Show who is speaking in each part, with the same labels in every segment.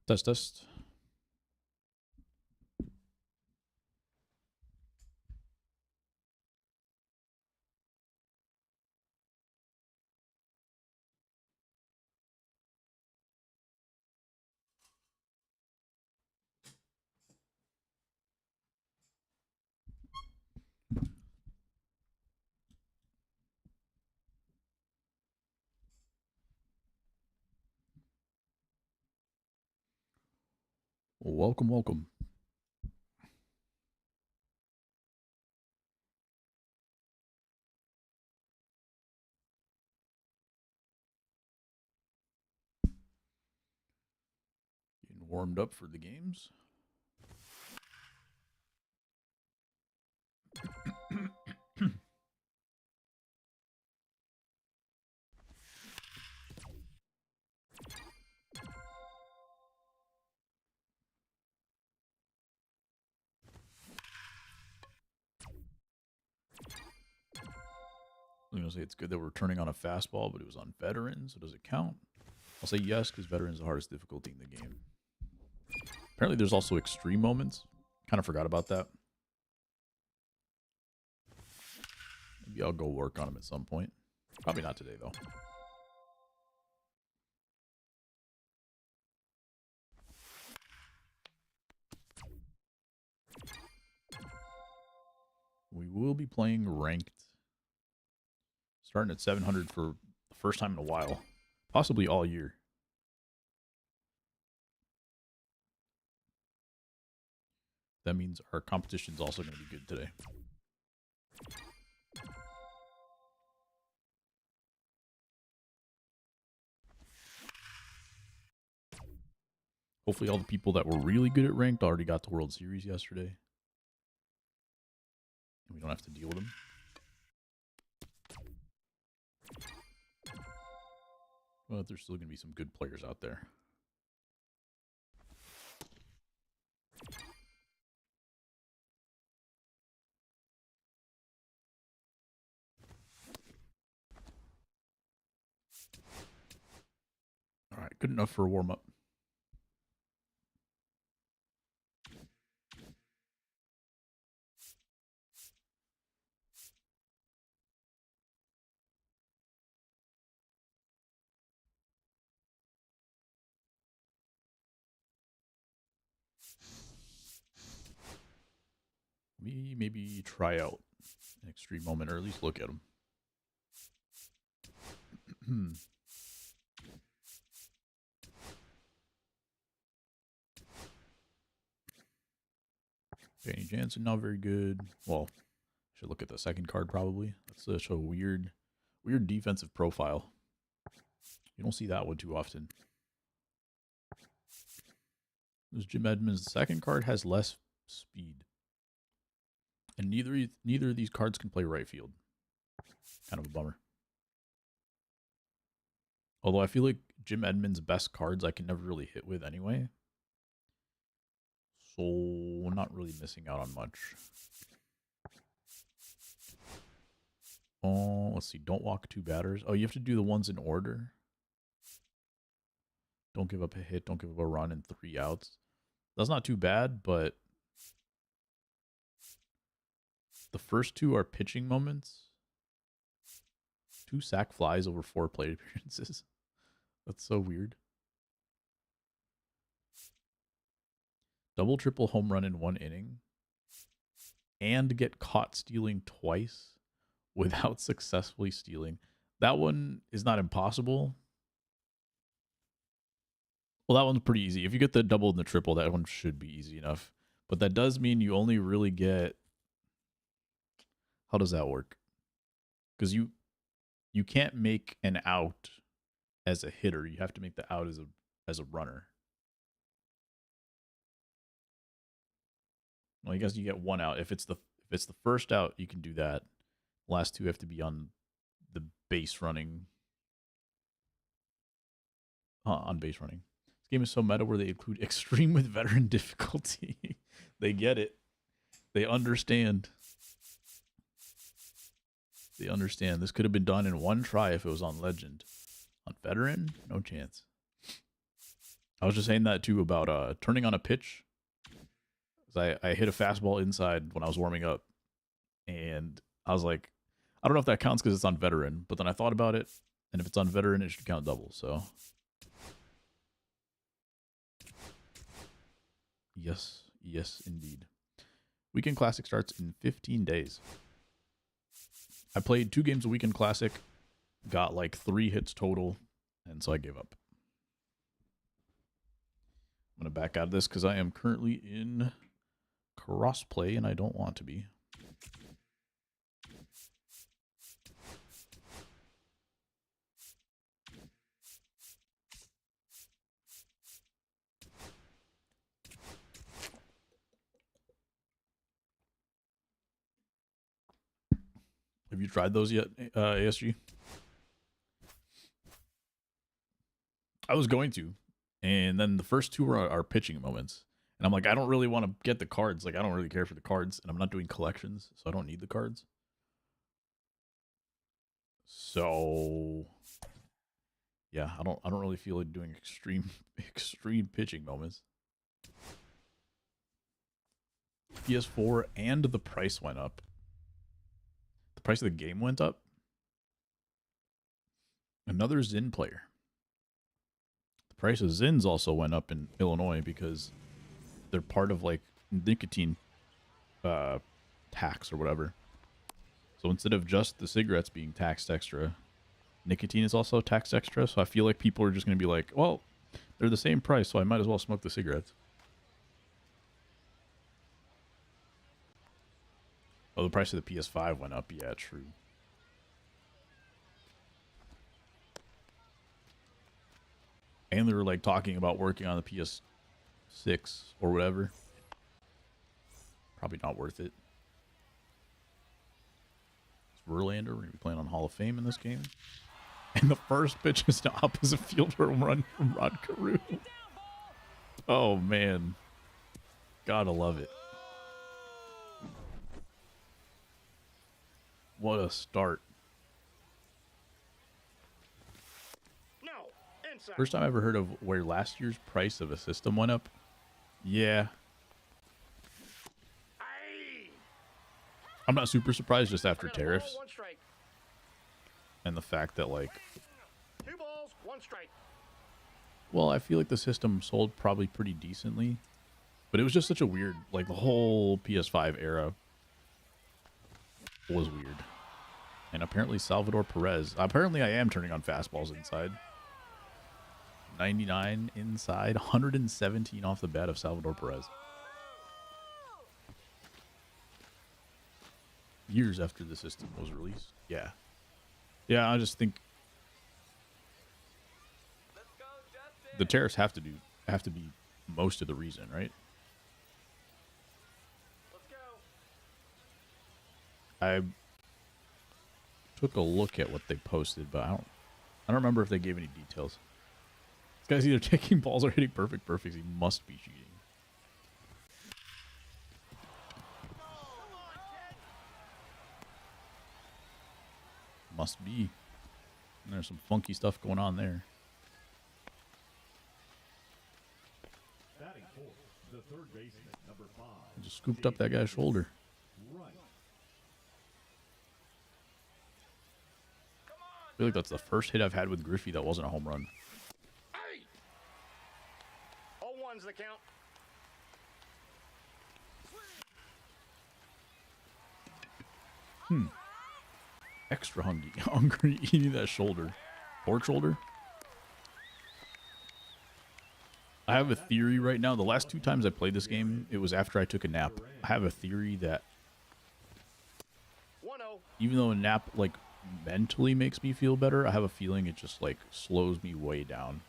Speaker 1: Test, test. Welcome, welcome. Getting warmed up for the games. I'm going to say it's good that we're turning on a fastball, but it was on veterans, so does it count? I'll say yes, because veterans is the hardest difficulty in the game. Apparently there's also extreme moments. Kind of forgot about that. Maybe I'll go work on them at some point. Probably not today, though. We will be playing ranked. Starting at 700 for the first time in a while. Possibly all year. That means our competition's also going to be good today. Hopefully all the people that were really good at ranked already got to World Series yesterday. And we don't have to deal with them. But there's still going to be some good players out there. All right, good enough for a warm-up. We maybe try out an extreme moment, or at least look at them. Danny Jansen, not very good. Well, should look at the second card probably. Let's show a weird defensive profile. You don't see that one too often. There's Jim Edmonds. The second card has less speed. And neither of these cards can play right field. Kind of a bummer. Although I feel like Jim Edmonds' best cards I can never really hit with anyway. So we're not really missing out on much. Oh, let's see. Don't walk two batters. Oh, you have to do the ones in order. Don't give up a hit. Don't give up a run and 3 outs. That's not too bad, but the first 2 are pitching moments. 2 sack flies over 4 plate appearances. That's so weird. Double, triple home run in 1 inning. And get caught stealing twice without successfully stealing. That one is not impossible. Well, that one's pretty easy. If you get the double and the triple, that one should be easy enough. But that does mean you only really get... How does that work? Because you can't make an out as a hitter. You have to make the out as a runner. Well, I guess you get 1 out. If it's the first out, you can do that. Last 2 have to be on the base running. On base running. This game is so meta where they include extreme with veteran difficulty. They get it. They understand. They understand. This could have been done in 1 try if it was on legend. On veteran, no chance. I was just saying that too about turning on a pitch. 'Cause I hit a fastball inside when I was warming up, and I was like, I don't know if that counts because it's on veteran, but then I thought about it, and if it's on veteran, it should count double. So yes, yes, indeed. Weekend Classic starts in 15 days. I played 2 games of Weekend Classic, got like 3 hits total, and so I gave up. I'm going to back out of this because I am currently in crossplay, and I don't want to be. Have you tried those yet, ASG? I was going to, and then the first 2 are pitching moments. And I'm like, I don't really want to get the cards. Like, I don't really care for the cards, and I'm not doing collections, so I don't need the cards. So, yeah, I don't really feel like doing extreme pitching moments. PS4 and the price went up. The price of the game went up. Another Zyn player. The price of Zyns also went up in Illinois because they're part of like nicotine tax or whatever. So instead of just the cigarettes being taxed extra, nicotine is also taxed extra. So I feel like people are just going to be like, well, they're the same price, so I might as well smoke the cigarettes. Oh, the price of the PS5 went up. Yeah, true. And they were like talking about working on the PS6 or whatever. Probably not worth it. It's Verlander. We're going to be playing on Hall of Fame in this game. And the first pitch is an opposite field home run from Rod Carew. Oh, man. Gotta love it. What a start. First time I ever heard of where last year's price of a system went up. Yeah. I'm not super surprised just after tariffs. And the fact that, like...
Speaker 2: 2 balls, 1 strike.
Speaker 1: Well, I feel like the system sold probably pretty decently. But it was just such a weird... Like, the whole PS5 era was weird. And apparently Salvador Perez... Apparently I am turning on fastballs inside. 99 inside, 117 off the bat of Salvador Perez. Years after the system was released. Yeah. Yeah, I just think the tariffs have to be most of the reason, right? I took a look at what they posted, but I don't remember if they gave any details. This guy's either taking balls or hitting perfects. He must be cheating. Must be. And there's some funky stuff going on there.
Speaker 3: The third baseman, number 5.
Speaker 1: Just scooped up that guy's shoulder.
Speaker 3: Right.
Speaker 1: I feel like that's the first hit I've had with Griffey that wasn't a home run.
Speaker 2: Hey! 0-1's the count.
Speaker 1: Extra hungry eating that shoulder. Pork shoulder? I have a theory right now. The last 2 times I played this game, it was after I took a nap. I have a theory that
Speaker 2: 1-0.
Speaker 1: even though a nap, like, mentally makes me feel better, I have a feeling it just, like, slows me way down.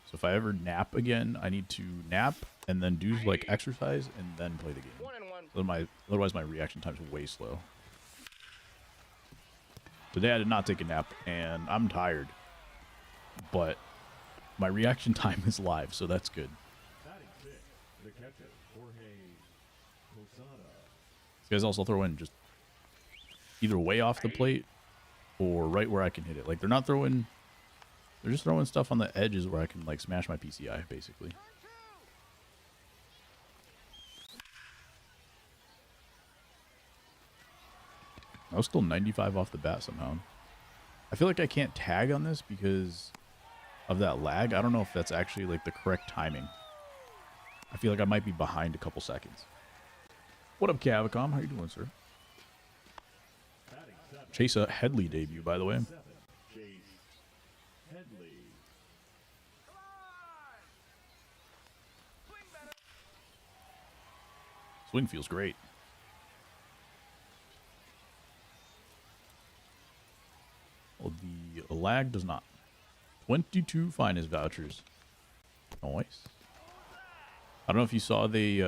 Speaker 1: So if I ever nap again, I need to nap and then do, like, exercise and then play the game.
Speaker 2: 1-1.
Speaker 1: Otherwise my reaction time is way slow. Today I did not take a nap, and I'm tired. But my reaction time is live, so that's good.
Speaker 3: Batting 6, the catcher, Jorge Posada.
Speaker 1: These guys also throw in just either way off the plate or right where I can hit it. Like, they're not throwing They're just throwing stuff on the edges where I can like smash my PCI, basically. I was still 95 off the bat somehow. I feel like I can't tag on this because of that lag. I don't know if that's actually like the correct timing. I feel like I might be behind a couple seconds. What up, Cavicom? How you doing, sir? Chase a Headley debut, by the way.
Speaker 3: Chase Headley.
Speaker 1: Swing feels great. Well, the lag does not. 22 finest vouchers. Nice. I don't know if you saw they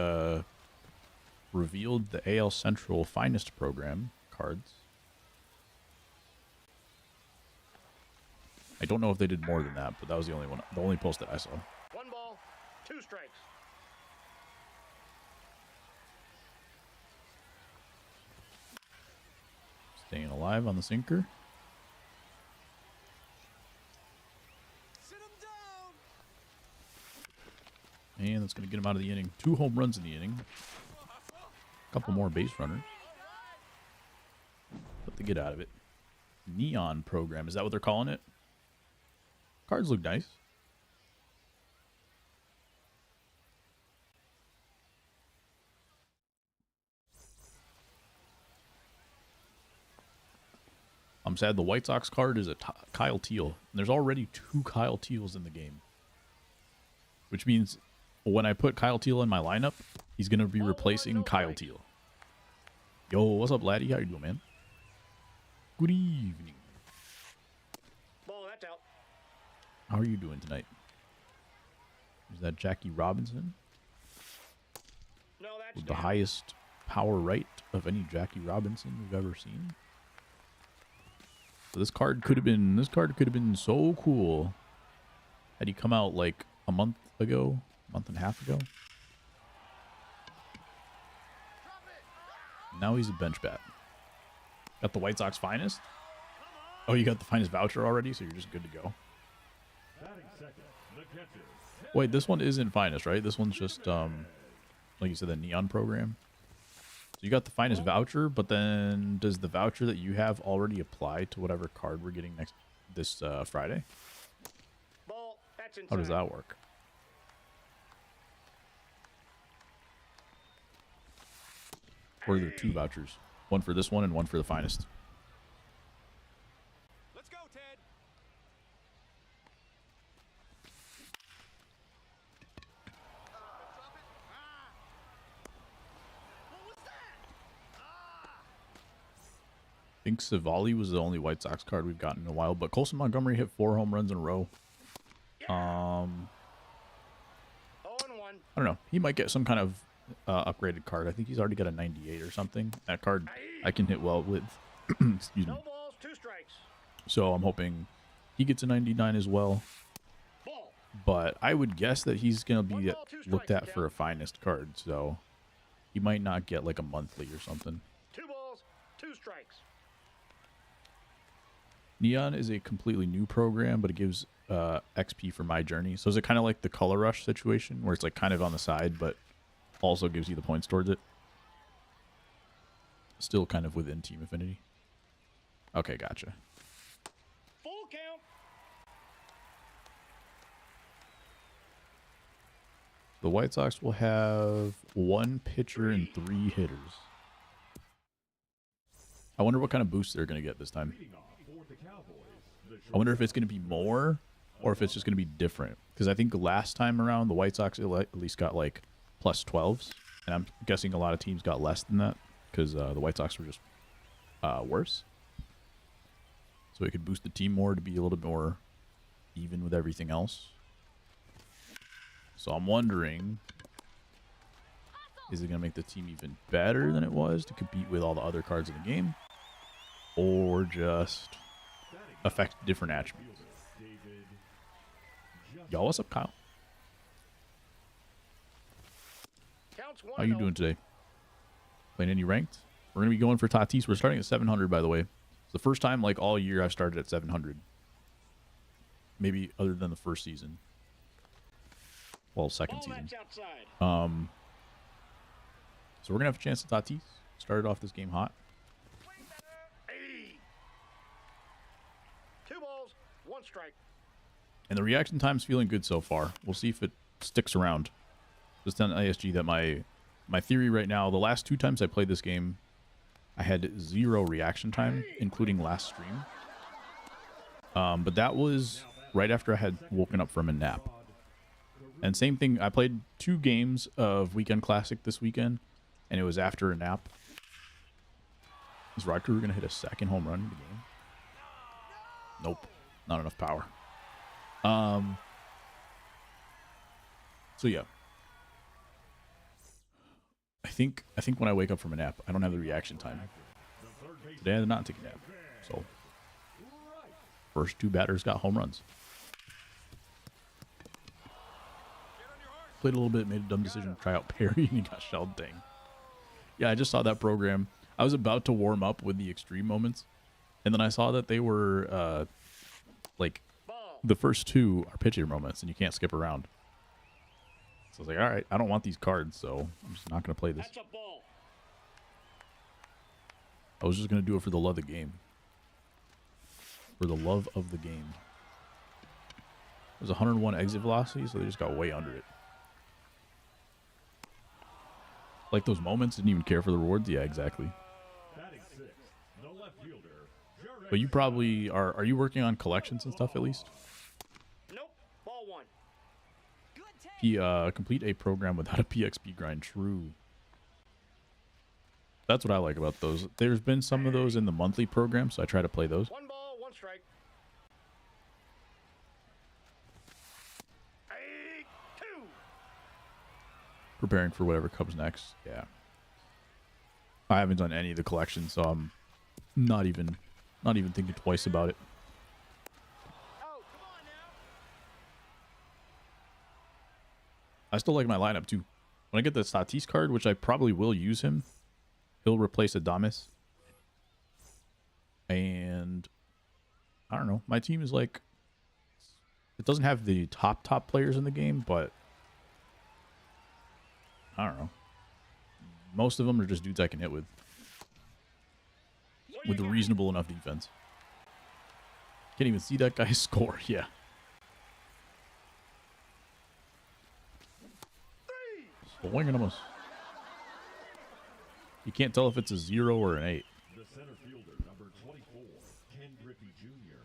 Speaker 1: revealed the AL Central finest program cards. I don't know if they did more than that, but that was the only post that I saw.
Speaker 2: 1 ball, 2 strikes.
Speaker 1: Staying alive on the sinker. And that's going to get him out of the inning. 2 home runs in the inning. A couple more base runners. What to get out of it. Neon program. Is that what they're calling it? Cards look nice. I'm sad the White Sox card is a Kyle Teal. And there's already 2 Kyle Teals in the game. Which means when I put Kyle Teal in my lineup, he's going to be replacing Kyle Teal. Yo, what's up, laddie? How you doing, man? Good evening.
Speaker 2: Ball, that's out.
Speaker 1: How are you doing tonight? Is that Jackie Robinson?
Speaker 2: No, that's
Speaker 1: With the
Speaker 2: down.
Speaker 1: highest power right of any Jackie Robinson we've ever seen. So this card could have been so cool had he come out like a month and a half ago. Now he's a bench bat. Got the White Sox finest? Oh, you got the finest voucher already, so you're just good to go.
Speaker 3: Batting second, the catcher.
Speaker 1: Wait, this one isn't finest, right? This one's just, like you said, the Neon program. So you got the finest voucher, but then does the voucher that you have already apply to whatever card we're getting this Friday?
Speaker 2: Ball, that's inside.
Speaker 1: How does that work? Or are there 2 vouchers? One for this one and one for the finest.
Speaker 2: Let's go, Ted.
Speaker 1: I think Savali was the only White Sox card we've gotten in a while, but Colson Montgomery hit 4 home runs in a row.
Speaker 2: 0-1.
Speaker 1: I don't know. He might get some kind of upgraded card. I think he's already got a 98 or something. That card I can hit well with. Excuse me.
Speaker 2: No balls, 2 strikes.
Speaker 1: So I'm hoping he gets a 99 as well.
Speaker 2: Ball.
Speaker 1: But I would guess that he's going to be looked at for a finest card. So he might not get like a monthly or something.
Speaker 2: 2 balls, 2 strikes.
Speaker 1: Neon is a completely new program, but it gives XP for My Journey. So is it kind of like the Color Rush situation where it's like kind of on the side, but also gives you the points towards it? Still kind of within Team Affinity. Okay, gotcha.
Speaker 2: Full count.
Speaker 1: The White Sox will have 1 pitcher and 3 hitters. I wonder what kind of boost they're going to get this time.
Speaker 3: Leading off for the Cowboys.
Speaker 1: I wonder if it's going to be more or if it's just going to be different. Because I think last time around, the White Sox at least got like plus 12s. And I'm guessing a lot of teams got less than that because the White Sox were just worse. So it could boost the team more to be a little bit more even with everything else. So I'm wondering, is it going to make the team even better than it was to compete with all the other cards in the game? Or just affect different attributes? Yo, what's up, Kyle?
Speaker 2: Counts
Speaker 1: How you doing today? Playing any ranked? We're going to be going for Tatis. We're starting at 700, by the way. It's the first time, like, all year I've started at 700. maybe other than the first season. Well, second
Speaker 2: Ball
Speaker 1: season.
Speaker 2: that's outside.
Speaker 1: So we're gonna have a chance at Tatis. Started off this game hot.
Speaker 2: Hey. 2 balls, 1 strike.
Speaker 1: And the reaction time's feeling good so far. We'll see if it sticks around. Just on ISG that my theory right now, the last 2 times I played this game, I had 0 reaction time, including last stream. But that was right after I had woken up from a nap. And same thing, I played 2 games of Weekend Classic this weekend, and it was after a nap. Is Rod Crew going to hit a second home run in the game? Nope. Not enough power. So yeah. I think when I wake up from a nap, I don't have the reaction time. Today I did not take a nap. So first 2 batters got home runs. Played a little bit, made a dumb decision to try out Perry, and he got shelled. Dang. Yeah, I just saw that program. I was about to warm up with the extreme moments, and then I saw that they were like the first 2 are pitcher moments, and you can't skip around. So I was like, all right, I don't want these cards, so I'm just not going to play this.
Speaker 2: That's a ball.
Speaker 1: I was just going to do it for the love of the game. For the love of the game. It was 101 exit velocity, so they just got way under it. Like those moments, didn't even care for the rewards. Yeah, exactly. But you probably are you working on collections and stuff at least?
Speaker 2: Nope. Ball 1.
Speaker 1: Complete a program without a PXP grind. True. That's what I like about those. There's been some of those in the monthly program, so I try to play those.
Speaker 2: 1 ball, 1 strike. Hey, 2.
Speaker 1: Preparing for whatever comes next. Yeah. I haven't done any of the collections, so I'm not even thinking twice about it.
Speaker 2: Oh, come on now.
Speaker 1: I still like my lineup too. When I get the Tatis card, which I probably will use him, he'll replace Adames. And I don't know. My team is like, it doesn't have the top players in the game, but I don't know. Most of them are just dudes I can hit with a reasonable enough defense. Can't even see that guy score. Yeah. Swing and a miss. You can't tell if it's a 0 or an 8.
Speaker 3: The center fielder, number 24, Ken Griffey Jr.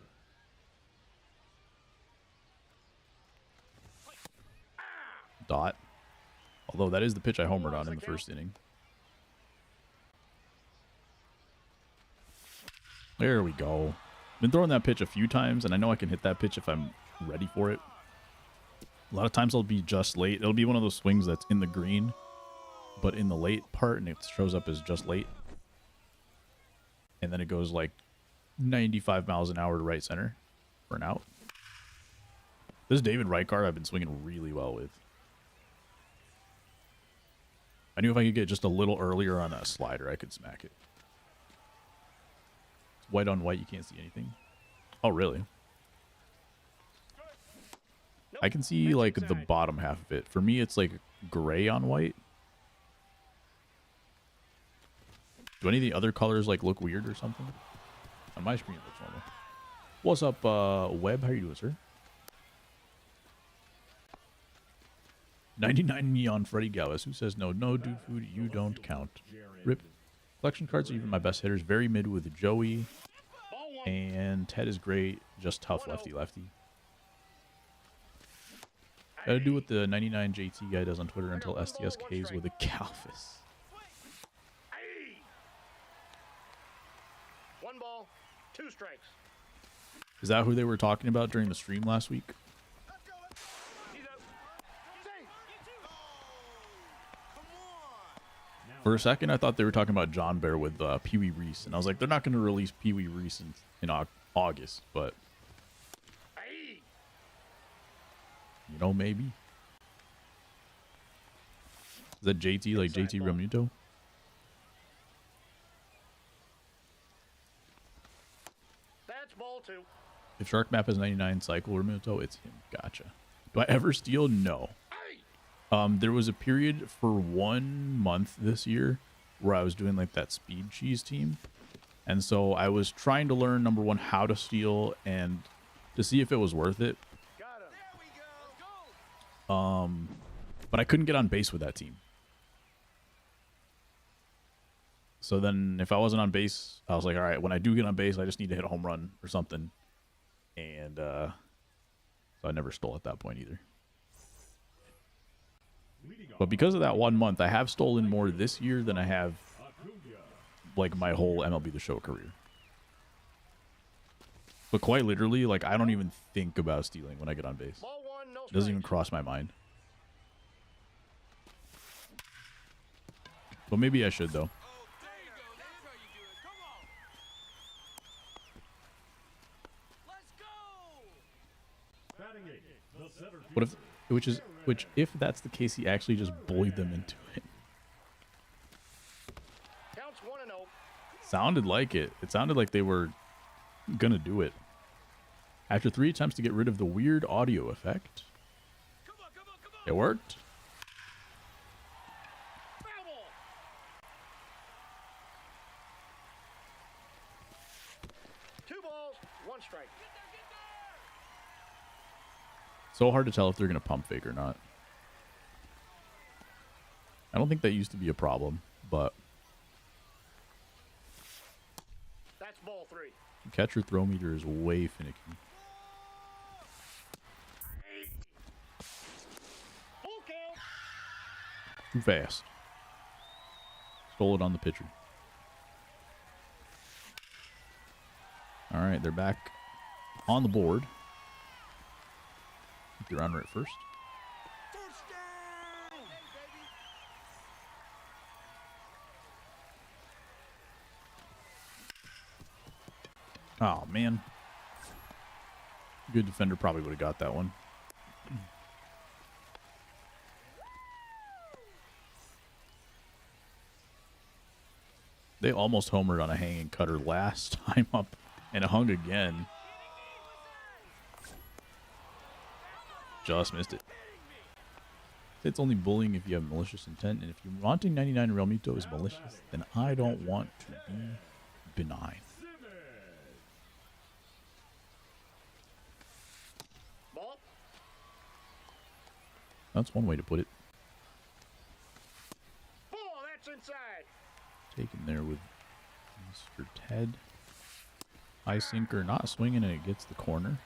Speaker 1: Dot. Although that is the pitch I homered on in the first inning. There we go. Been throwing that pitch a few times, and I know I can hit that pitch if I'm ready for it. A lot of times I'll be just late. It'll be one of those swings that's in the green, but in the late part, and it shows up as just late. And then it goes like 95 miles an hour to right center for an out. This David Wright card I've been swinging really well with. I knew if I could get just a little earlier on that slider, I could smack it. It's white on white, you can't see anything. Oh, really? I can see like the bottom half of it. For me, it's like gray on white. Do any of the other colors like look weird or something? On my screen, it looks normal. What's up, Webb? How you doing, sir? 99 Neon Freddy Galvis. Who says no? No, dude food, you don't count. Rip. Collection cards are even my best hitters. Very mid with Joey. And Ted is great. Just tough lefty-lefty. Gotta do what the 99 JT guy does on Twitter until STSKs with a Galvis.
Speaker 2: 1 ball, 2 strikes.
Speaker 1: Is that who they were talking about during the stream last week? For a second, I thought they were talking about John Bear with Pee Wee Reese, and I was like, they're not going to release Pee Wee Reese in August, but you know, maybe. Is that JT, like JT Realmuto?
Speaker 2: That's ball 2.
Speaker 1: If Shark Map has 99 cycle Remuto, it's him. Gotcha. Do I ever steal? No. There was a period for 1 month this year where I was doing like that speed cheese team. And so I was trying to learn, number one, how to steal and to see if it was worth it.
Speaker 2: Got him. There we go.
Speaker 1: But I couldn't get on base with that team. So then if I wasn't on base, I was like, all right, when I do get on base, I just need to hit a home run or something. And so I never stole at that point either. But because of that 1 month, I have stolen more this year than I have like my whole MLB The Show career. But quite literally, like, I don't even think about stealing when I get on base.
Speaker 2: Ball one, no
Speaker 1: It doesn't even
Speaker 2: strikes.
Speaker 1: cross my mind. But maybe I should, though.
Speaker 4: Oh, there you go. That's how you do it. Come on. Let's go.
Speaker 3: Batting eighth, the center
Speaker 1: What if,
Speaker 3: fielder,
Speaker 1: which if that's the case, he actually just bullied them into it.
Speaker 2: Counts 1-0.
Speaker 1: Sounded like it. It sounded like they were gonna do it. After 3 attempts to get rid of the weird audio effect,
Speaker 4: Come on, come on, come on.
Speaker 1: it worked.
Speaker 2: Foul ball. Two balls, one strike.
Speaker 1: So hard to tell if they're gonna pump fake or not. I don't think that used to be a problem, but
Speaker 2: That's ball three.
Speaker 1: catcher throw meter is way finicky.
Speaker 2: Full count.
Speaker 1: Too fast. Stole it on the pitcher. All right, they're back on the board. They're on right first.
Speaker 4: Touchdown.
Speaker 1: Oh, man. Good defender probably would have got that one. They almost homered on a hanging cutter last time up and hung again. Just missed it. It's only bullying if you have malicious intent, and if you're wanting 99 Real Mito is malicious, then I don't want to be benign.
Speaker 2: Ball.
Speaker 1: That's one way to put it.
Speaker 2: Ball, that's inside.
Speaker 1: Taken there with Mr. Ted. High sinker, not swinging, and it gets the corner.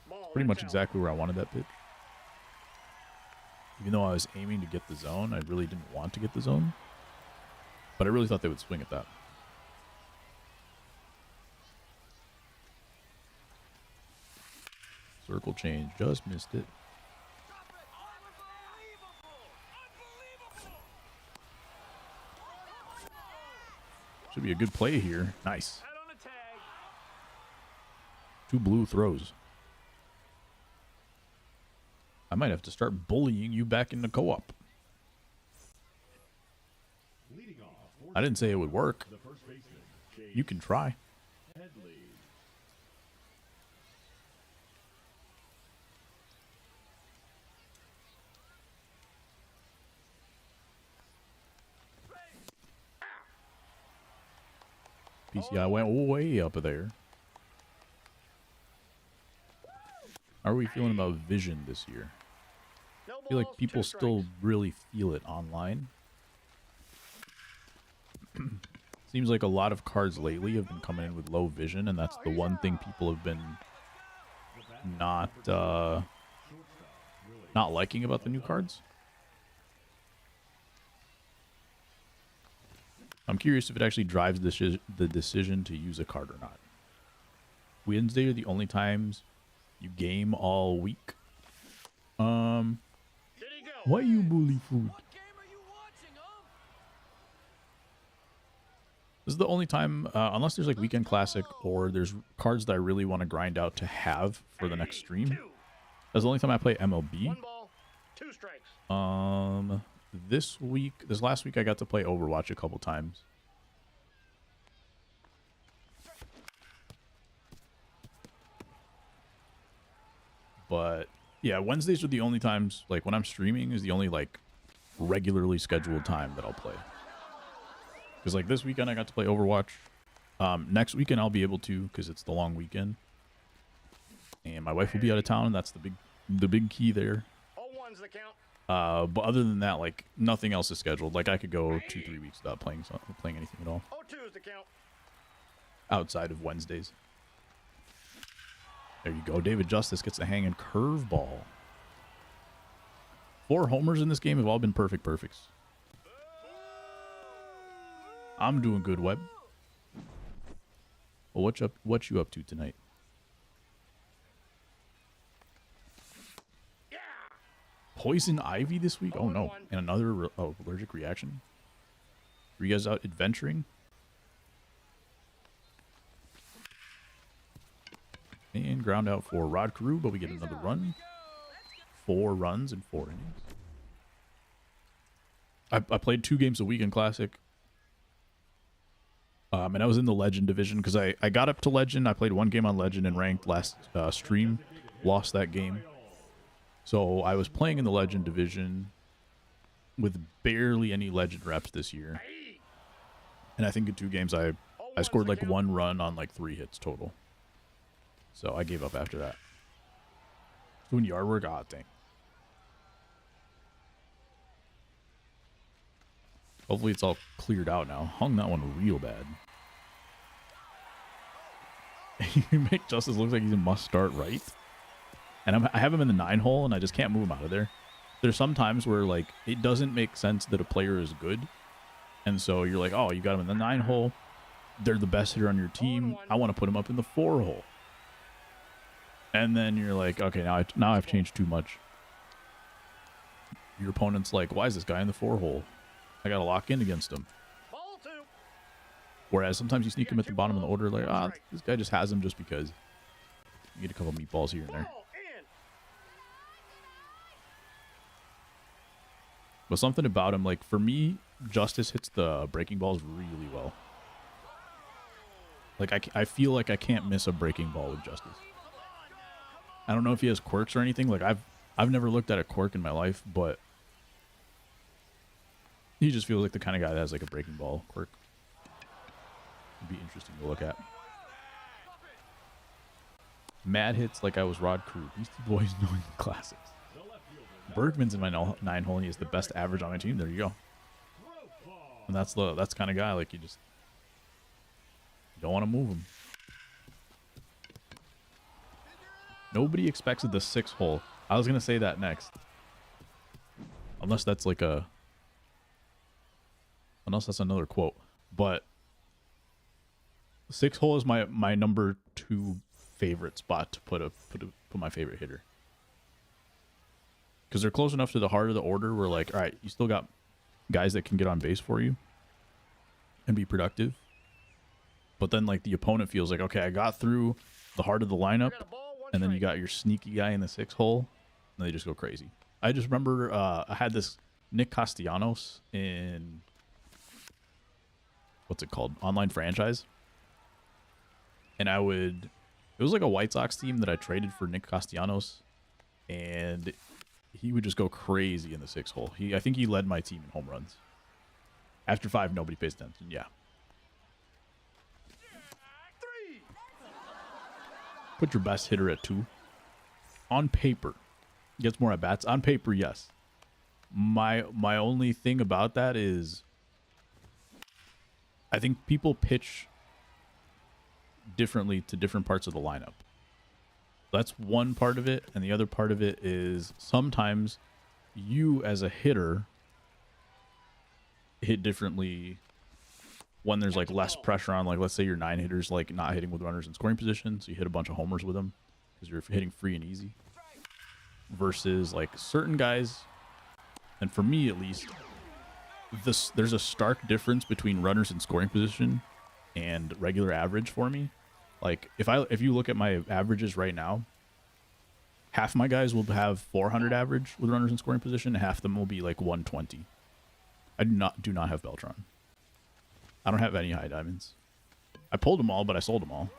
Speaker 2: Ball,
Speaker 1: Pretty much
Speaker 2: that's out.
Speaker 1: exactly where I wanted that pitch. Even though I was aiming to get the zone, I really didn't want to get the zone. But I really thought they would swing at that. Circle change, just missed it. Should be a good play here. Nice.
Speaker 2: Head on the tag.
Speaker 1: 2 blue throws. I might have to start bullying you back in the co-op.
Speaker 3: leading off for
Speaker 1: I didn't say it would work.
Speaker 3: the first baseman, Chase
Speaker 1: You can try.
Speaker 3: Headley.
Speaker 1: PCI went way up there. How are we feeling about vision this year?
Speaker 2: No
Speaker 1: I feel like
Speaker 2: balls,
Speaker 1: people
Speaker 2: 2
Speaker 1: still
Speaker 2: strikes.
Speaker 1: really feel it online. Seems like a lot of cards lately have been coming in with low vision, and that's the one thing people have been not not liking about the new cards. I'm curious if it actually drives the decision to use a card or not. Wednesday are the only times you game all week.
Speaker 2: Did he go?
Speaker 1: Why you bully food?
Speaker 4: What game are you watching,
Speaker 1: This is the only time, unless there's like Weekend Classic or there's cards that I really want to grind out to have for the next stream.
Speaker 2: 2.
Speaker 1: That's the only time I play MLB.
Speaker 2: 1 ball, 2 strikes.
Speaker 1: This last week I got to play Overwatch a couple times. But yeah, Wednesdays are the only times, like when I'm streaming is the only like regularly scheduled time that I'll play. Because like this weekend I got to play Overwatch. Next weekend I'll be able to because it's the long weekend. And my wife will be out of town. That's the big key there. But other than that, like nothing else is scheduled. Like I could go 2-3 weeks without playing anything at all. Outside of Wednesdays. There you go. David Justice gets the hanging curveball. 4 homers in this game have all been perfects. I'm doing good, Webb. Well, what you up to tonight? Poison ivy this week? Oh no. And another allergic reaction? Were you guys out adventuring? And ground out for Rod Carew, but we get another run. 4 runs in 4 innings. I played 2 games a week in Classic. And I was in the Legend division because I got up to Legend. I played 1 game on Legend and ranked last stream. Lost that game. So I was playing in the Legend division with barely any Legend reps this year. And I think in 2 games I scored like 1 run on like 3 hits total. So I gave up after that. Doing yard work, dang. Hopefully it's all cleared out now. Hung that one real bad. You make Justice look like he's a must start right. And I have him in the 9 hole and I just can't move him out of there. There's some times where like it doesn't make sense that a player is good. And so you're like, oh, you got him in the 9 hole. They're the best hitter on your team. I want to put him up in the 4 hole. And then you're like, okay, now I've changed too much. Your opponent's like, why is this guy in the 4 hole? I got to lock in against him. Whereas sometimes you sneak him at the bottom of the order, like, this guy just has him just because. You get a couple meatballs here and there. But something about him, like, for me, Justice hits the breaking balls really well. Like, I feel like I can't miss a breaking ball with Justice. I don't know if he has quirks or anything. Like, I've never looked at a quirk in my life, but he just feels like the kind of guy that has, like, a breaking ball quirk. It'd be interesting to look at. Mad hits like I was Rod Carew. Beastie Boys knowing the classics. Bergman's in my 9 hole and he has the best average on my team. There you go. And that's kind of guy, like, you don't want to move him. Nobody expected the 6 hole. I was going to say that next. Unless that's like unless that's another quote. But 6 hole is my number 2 favorite spot to put my favorite hitter. Because they're close enough to the heart of the order where, like, all right, you still got guys that can get on base for you and be productive. But then, like, the opponent feels like, okay, I got through the heart of the lineup, and then you got your sneaky guy in the 6 hole, and they just go crazy. I just remember I had this Nick Castellanos in, what's it called? Online franchise. And it was like a White Sox team that I traded for Nick Castellanos, and he would just go crazy in the 6 hole. I think he led my team in home runs. After 5, nobody pays attention. Yeah. Put your best hitter at 2. On paper, gets more at bats. On paper, yes. My only thing about that is, I think people pitch differently to different parts of the lineup. That's one part of it, and the other part of it is sometimes you as a hitter hit differently when there's like less pressure on, like, let's say your 9 hitters like not hitting with runners in scoring position, so you hit a bunch of homers with them because you're hitting free and easy, versus like certain guys, and for me at least, there's a stark difference between runners in scoring position and regular average for me. Like, if you look at my averages right now, half my guys will have 400 average with runners in scoring position, and half of them will be like 120. I do not have Beltron. I don't have any high diamonds. I pulled them all, but I sold them all.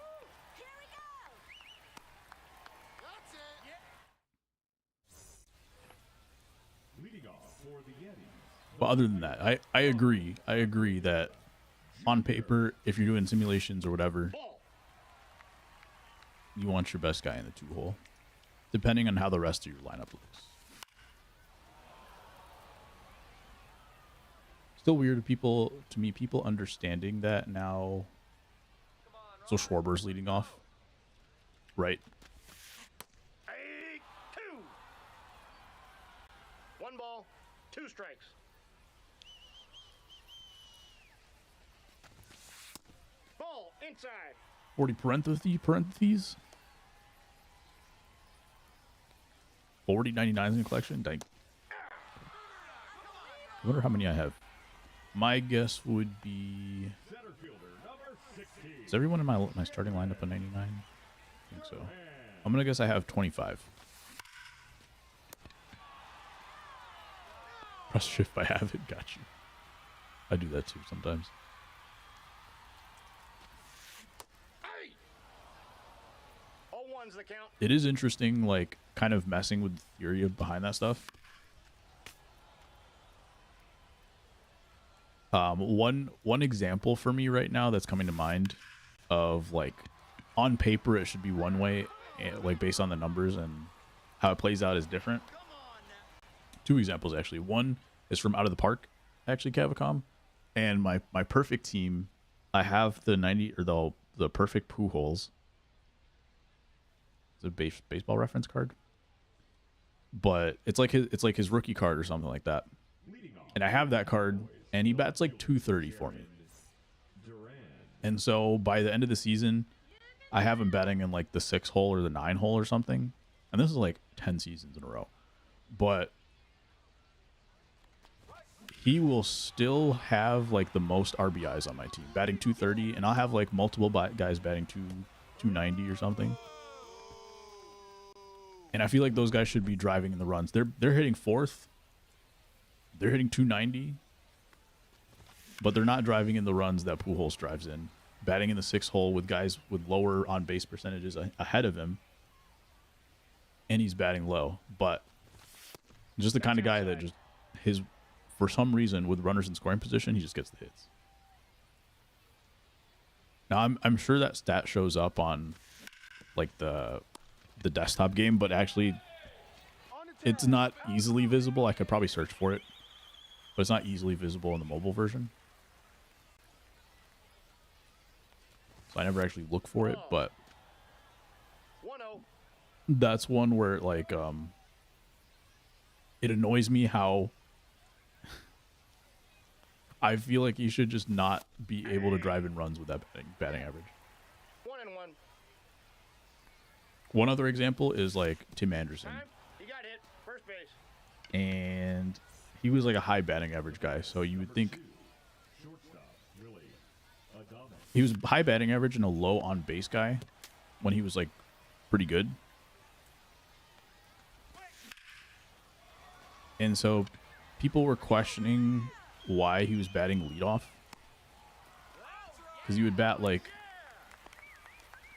Speaker 1: But other than that, I agree. I agree that on paper, if you're doing simulations or whatever, you want your best guy in the 2-hole, depending on how the rest of your lineup looks. Still weird to me, people understanding that now. So Schwarber's leading off, right?
Speaker 5: 2. 1 ball, 2 strikes. Ball inside.
Speaker 1: 40 parentheses. 40 99s in the collection. Dang. I wonder how many I have. My guess would be.
Speaker 3: Center fielder number 16.
Speaker 1: Is everyone in my starting lineup a 99? I think so. I'm gonna guess I have 25. Press shift by habit. Got you. I do that too sometimes.
Speaker 5: Hey! 0-1's the count.
Speaker 1: It is interesting, like, kind of messing with the theory behind that stuff. One example for me right now that's coming to mind of, like, on paper it should be one way, like based on the numbers, and how it plays out is different. 2 examples actually. One is from Out of the Park, actually, Cavicom, and my perfect team. I have the 90 or the perfect Pujols. It's a baseball reference card, but it's like his rookie card or something like that. And I have that card, and he bats like 230 for me. And so by the end of the season, I have him batting in like the 6-hole or the 9-hole or something. And this is like 10 seasons in a row. But he will still have like the most RBIs on my team, batting 230, and I'll have like multiple guys batting 290 or something. And I feel like those guys should be driving in the runs. They're hitting 4th. They're hitting 290. But they're not driving in the runs that Pujols drives in. Batting in the 6-hole with guys with lower on-base percentages ahead of him. And he's batting low. But just the kind of guy that just for some reason, with runners in scoring position, he just gets the hits. Now, I'm sure that stat shows up on like the desktop game, but actually it's not easily visible. I could probably search for it, but it's not easily visible in the mobile version. So I never actually look for it, but
Speaker 5: 1-0.
Speaker 1: that's one where like it annoys me how I feel like you should just not be able to drive in runs with that batting average.
Speaker 5: 1-1.
Speaker 1: One other example is like Tim Anderson,
Speaker 5: Time. He got hit. First base.
Speaker 1: and he was like a high batting average guy, so you would think he was high batting average and a low on base guy when he was like pretty good. And so people were questioning why he was batting leadoff, because he would bat like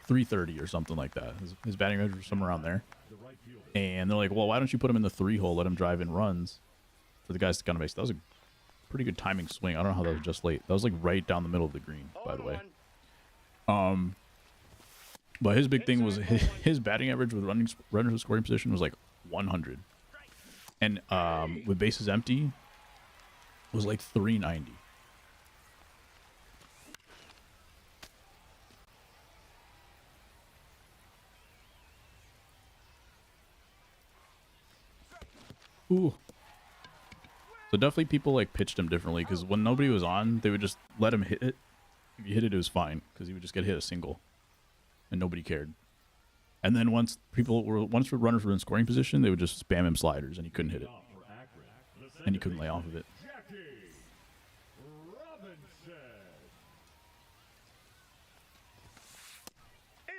Speaker 1: 330 or something like that. His batting average was somewhere around there. And they're like, well, why don't you put him in the 3-hole, let him drive in runs for the guys to get on base? That was a pretty good timing swing. I don't know how that was just late. That was like right down the middle of the green, by the way. But his big thing was his batting average with runners in scoring position was like 100. And with bases empty, it was like 390. Ooh. So definitely people like pitched him differently, because when nobody was on, they would just let him hit it. If you hit it, it was fine, because he would just get hit a single, and nobody cared. And then once runners were in scoring position, they would just spam him sliders, and he couldn't hit it, and he couldn't lay off of it.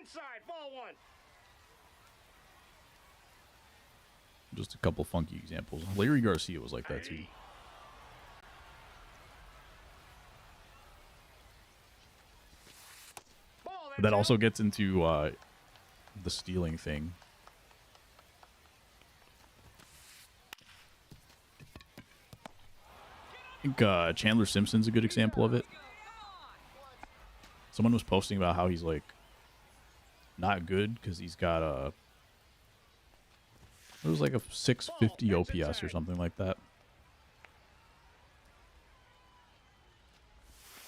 Speaker 5: Inside, ball 1.
Speaker 1: Just a couple funky examples. Larry Garcia was like that too. But that also gets into the stealing thing. think Chandler Simpson's a good example of it. Someone was posting about how he's like not good because he's got a it was like a 650 OPS or something like that.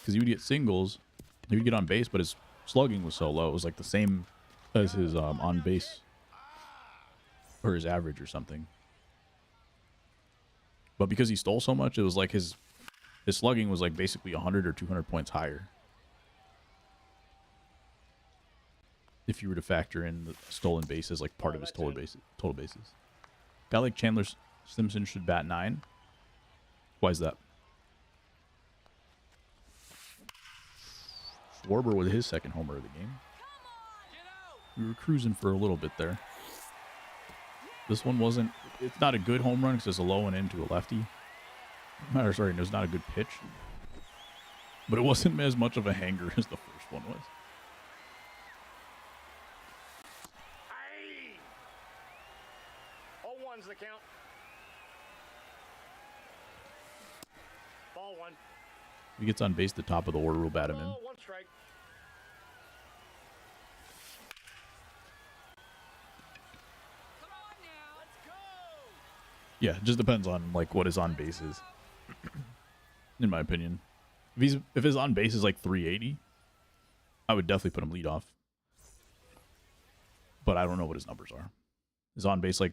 Speaker 1: Because he would get singles, he would get on base, but his slugging was so low. It was like the same as his on base or his average or something. But because he stole so much, it was like his slugging was like basically 100 or 200 points higher. If you were to factor in the stolen bases like part of his total bases. Guy like Chandler Simpson should bat 9. Why is that? Schwarber with his second homer of the game. We were cruising for a little bit there. This one wasn't... It's not a good home run because it's a low and into a lefty. Or, sorry, it was not a good pitch. But it wasn't as much of a hanger as the first one was.
Speaker 5: Aye. 0-1's the count. Ball 1.
Speaker 1: If he gets on base, the top of the order will bat him in.
Speaker 5: Ball 1 strike.
Speaker 4: Come on now. Let's go.
Speaker 1: Yeah, it just depends on like what his on base is. In my opinion. If his on base is like 380, I would definitely put him lead off. But I don't know what his numbers are. His on base like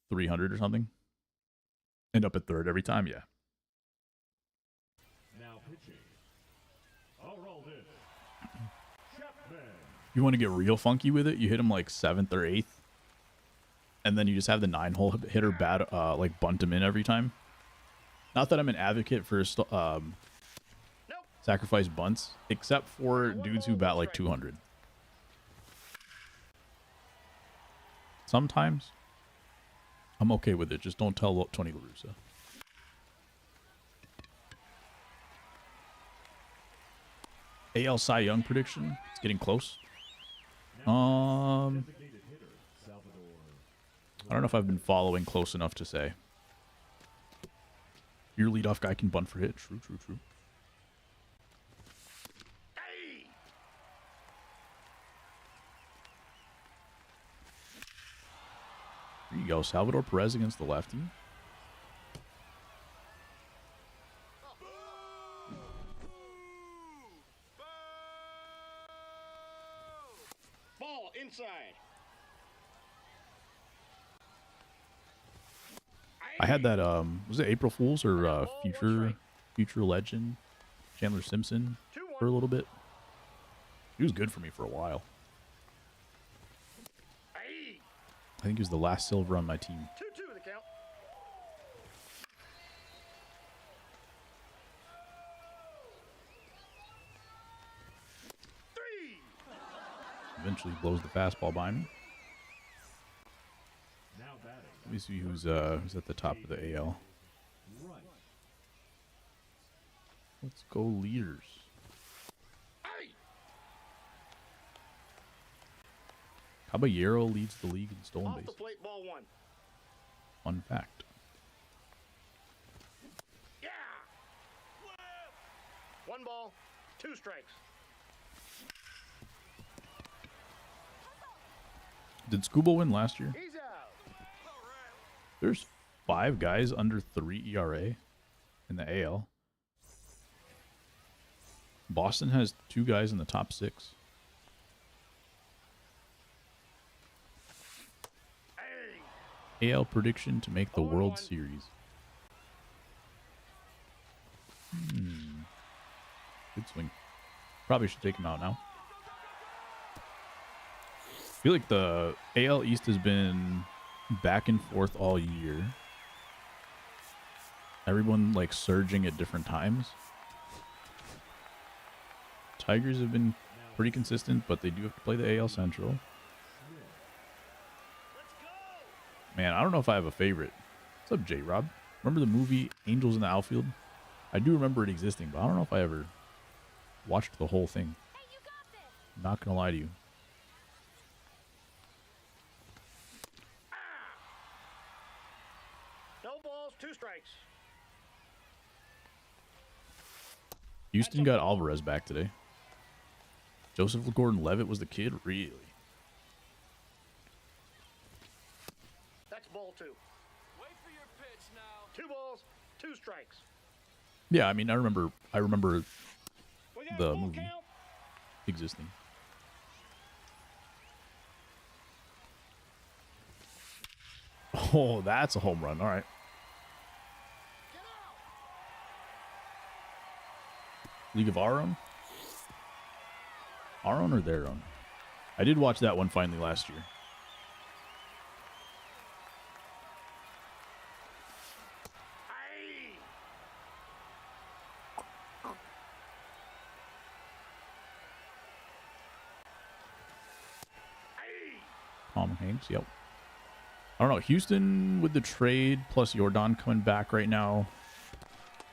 Speaker 1: 300 or something? End up at third every time? Yeah.
Speaker 3: Now pitching. All rolled in. Chapman.
Speaker 1: You want to get real funky with it, you hit him like 7th or 8th. And then you just have the 9-hole hitter bat, like bunt him in every time. Not that I'm an advocate for sacrifice bunts, except for dudes who bat like 200. Sometimes I'm okay with it. Just don't tell Tony La Russa. AL Cy Young prediction. It's getting close. I don't know if I've been following close enough to say. Your leadoff guy can bunt for hit. True, true, true. There you go. Salvador Perez against the lefty.
Speaker 5: Ball inside.
Speaker 1: I had that, was it April Fool's or future legend, Chandler Simpson, for a little bit. He was good for me for a while.
Speaker 5: Aye.
Speaker 1: I think he was the last silver on my team.
Speaker 5: 2-2 the count. Three.
Speaker 1: Eventually blows the fastball by me.
Speaker 3: Now batting.
Speaker 1: Let me see who's at the top of the AL.
Speaker 3: Right.
Speaker 1: Let's go leaders.
Speaker 5: Aye.
Speaker 1: Caballero leads the league in stolen
Speaker 5: Off the
Speaker 1: bases.
Speaker 5: plate, ball 1.
Speaker 1: Fun fact.
Speaker 5: Yeah. 1 ball, 2 strikes.
Speaker 1: Did Scuba win last year?
Speaker 5: He's out.
Speaker 1: There's 5 guys under 3 ERA in the AL. Boston has 2 guys in the top 6.
Speaker 5: Hey.
Speaker 1: AL prediction to make the World
Speaker 5: 0-1.
Speaker 1: Series. Good swing. Probably should take him out now. I feel like the AL East has been back and forth all year. Everyone like surging at different times. Tigers have been pretty consistent, but they do have to play the AL Central. Man, I don't know if I have a favorite. What's up, J-Rob? Remember the movie Angels in the Outfield? I do remember it existing, but I don't know if I ever watched the whole thing.
Speaker 6: Hey, you got this.
Speaker 1: Not gonna lie to you.
Speaker 5: No balls, 2 strikes.
Speaker 1: Houston got Alvarez back today. Joseph Gordon-Levitt was the kid? Really?
Speaker 5: That's ball 2.
Speaker 4: Wait for your pitch now.
Speaker 5: 2 balls, 2 strikes.
Speaker 1: Yeah, I mean, I remember
Speaker 5: We got
Speaker 1: the
Speaker 5: a full
Speaker 1: movie
Speaker 5: count.
Speaker 1: existing. Oh, that's a home run. All right.
Speaker 5: Get out.
Speaker 1: League of Our Own? Our Own or Their Own? I did watch that one finally last year.
Speaker 5: Aye. Aye.
Speaker 1: Tom Hanks, yep. I don't know. Houston with the trade plus Jordan coming back right now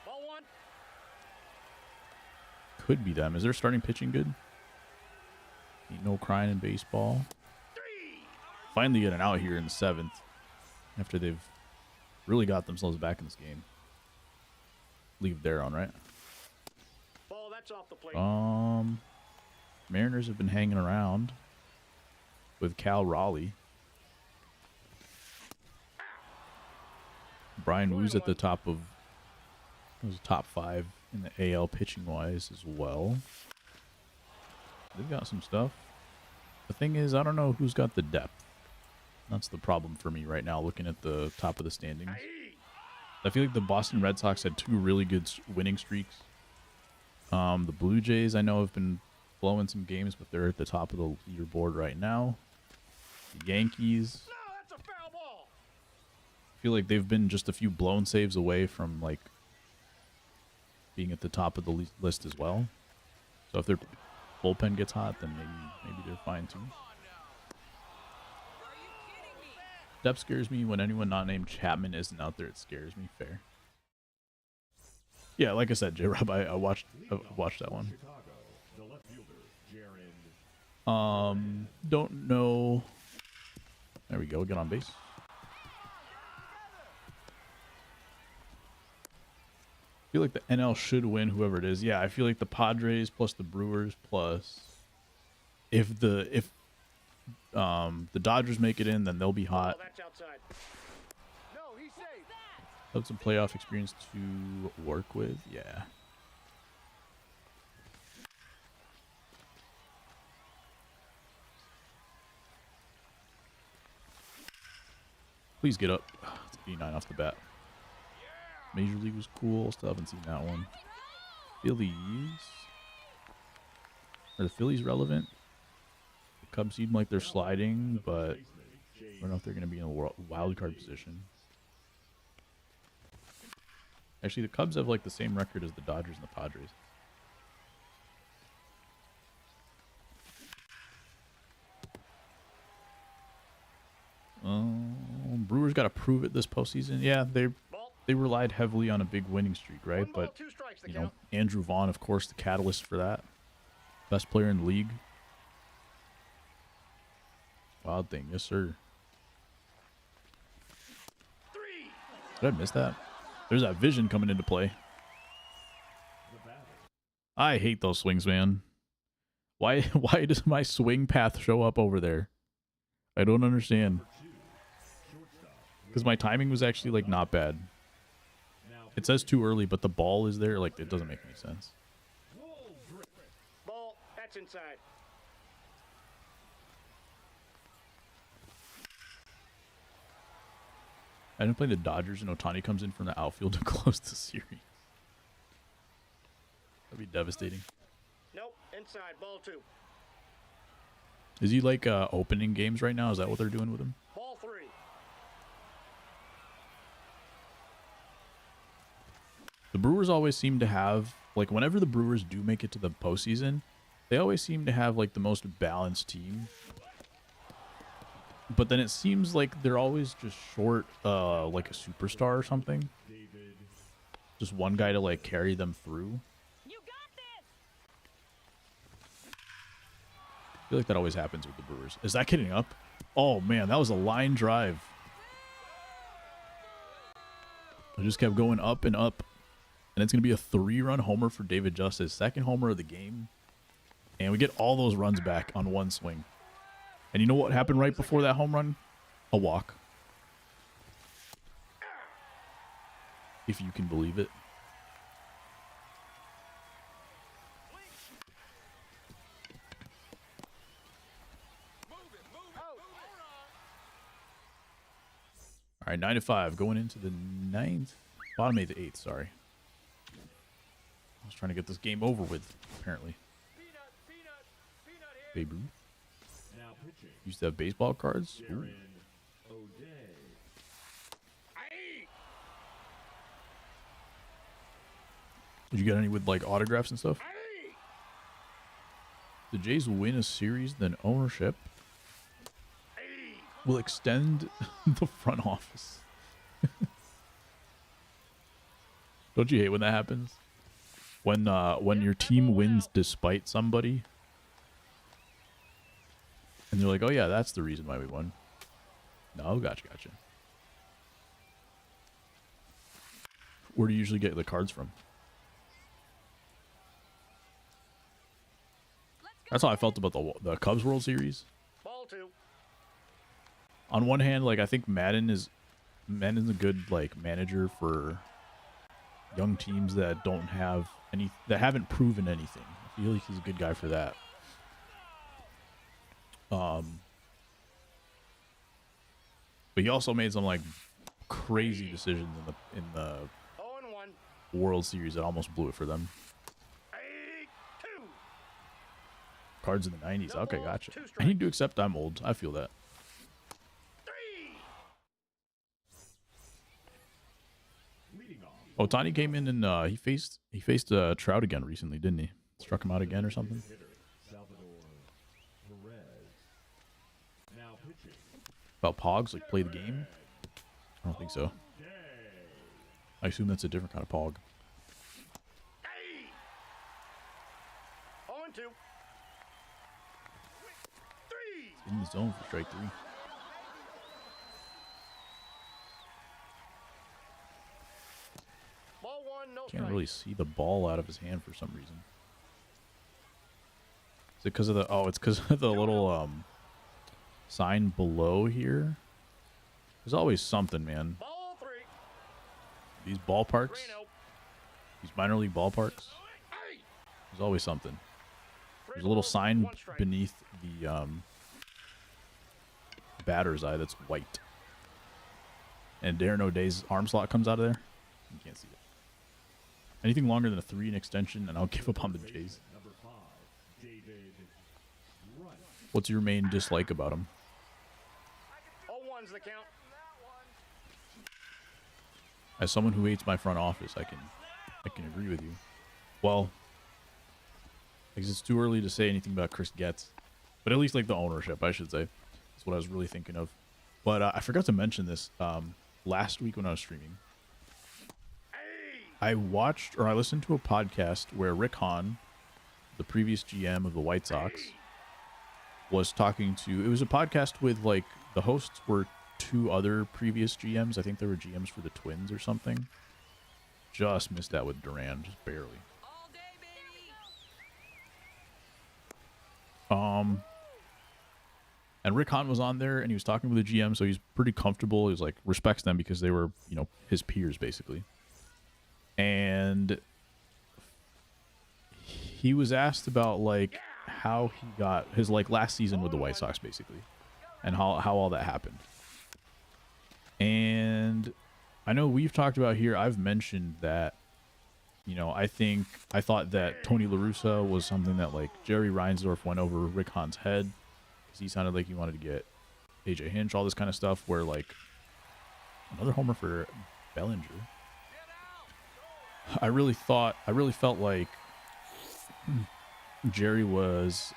Speaker 5: Ball 1.
Speaker 1: could be them. Is their starting pitching good? Ain't no crying in baseball.
Speaker 5: 3.
Speaker 1: Finally getting out here in the 7th after they've really got themselves back in this game. Leave their own, right?
Speaker 5: Ball, that's off the plate.
Speaker 1: Mariners have been hanging around with Cal Raleigh. Brian Woo's at the top of was top 5 in the AL pitching wise as well. They've got some stuff. The thing is, I don't know who's got the depth. That's the problem for me right now, looking at the top of the standings.
Speaker 5: Aye.
Speaker 1: I feel like the Boston Red Sox had 2 really good winning streaks. The Blue Jays, I know, have been blowing some games, but they're at the top of the leaderboard right now. The Yankees,
Speaker 5: No, that's a foul ball.
Speaker 1: I feel like they've been just a few blown saves away from, like, being at the top of the list as well. So if their bullpen gets hot, then maybe they're fine too. Depth scares me. When anyone not named Chapman isn't out there, it scares me. Fair. Yeah, like I said, J-Rob, I watched that one.
Speaker 3: Chicago, the left fielder, Jaron.
Speaker 1: Don't know. There we go. Get on base. I feel like the NL should win, whoever it is. Yeah, I feel like the Padres plus the Brewers plus if the Dodgers make it in, then they'll be hot.
Speaker 5: Ball, that's outside.
Speaker 2: No, he's safe.
Speaker 1: Have some playoff experience to work with. Yeah. Please get up. It's 89 off the bat. Major League was cool. Still haven't seen that one. Phillies. Are the Phillies relevant? The Cubs seem like they're sliding, but I don't know if they're going to be in a wild card position. Actually, the Cubs have like the same record as the Dodgers and the Padres. Brewers got to prove it this postseason. Yeah, they relied heavily on a big winning streak, right?
Speaker 5: 1 ball,
Speaker 1: But
Speaker 5: 2 strikes to
Speaker 1: you know,
Speaker 5: count.
Speaker 1: Andrew Vaughn, of course, the catalyst for that. Best player in the league. Wild thing, yes sir.
Speaker 5: 3.
Speaker 1: Did I miss that? There's that vision coming into play. I hate those swings, man. Why does my swing path show up over there? I don't understand. Because my timing was actually like not bad. It says too early, but the ball is there. Like, it doesn't make any sense.
Speaker 5: Ball, that's inside.
Speaker 1: I didn't play the Dodgers and Ohtani comes in from the outfield to close the series. That'd be devastating.
Speaker 5: Nope, inside. Ball 2.
Speaker 1: Is he like opening games right now? Is that what they're doing with him?
Speaker 5: Ball 3.
Speaker 1: The Brewers always seem to have, like, whenever the Brewers do make it to the postseason, they always seem to have like the most balanced team. But then it seems like they're always just short, like a superstar or something. Just one guy to like carry them through.
Speaker 4: You got this.
Speaker 1: I feel like that always happens with the Brewers. Is that getting up? Oh man, that was a line drive. I just kept going up and up. And it's going to be a 3-run homer for David Justice, second homer of the game. And we get all those runs back on one swing. And you know what happened right before that home run? A walk. If you can believe it. All right, 9-5, going into the 9th, bottom of the 8th, sorry. I was trying to get this game over with, apparently. Babe Ruth.
Speaker 3: Now pitching.
Speaker 1: Used to have baseball cards. Ooh.
Speaker 3: Aaron O'Day.
Speaker 1: Did you get any with like autographs and stuff? The Jays win a series, then ownership will extend the front office. Don't you hate when that happens? When your team wins despite somebody, and they're like, "Oh yeah, that's the reason why we won." No, gotcha. Where do you usually get the cards from? That's how I felt about the Cubs World Series.
Speaker 5: Ball 2.
Speaker 1: On one hand, like I think Madden is a good like manager for young teams that don't have that haven't proven anything. I feel like he's a good guy for that. But he also made some like crazy decisions in the
Speaker 5: 0-1.
Speaker 1: World Series that almost blew it for them.
Speaker 5: 2.
Speaker 1: Cards in the 90s.
Speaker 5: No
Speaker 1: Okay,
Speaker 5: balls,
Speaker 1: gotcha.
Speaker 5: 2
Speaker 1: I need to accept I'm old. I feel that.
Speaker 5: 3.
Speaker 3: Leading off.
Speaker 1: Otani came in and he faced Trout again recently, didn't he? Struck him out again or something.
Speaker 3: Hitter Salvador Perez. Now pitching.
Speaker 1: About Pogs, like play the game? I don't think so. I assume that's a different kind of Pog.
Speaker 5: 0-2. 3.
Speaker 1: In the zone for strike 3.
Speaker 5: Ball 1, no
Speaker 1: Can't
Speaker 5: strike.
Speaker 1: really see the ball out of his hand for some reason. Is it because of the... Oh, it's because of the little sign below here. There's always something, man.
Speaker 5: Ball 3.
Speaker 1: These ballparks,
Speaker 5: 3-0.
Speaker 1: these minor league ballparks,
Speaker 5: Hey.
Speaker 1: there's always something.
Speaker 5: 3
Speaker 1: There's a little
Speaker 5: balls,
Speaker 1: sign
Speaker 5: 1 strike.
Speaker 1: beneath the batter's eye that's white. And Darren O'Day's arm slot comes out of there. You can't see it. Anything longer than a 3 in extension, and I'll give up on the Jays.
Speaker 3: Number 5, David Wright.
Speaker 1: What's your main dislike about him?
Speaker 5: 0-1's the count.
Speaker 1: As someone who hates my front office, I can agree with you. Well, because it's too early to say anything about Chris Getz, but at least like the ownership, I should say. That's what I was really thinking of. But I forgot to mention this last week when I was streaming. I watched or I listened to a podcast where Rick Hahn, the previous GM of the White Sox, was talking to. It was a podcast with like the hosts were 2 other previous GMs. I think they were GMs for the Twins or something. Just missed that with Duran, just barely.
Speaker 4: All day, baby.
Speaker 1: And Rick Hahn was on there, and he was talking with the GM, so he's pretty comfortable. He was like respects them because they were, you know, his peers basically. And he was asked about like how he got his like last season with the White Sox basically, and how all that happened. And I know we've talked about here. I've mentioned that, you know, I thought that Tony La Russa was something that like Jerry Reinsdorf went over Rick Hahn's head because he sounded like he wanted to get AJ Hinch, all this kind of stuff. Where like another homer for Bellinger. I really felt like Jerry was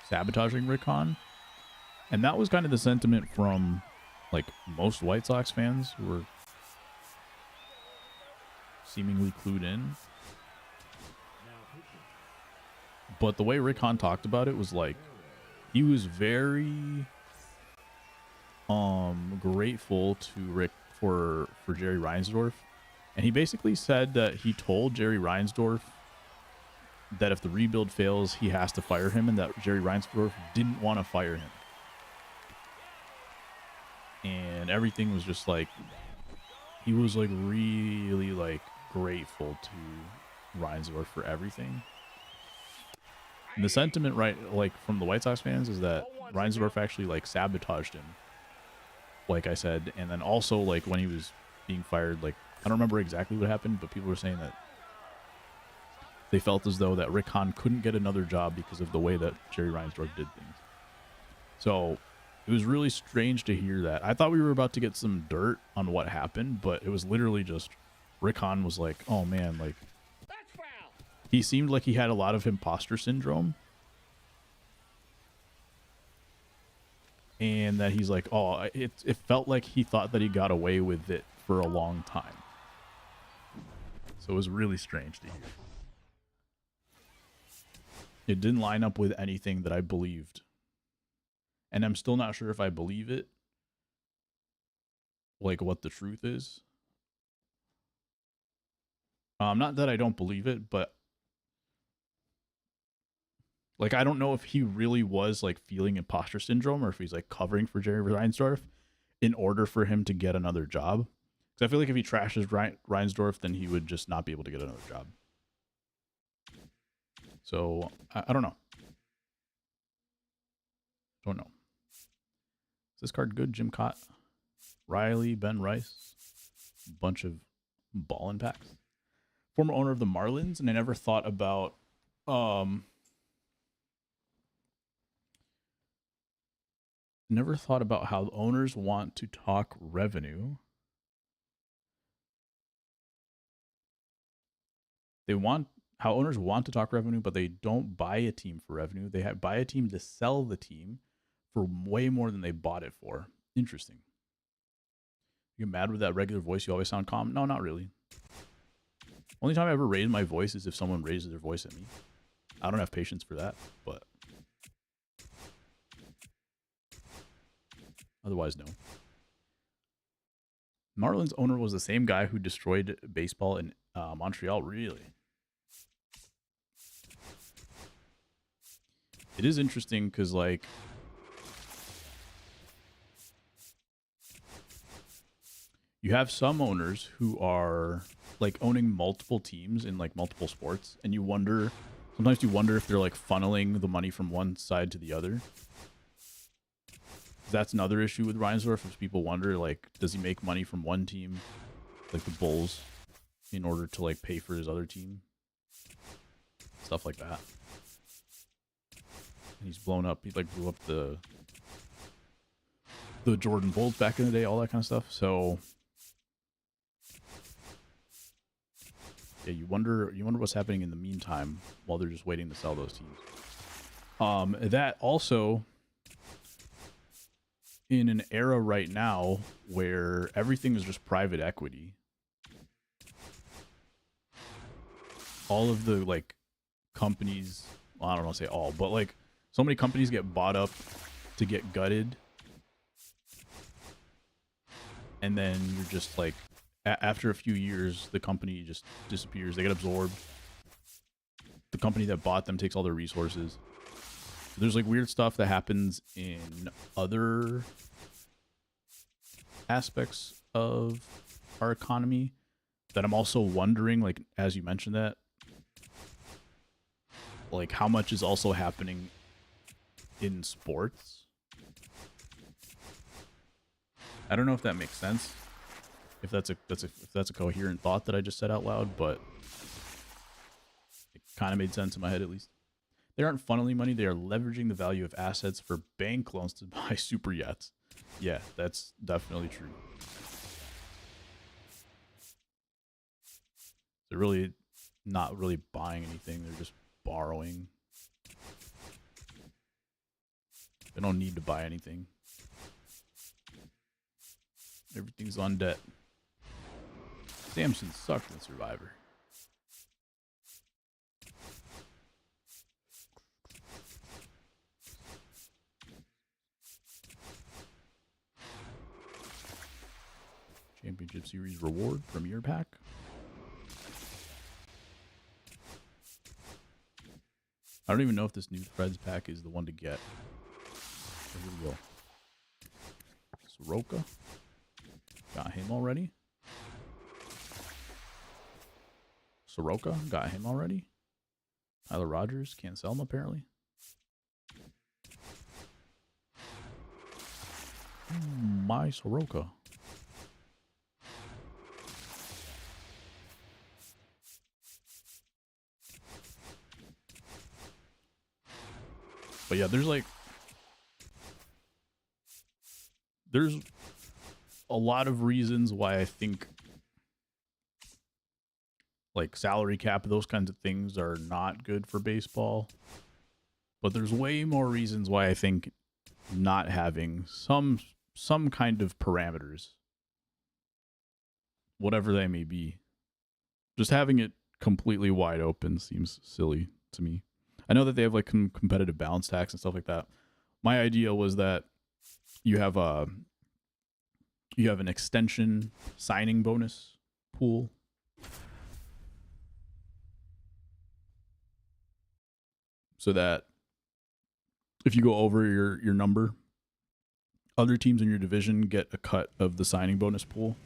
Speaker 1: sabotaging Rick Hahn, and that was kind of the sentiment from like most White Sox fans who were seemingly clued in. But the way Rick Hahn talked about it was like he was very grateful to Rick for Jerry Reinsdorf And he basically said that he told Jerry Reinsdorf that if the rebuild fails, he has to fire him, and that Jerry Reinsdorf didn't want to fire him. And everything was just like, he was like really like grateful to Reinsdorf for everything. And the sentiment, right, like from the White Sox fans, is that Reinsdorf actually like sabotaged him, like I said. And then also like when he was being fired, like I don't remember exactly what happened, but people were saying that they felt as though that Rick Hahn couldn't get another job because of the way that Jerry Reinsdorf did things. So it was really strange to hear that. I thought we were about to get some dirt on what happened, but it was literally just Rick Hahn was like, oh man, like he seemed like he had a lot of imposter syndrome. And that he's like, oh, it felt like he thought that he got away with it for a long time. So it was really strange to hear. It didn't line up with anything that I believed. And I'm still not sure if I believe it. Like what the truth is. Not that I don't believe it, but like I don't know if he really was like feeling imposter syndrome or if he's like covering for Jerry Reinsdorf in order for him to get another job. Because I feel like if he trashes Reinsdorf, then he would just not be able to get another job. So I don't know. Don't know. Is this card good? Jim Cott, Riley, Ben Rice, bunch of ballin' packs. Former owner of the Marlins, and I never thought about how owners want to talk revenue. How owners want to talk revenue, but they don't buy a team for revenue. They buy a team to sell the team for way more than they bought it for. Interesting. You get mad with that regular voice? You always sound calm? No, not really. Only time I ever raise my voice is if someone raises their voice at me. I don't have patience for that, but otherwise, no. Marlins owner was the same guy who destroyed baseball in Montreal. Really? It is interesting because, like, you have some owners who are, like, owning multiple teams in, like, multiple sports, and sometimes you wonder if they're, like, funneling the money from one side to the other. That's another issue with Reinsdorf, is people wonder, like, does he make money from one team, like the Bulls, in order to, like, pay for his other team? Stuff like that. He's blown up. He like blew up the Jordan Bulls back in the day, all that kind of stuff. So yeah, you wonder what's happening in the meantime while they're just waiting to sell those teams. That also in an era right now where everything is just private equity. All of the like companies, well, I don't want to say all, but like so many companies get bought up to get gutted. And then you're just like, after a few years, the company just disappears. They get absorbed. The company that bought them takes all their resources. There's like weird stuff that happens in other aspects of our economy that I'm also wondering, like, as you mentioned that, like how much is also happening in sports. I don't know if that makes sense. If that's a coherent thought that I just said out loud, but it kind of made sense in my head at least. They aren't funneling money, they are leveraging the value of assets for bank loans to buy super yachts. Yeah, that's definitely true. They're really not really buying anything, they're just borrowing. They don't need to buy anything. Everything's on debt. Samson sucked in Survivor. Championship Series reward Premier Pack. don't even know if this new Threads pack is the one to get. So here we go. Soroka. Got him already. Soroka. Got him already. Tyler Rogers. Can't sell him apparently. My Soroka. But yeah, there's a lot of reasons why I think like salary cap, those kinds of things are not good for baseball. But there's way more reasons why I think not having some kind of parameters, whatever they may be, just having it completely wide open seems silly to me. I know that they have like competitive balance tax and stuff like that. My idea was that you have an extension signing bonus pool. So that if you go over your number, other teams in your division get a cut of the signing bonus pool,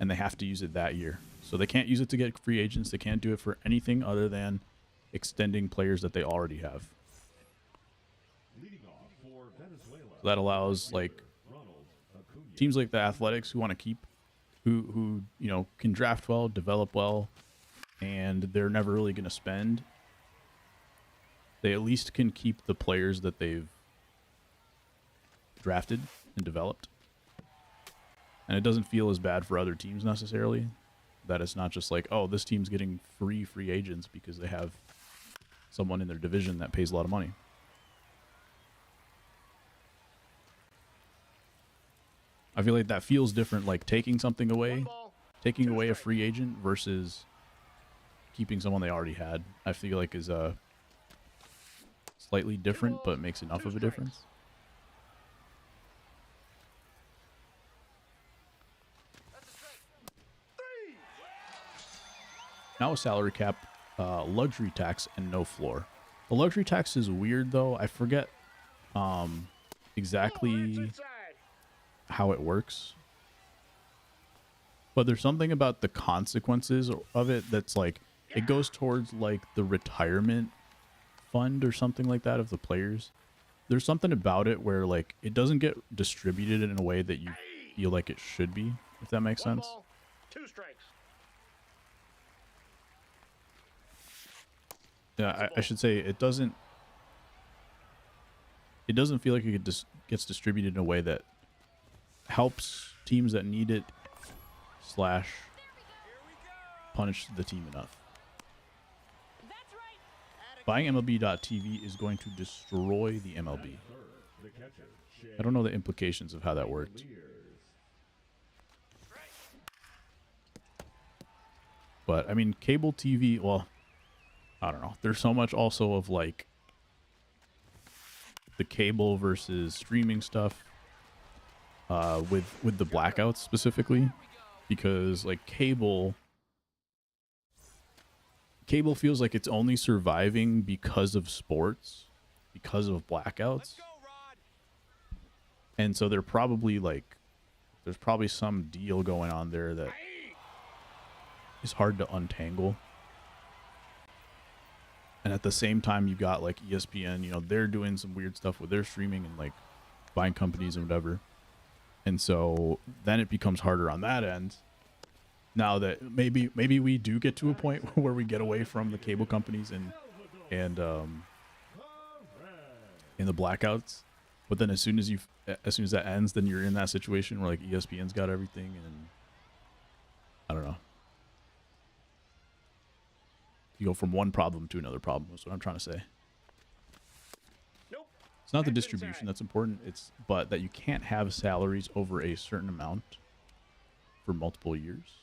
Speaker 1: and they have to use it that year. So they can't use it to get free agents. They can't do it for anything other than extending players that they already have. So that allows like teams like the Athletics who want to keep, who you know can draft well, develop well, and they're never really going to spend. They at least can keep the players that they've drafted and developed. And it doesn't feel as bad for other teams necessarily. That it's not just like, oh, this team's getting free agents because they have someone in their division that pays a lot of money. I feel like that feels different, like taking something away, taking away a free agent versus keeping someone they already had. I feel like is a slightly different, but makes enough of a difference. Now a salary cap, luxury tax, and no floor. The luxury tax is weird though. I forget exactly how it works. But there's something about the consequences of it that's like, it goes towards like the retirement fund or something like that of the players. There's something about it where like it doesn't get distributed in a way that you feel like it should be, if that makes sense.
Speaker 5: 2 strikes.
Speaker 1: Yeah, I should say it doesn't feel like it gets distributed in a way that helps teams that need it / punish the team enough. Buying MLB.TV is going to destroy the MLB. I don't know the implications of how that worked. But, I mean, cable TV, well, I don't know. There's so much also of, like, the cable versus streaming stuff with the blackouts specifically. Because, like, cable feels like it's only surviving because of sports, because of blackouts. And so they're probably like, there's probably some deal going on there that is hard to untangle. And at the same time, you got like ESPN, you know, they're doing some weird stuff with their streaming and like buying companies and whatever. And so then it becomes harder on that end. Now that maybe we do get to a point where we get away from the cable companies and in the blackouts, but then as soon as that ends, then you're in that situation where like ESPN's got everything, and I don't know. You go from one problem to another problem. That's what I'm trying to say.
Speaker 5: Nope.
Speaker 1: It's not the distribution that's important. But that you can't have salaries over a certain amount for multiple years.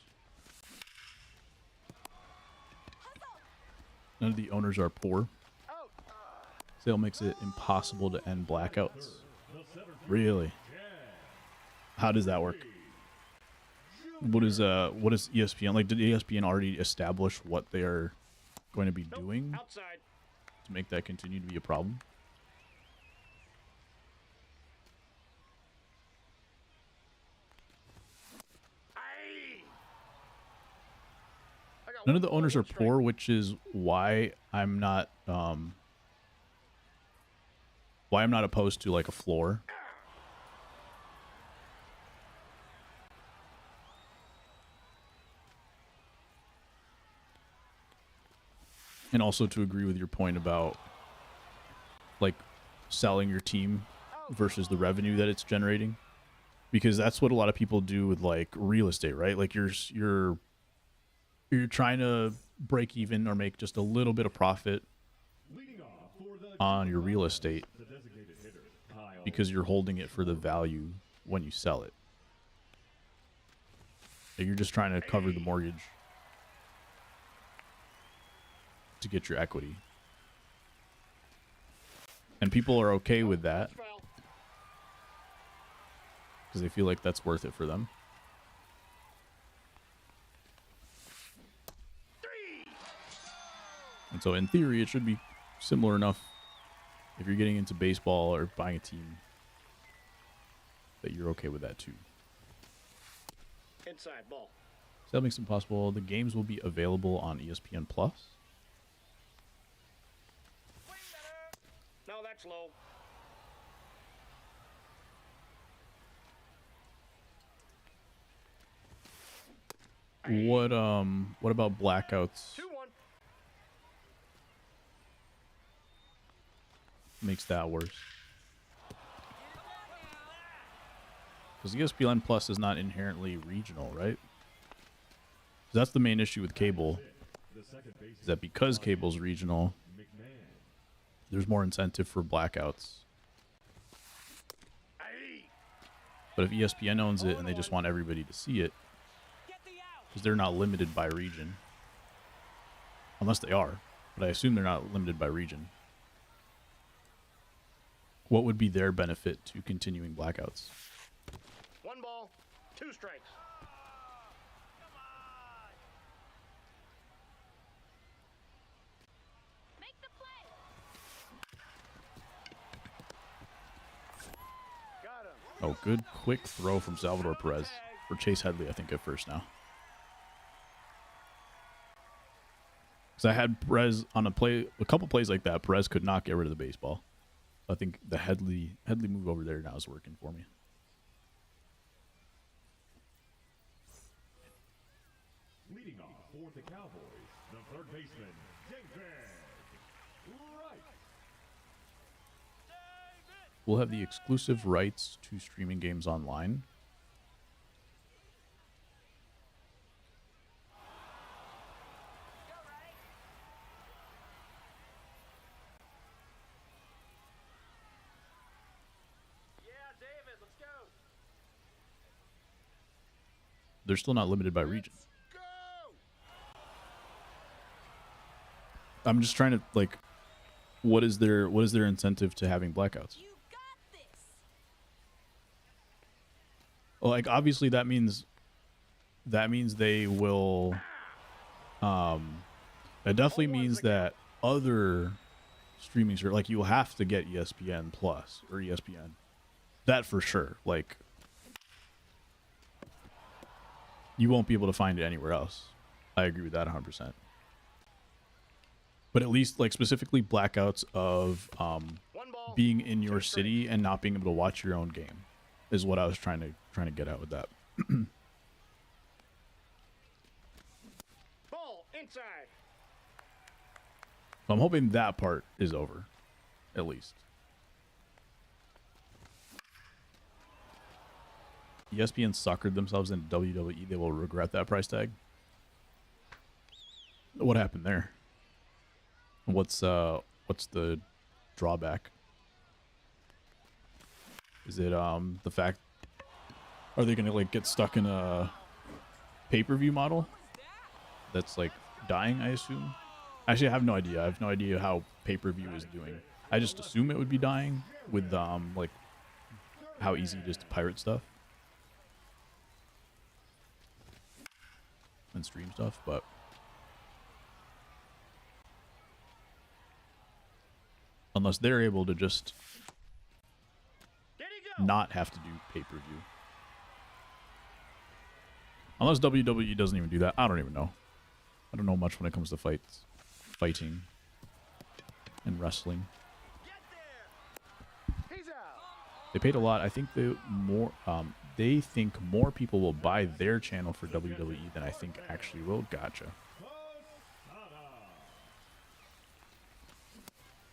Speaker 1: None of the owners are poor. Sale makes it impossible to end blackouts. Really? How does that work? What is ESPN like? Did ESPN already establish what they are going to be doing to make that continue to be a problem. None of the owners are poor, which is why I'm not opposed to like a floor. And also to agree with your point about like selling your team versus the revenue that it's generating, because that's what a lot of people do with like real estate, right? Like you're trying to break even or make just a little bit of profit on your real estate because you're holding it for the value when you sell it. Like you're just trying to cover the mortgage to get your equity. And people are okay with that because they feel like that's worth it for them. And so in theory, it should be similar enough if you're getting into baseball or buying a team that you're okay with that too.
Speaker 5: Inside ball.
Speaker 1: So that makes it possible. The games will be available on ESPN Plus.
Speaker 5: No, that's low.
Speaker 1: What about blackouts?
Speaker 5: 2-1.
Speaker 1: Makes that worse. Because ESPN Plus is not inherently regional, right? That's the main issue with cable. Is that because cable's regional, there's more incentive for blackouts. But if ESPN owns it and they just want everybody to see it, because they're not limited by region. Unless they are, but I assume they're not limited by region. What would be their benefit to continuing blackouts?
Speaker 5: 1 ball, 2 strikes.
Speaker 4: Make the play.
Speaker 5: Got him.
Speaker 1: Oh, good quick throw from Salvador Perez. Or Chase Headley, I think, at first now. Because I had Perez on a couple plays like that. Perez could not get rid of the baseball. I think the Headley move over there now is working for me.
Speaker 3: Leading off for the Cowboys, the third baseman, David Wright.
Speaker 1: We'll have the exclusive rights to streaming games online. They're still not limited by region. I'm just trying to like, what is their incentive to having blackouts?
Speaker 4: You got this.
Speaker 1: Well, like obviously that means they will. That definitely means that other streaming service, like you will have to get ESPN Plus or ESPN. That for sure. Like you won't be able to find it anywhere else. I agree with that 100%. But at least like specifically blackouts of
Speaker 5: 1 ball.
Speaker 1: being in your city and not being able to watch your own game is what I was trying to get at with that.
Speaker 5: Ball inside.
Speaker 1: So I'm hoping that part is over, at least. ESPN suckered themselves into WWE. They will regret that price tag. What happened there? What's the drawback? Is it the fact, are they gonna like get stuck in a pay-per-view model that's like dying, I assume? Actually, I have no idea. I have no idea how pay-per-view is doing. I just assume it would be dying with like how easy it is to pirate stuff and stream stuff, but unless they're able to just
Speaker 5: Did he go?
Speaker 1: not have to do pay-per-view. Unless WWE doesn't even do that. I don't even know. I don't know much when it comes to fighting and wrestling.
Speaker 5: Get there. He's out.
Speaker 1: They paid a lot. I think they think more people will buy their channel for WWE than I think actually will. Gotcha.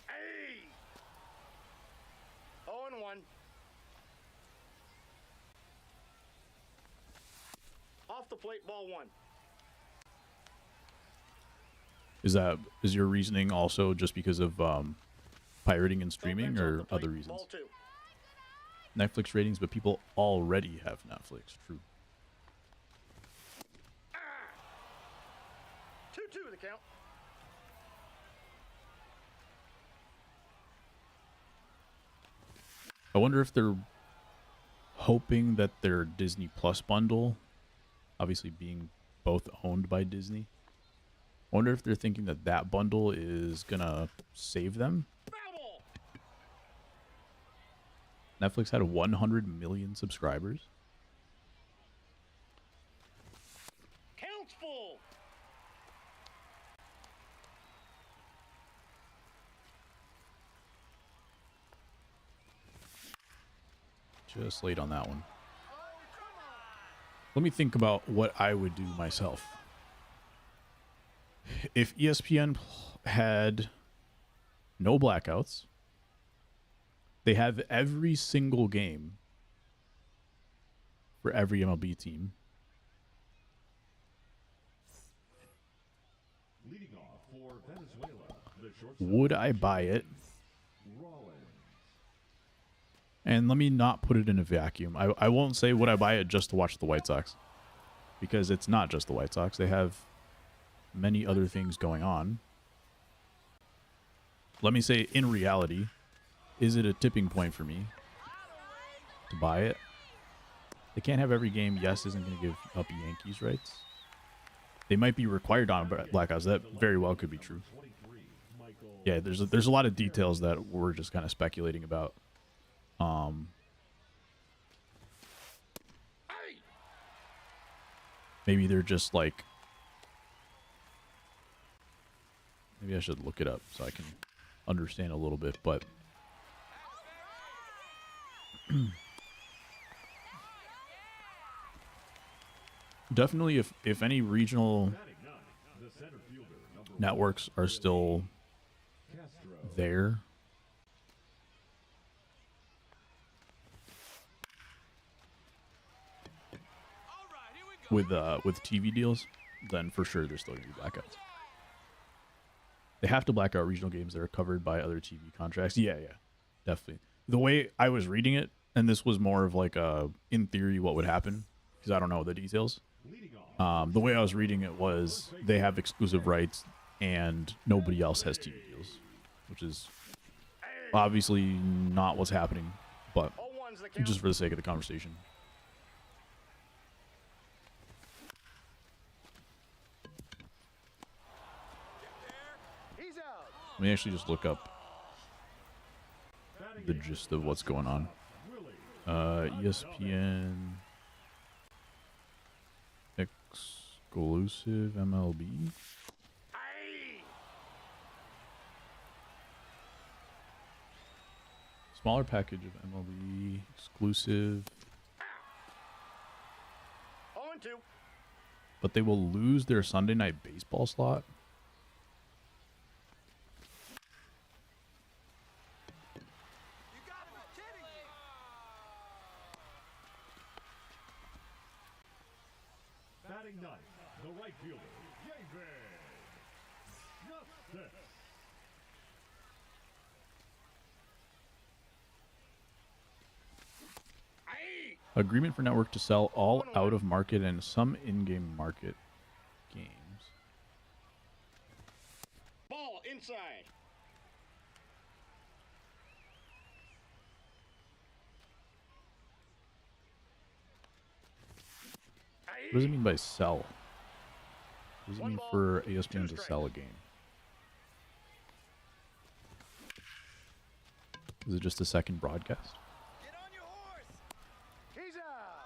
Speaker 5: Hey. 0-1. Off the plate, ball 1.
Speaker 1: Is your reasoning also just because of pirating and streaming,
Speaker 5: Offense off
Speaker 1: or
Speaker 5: the plate,
Speaker 1: other reasons?
Speaker 5: Ball 2.
Speaker 1: Netflix ratings, but people already have Netflix. True.
Speaker 5: 2-2 the count.
Speaker 1: I wonder if they're hoping that their Disney Plus bundle, obviously being both owned by Disney, I wonder if they're thinking that that bundle is gonna save them.
Speaker 5: Foul ball.
Speaker 1: Netflix had 100 million subscribers.
Speaker 5: Counts full.
Speaker 1: Just late on that one. Let me think about what I would do myself. If ESPN had no blackouts, they have every single game for every MLB team.
Speaker 3: Leading off for Venezuela, the shortstop,
Speaker 1: Would I buy it?
Speaker 3: Rollins.
Speaker 1: And let me not put it in a vacuum. I won't say would I buy it just to watch the White Sox, because it's not just the White Sox. They have many other things going on. Let me say, in reality, is it a tipping point for me to buy it? They can't have every game. Yes, isn't going to give up Yankees rights. They might be required on blackouts. That very well could be true. Yeah, there's a lot of details that we're just kind of speculating about. Maybe they're just like, maybe I should look it up so I can understand a little bit, but definitely if any regional networks are still there, with TV deals, then for sure there's still gonna be blackouts. They have to black out regional games that are covered by other TV contracts. Yeah, definitely. The way I was reading it, and this was more of like in theory what would happen, because I don't know the details. The way I was reading it was they have exclusive rights and nobody else has TV deals, which is obviously not what's happening, but
Speaker 5: 0-1's the count.
Speaker 1: just for the sake of the conversation.
Speaker 5: He's out.
Speaker 1: Let me actually just look up the gist of what's going on. ESPN exclusive MLB.
Speaker 5: Hey.
Speaker 1: Smaller package of MLB exclusive,
Speaker 5: 0-2.
Speaker 1: but they will lose their Sunday Night Baseball slot.
Speaker 2: You gotta be kidding me.
Speaker 3: Batting ninth, the right fielder, David Justice.
Speaker 5: Hey.
Speaker 1: Agreement for network to sell all out-of-market and some in-game market games.
Speaker 5: Ball inside.
Speaker 1: What does it mean by sell? What does it
Speaker 5: One
Speaker 1: mean
Speaker 5: ball,
Speaker 1: for
Speaker 5: two
Speaker 1: ESPN to
Speaker 5: strikes.
Speaker 1: sell a game? Is it just a second broadcast?
Speaker 2: Get on your horse.
Speaker 5: He's out.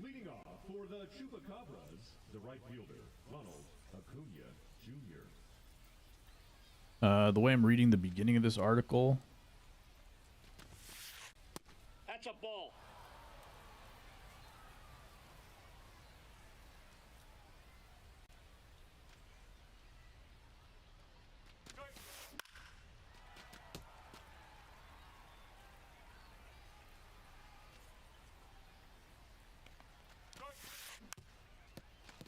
Speaker 3: Leading off for the Chupacabras, the right fielder, Ronald Acuna Jr.
Speaker 1: The way I'm reading the beginning of this article,
Speaker 5: That's a ball.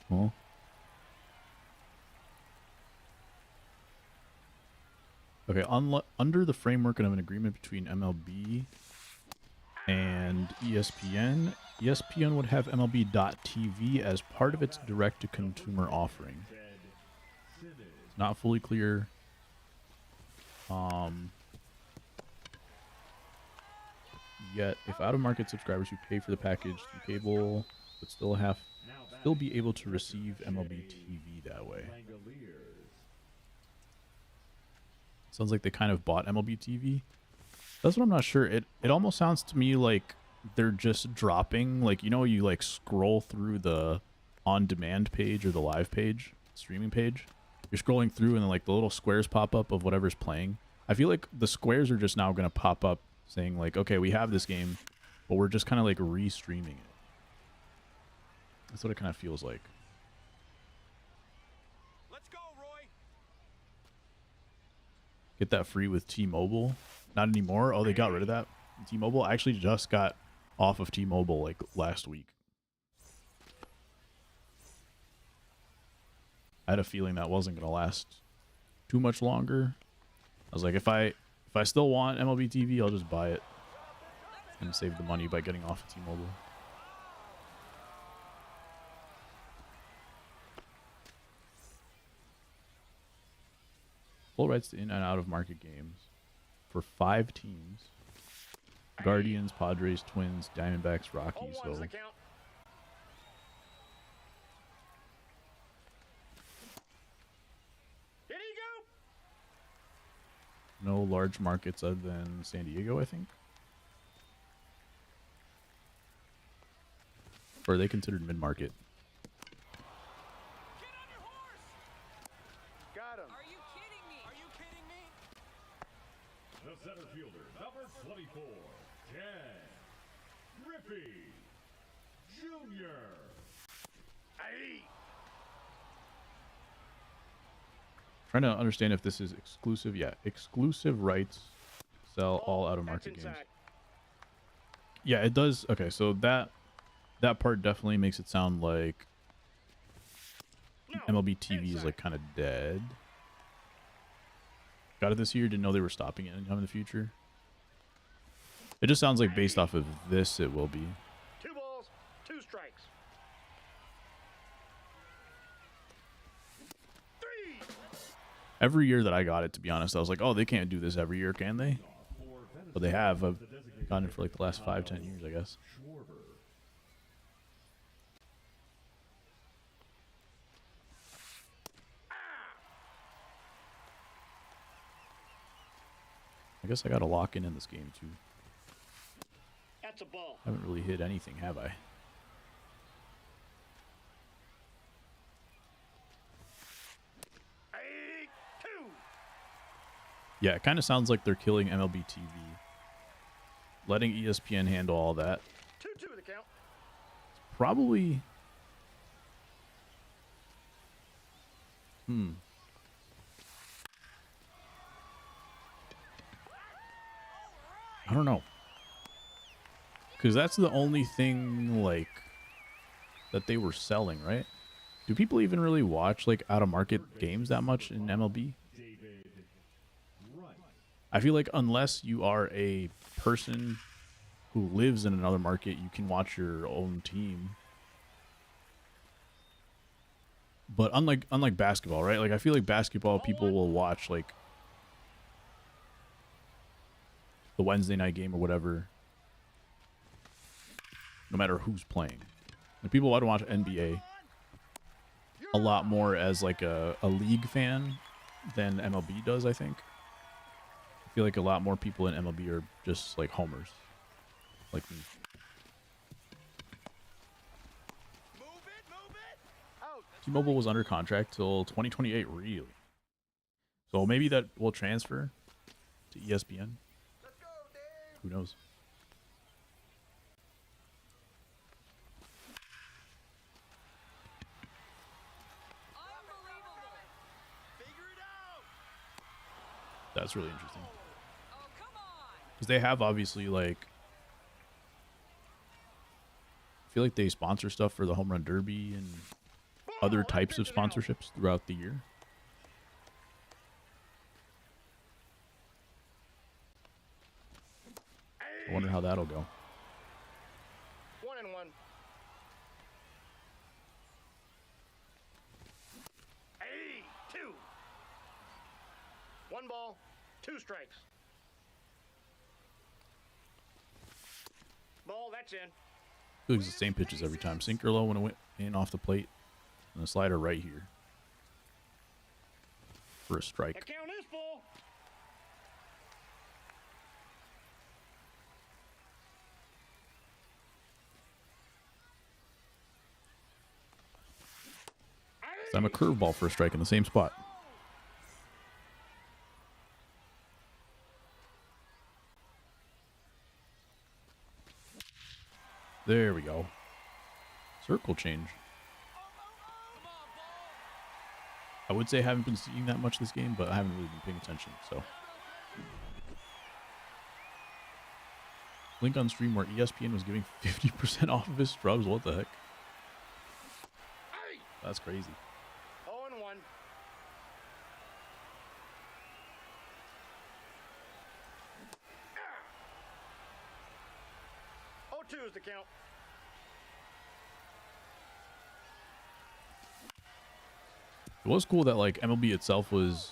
Speaker 1: well, okay, under the framework of an agreement between MLB and ESPN, ESPN would have MLB.TV as part of its direct-to-consumer offering. It's not fully clear. Yet, if out-of-market subscribers who pay for the package through cable would still be able to receive MLB TV that way. Sounds like they kind of bought MLB TV. That's what I'm not sure. It almost sounds to me like they're just dropping, like, you know, you like scroll through the on-demand page or the live page, streaming page. You're scrolling through and then like the little squares pop up of whatever's playing. I feel like the squares are just now going to pop up saying like, okay, we have this game, but we're just kind of like re-streaming it. That's what it kind of feels like.
Speaker 2: Let's go, Roy.
Speaker 1: Get that free with T-Mobile. Not anymore. Oh, they got rid of that. T-Mobile. I actually just got off of T-Mobile like last week. I had a feeling that wasn't going to last too much longer. I was like, if I still want MLB TV, I'll just buy it and save the money by getting off of T-Mobile. Full rights to in and out of market games for 5 teams: Guardians, Padres, Twins, Diamondbacks, Rockies. So
Speaker 5: 0-1's the count. Did he go?
Speaker 1: no large markets other than San Diego, I think. Or are they considered mid-market?
Speaker 2: Get on your horse.
Speaker 5: Got him.
Speaker 2: Are you kidding me? Are you kidding me?
Speaker 3: The center fielder, number 24, Ken Griffey Jr.
Speaker 5: Aye.
Speaker 1: Trying to understand if this is exclusive. Yeah, exclusive rights sell all
Speaker 5: Ball.
Speaker 1: out-of-market
Speaker 5: That's
Speaker 1: games.
Speaker 5: inside.
Speaker 1: Yeah, it does. Okay, so that part definitely makes it sound like
Speaker 5: No.
Speaker 1: MLB TV is
Speaker 5: Inside.
Speaker 1: like kind of dead. Got it this year. Didn't know they were stopping it anytime in the future. It just sounds like based off of this, it will be.
Speaker 5: 2 balls, 2 strikes. 3.
Speaker 1: Every year that I got it, to be honest, I was like, oh, they can't do this every year, can they? But they have. I've gotten it for like the last 5-10 years, I guess.
Speaker 3: Schwarber.
Speaker 1: I guess I got to lock in this game too.
Speaker 5: That's a ball.
Speaker 1: I haven't really hit anything, have I?
Speaker 5: Aye. 2.
Speaker 1: Yeah, it kind of sounds like they're killing MLB TV. Letting ESPN handle all that.
Speaker 5: 2-2 the count.
Speaker 1: Probably. I don't know. Because that's the only thing, like, that they were selling, right? Do people even really watch, like, out-of-market games that much in MLB?
Speaker 3: David Wright.
Speaker 1: I feel like unless you are a person who lives in another market, you can watch your own team. But unlike basketball, right? Like, I feel like basketball, people will watch, like, the Wednesday night game or whatever, no matter who's playing. Like, people want to watch NBA.
Speaker 5: You
Speaker 1: a lot more as like a league fan than MLB does, I think. I feel like a lot more people in MLB are just like homers. Like me. T-Mobile was under contract till 2028, really. So maybe that will transfer to ESPN. Who knows? That's really interesting. Because they have obviously like, I feel like they sponsor stuff for the Home Run Derby and other types of sponsorships throughout the year. I wonder how that'll go.
Speaker 5: 1-1. Hey, 2. 1 ball, 2 strikes. Ball, that's in.
Speaker 1: It was the same pitches every time. Sinker low when it went in off the plate, and the slider right here for a strike.
Speaker 5: The count is full.
Speaker 1: So I'm a curveball for a strike in the same spot. There we go. Circle change. I would say I haven't been seeing that much this game, but I haven't really been paying attention, so. Link on stream where ESPN was giving 50% off of his strubs. What the heck? That's crazy.
Speaker 5: 0-1. 0-2 is the count.
Speaker 1: It was cool that like MLB itself was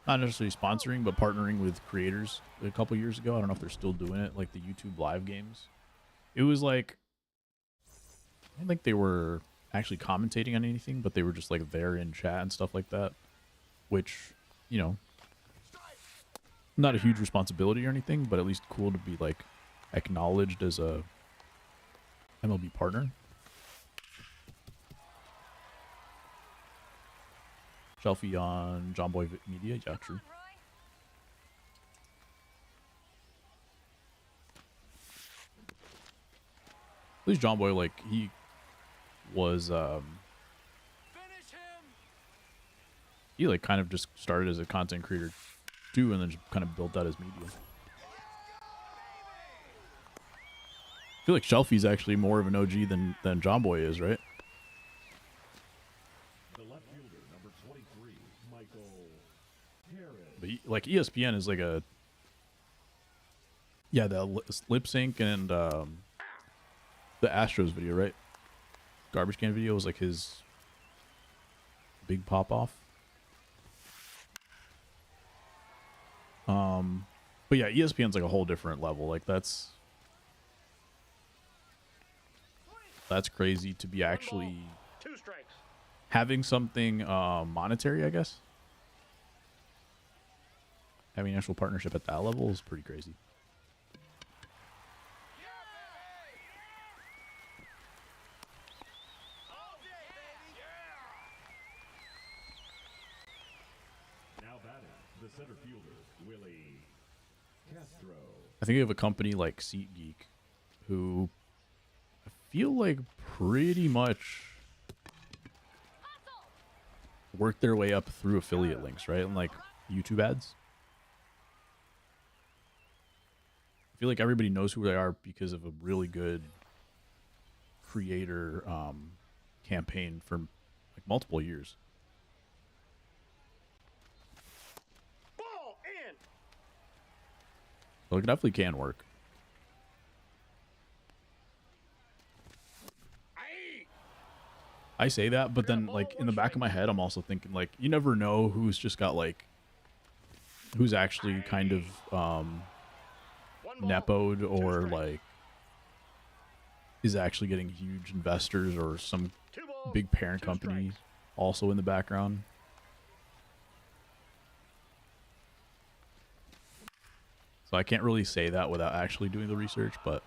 Speaker 1: not necessarily sponsoring, but partnering with creators a couple years ago. I don't know if they're still doing it, like the YouTube live games. It was like, I don't think they were actually commentating on anything, but they were just like there in chat and stuff like that, which, you know, not a huge responsibility or anything, but at least cool to be like acknowledged as a MLB partner. Shelfie on John Boy Media, yeah, true. At least John Boy, like, he was, he, like, kind of just started as a content creator, too, and then just kind of built out his media. I feel like Shelfie's actually more of an OG than John Boy is, right?
Speaker 3: The left fielder, number 23, Michael Harris.
Speaker 1: But, like, ESPN is like a... Yeah, the lip sync and the Astros video, right? Garbage can video was like his big pop off. But yeah, ESPN's like a whole different level. Like that's crazy to be actually
Speaker 5: 2 strikes.
Speaker 1: having something monetary, I guess. Having an actual partnership at that level is pretty crazy.
Speaker 3: Now batting, the center fielder, Willie Castro.
Speaker 1: I think you have a company like SeatGeek who I feel like pretty much work their way up through affiliate links, right? And like YouTube ads. I feel like everybody knows who they are because of a really good creator campaign for like multiple years.
Speaker 5: Ball in.
Speaker 1: So it definitely can work. I say that, but then like in the back of my head, I'm also thinking like you never know who's just got like who's actually kind of nepoed or like is actually getting huge investors or some big parent company also in the background. So I can't really say that without actually doing the research, but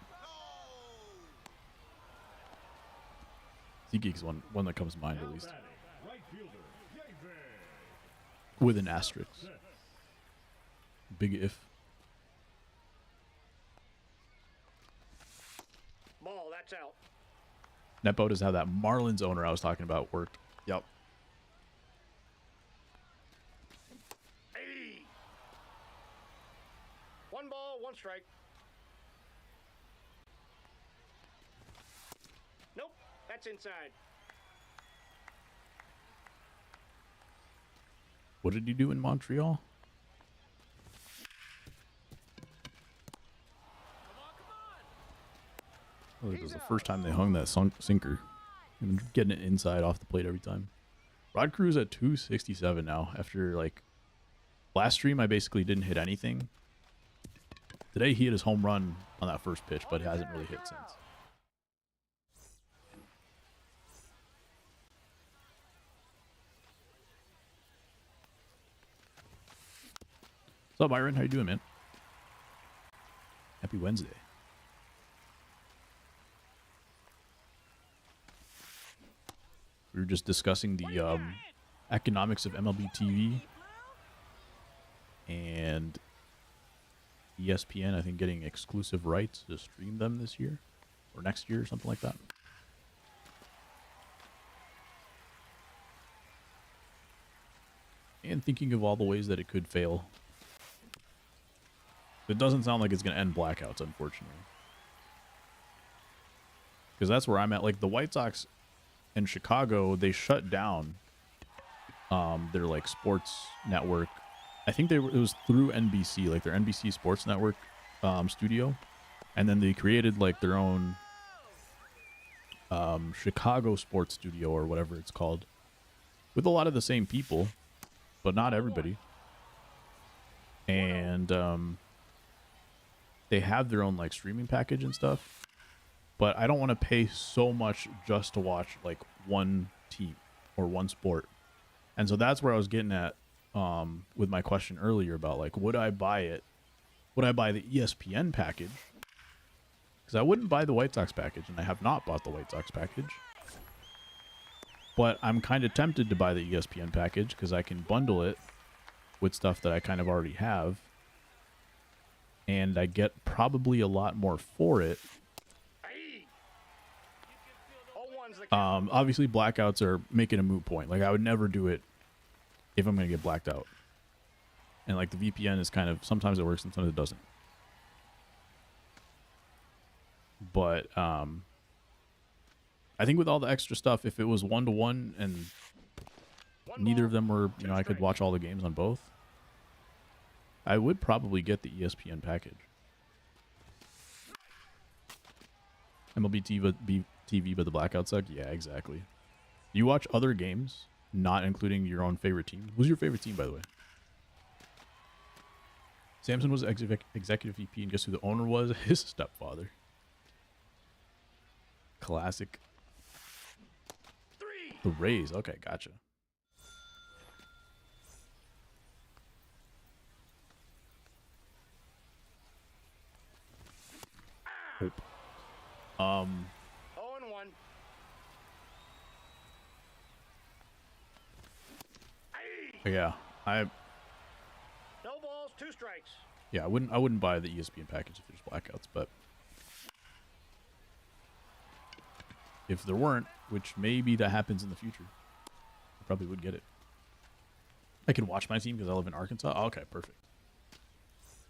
Speaker 1: SeatGeek's one that comes to mind at least.
Speaker 3: Right fielder, David.
Speaker 1: With an asterisk. Big if.
Speaker 5: Ball, that's out.
Speaker 1: Nepo does have that Marlins owner I was talking about worked. Yep.
Speaker 5: Hey. 1 ball, 1 strike. Nope, that's inside.
Speaker 1: What did he do in Montreal? Oh, it was the first time they hung that sinker. And getting it inside off the plate every time. Rod Cruz at 267 now. After, like, last stream, I basically didn't hit anything. Today, he hit his home run on that first pitch, but hasn't really hit since. What's up, Byron? How you doing, man? Happy Wednesday. We were just discussing the economics of MLB TV and ESPN, I think, getting exclusive rights to stream them this year or next year or something like that. And thinking of all the ways that it could fail. It doesn't sound like it's going to end blackouts, unfortunately. Because that's where I'm at. Like, the White Sox in Chicago, they shut down their, like, sports network. I think it was through NBC, like their NBC Sports Network studio. And then they created, like, their own Chicago sports studio or whatever it's called. With a lot of the same people, but not everybody. And they have their own, like, streaming package and stuff. But I don't want to pay so much just to watch, like, one team or one sport. And so that's where I was getting at with my question earlier about, like, would I buy it? Would I buy the ESPN package? Because I wouldn't buy the White Sox package, and I have not bought the White Sox package. But I'm kind of tempted to buy the ESPN package because I can bundle it with stuff that I kind of already have. And I get probably a lot more for it. Obviously, blackouts are making a moot point. Like, I would never do it if I'm going to get blacked out. And, like, the VPN is kind of, sometimes it works, sometimes it doesn't. But, I think with all the extra stuff, if it was 1-to-1 and neither of them were, you know, I could watch all the games on both, I would probably get the ESPN package. MLB TV, but the blackout suck? Yeah, exactly. Do you watch other games, not including your own favorite team? Who's your favorite team, by the way? Samson was executive VP, and guess who the owner was? His stepfather. Classic. The Rays. Okay, gotcha. Hope.
Speaker 5: 0-1.
Speaker 1: Yeah,
Speaker 5: No balls, 2 strikes.
Speaker 1: yeah, I wouldn't buy the ESPN package if there's blackouts, but if there weren't, which maybe that happens in the future, I probably would get it. I can watch my team because I live in Arkansas. Oh, okay, perfect.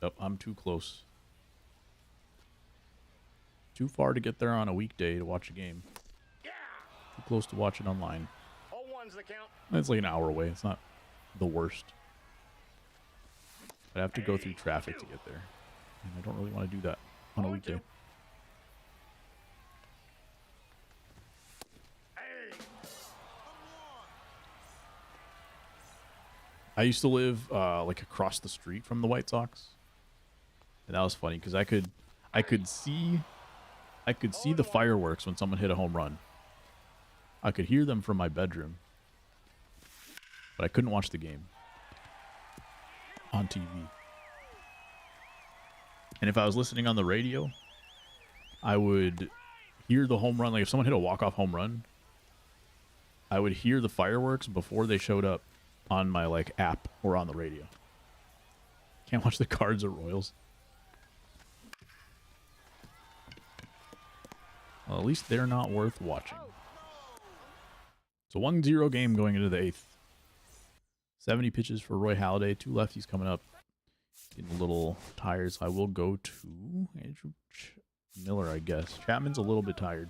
Speaker 1: Yep, I'm too close. Too far to get there on a weekday to watch a game.
Speaker 5: Yeah.
Speaker 1: Too close to watch it online.
Speaker 5: 0-1's the count.
Speaker 1: It's like an hour away. It's not the worst. I'd have to go through traffic to get there. And I don't really want to do that on a weekday. I used to live like across the street from the White Sox. And that was funny because I could see the fireworks when someone hit a home run. I could hear them from my bedroom. but I couldn't watch the game on TV. And if I was listening on the radio, I would hear the home run. Like if someone hit a walk-off home run, I would hear the fireworks before they showed up on my like app or on the radio. Can't watch the Cards or Royals. Well, at least they're not worth watching. It's a 1-0 game going into the 8th. 70 pitches for Roy Halladay. 2 lefties coming up. Getting a little tired, so I will go to Andrew Miller, I guess. Chapman's a little bit tired.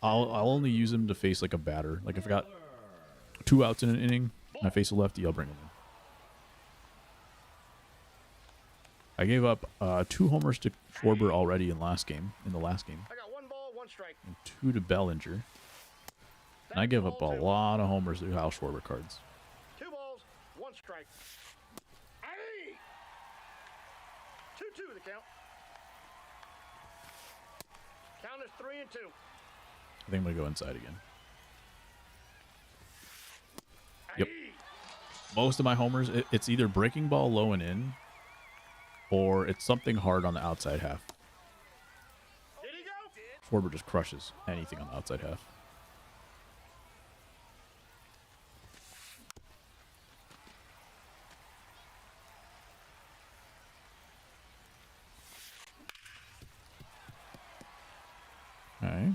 Speaker 1: I'll only use him to face like a batter. Like if I got 2 outs in an inning and I face a lefty, I'll bring him in. I gave up 2 homers to Schwarber already in the last game.
Speaker 5: I got 1 ball, 1 strike.
Speaker 1: And 2 to Bellinger. And I give up a lot of homers to Hal Schwarber cards.
Speaker 5: 2 balls, 1 strike. Aye! 2-2 the count. Count is 3-2.
Speaker 1: I think I'm going to go inside again. Yep. Most of my homers, it's either breaking ball low and in, or it's something hard on the outside half.
Speaker 5: Did he go?
Speaker 1: Schwarber just crushes anything on the outside half. All right.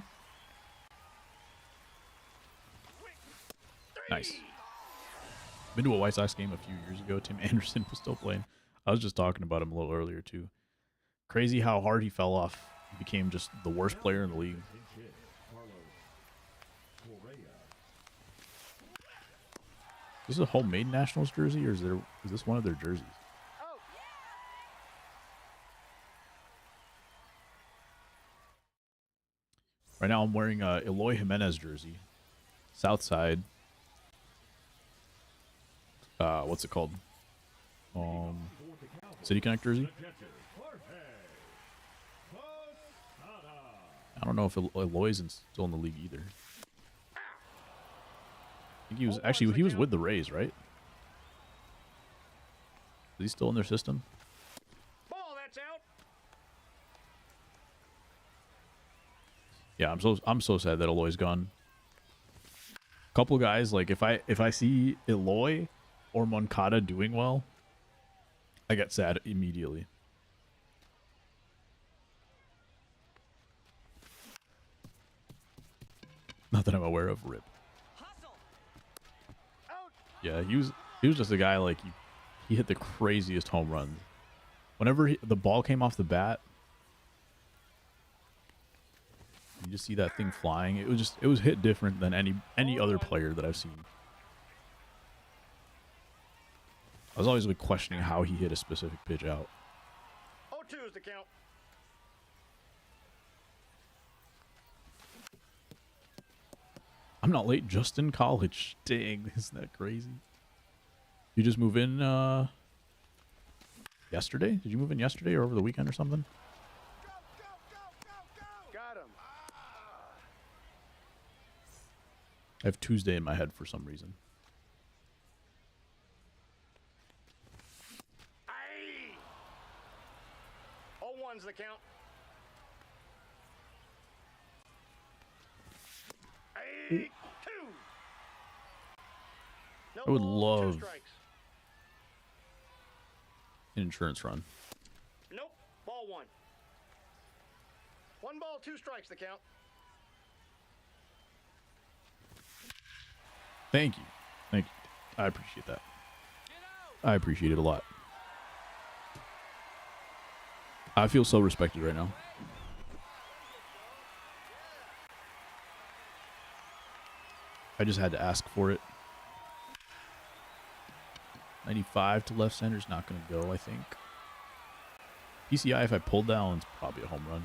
Speaker 1: Nice. Been to a White Sox game a few years ago. Tim Anderson was still playing. I was just talking about him a little earlier, too. Crazy how hard he fell off. He became just the worst player in the league. Is this a homemade Nationals jersey, or is this one of their jerseys? Right now I'm wearing a Eloy Jimenez jersey. Southside. What's it called? City Connect jersey. I don't know if Eloy's still in the league either. I think he was with the Rays, right? Is he still in their system?
Speaker 5: Ball, that's out.
Speaker 1: Yeah, I'm so sad that Eloy's gone. Couple guys, like if I see Eloy or Moncada doing well, I get sad immediately. Not that I'm aware of. Rip. Yeah, he was just a guy like he hit the craziest home runs. Whenever the ball came off the bat, you just see that thing flying. It was hit different than any other player that I've seen. I was always like questioning how he hit a specific pitch out.
Speaker 5: 0-2 is the count.
Speaker 1: I'm not late, just in college. Dang, isn't that crazy? You just move in yesterday? Did you move in yesterday or over the weekend or something?
Speaker 5: Got him.
Speaker 1: I have Tuesday in my head for some reason.
Speaker 5: Aye! 0-1's the count. Aye! 2. No
Speaker 1: I would
Speaker 5: balls, 2
Speaker 1: love
Speaker 5: strikes.
Speaker 1: an insurance run.
Speaker 5: Nope. Ball 1. 1 ball, 2 strikes the count.
Speaker 1: Thank you. Thank you. I appreciate that. I appreciate it a lot. I feel so respected right now. I just had to ask for it. 95 to left center is not going to go, I think. PCI, if I pulled down, it's probably a home run.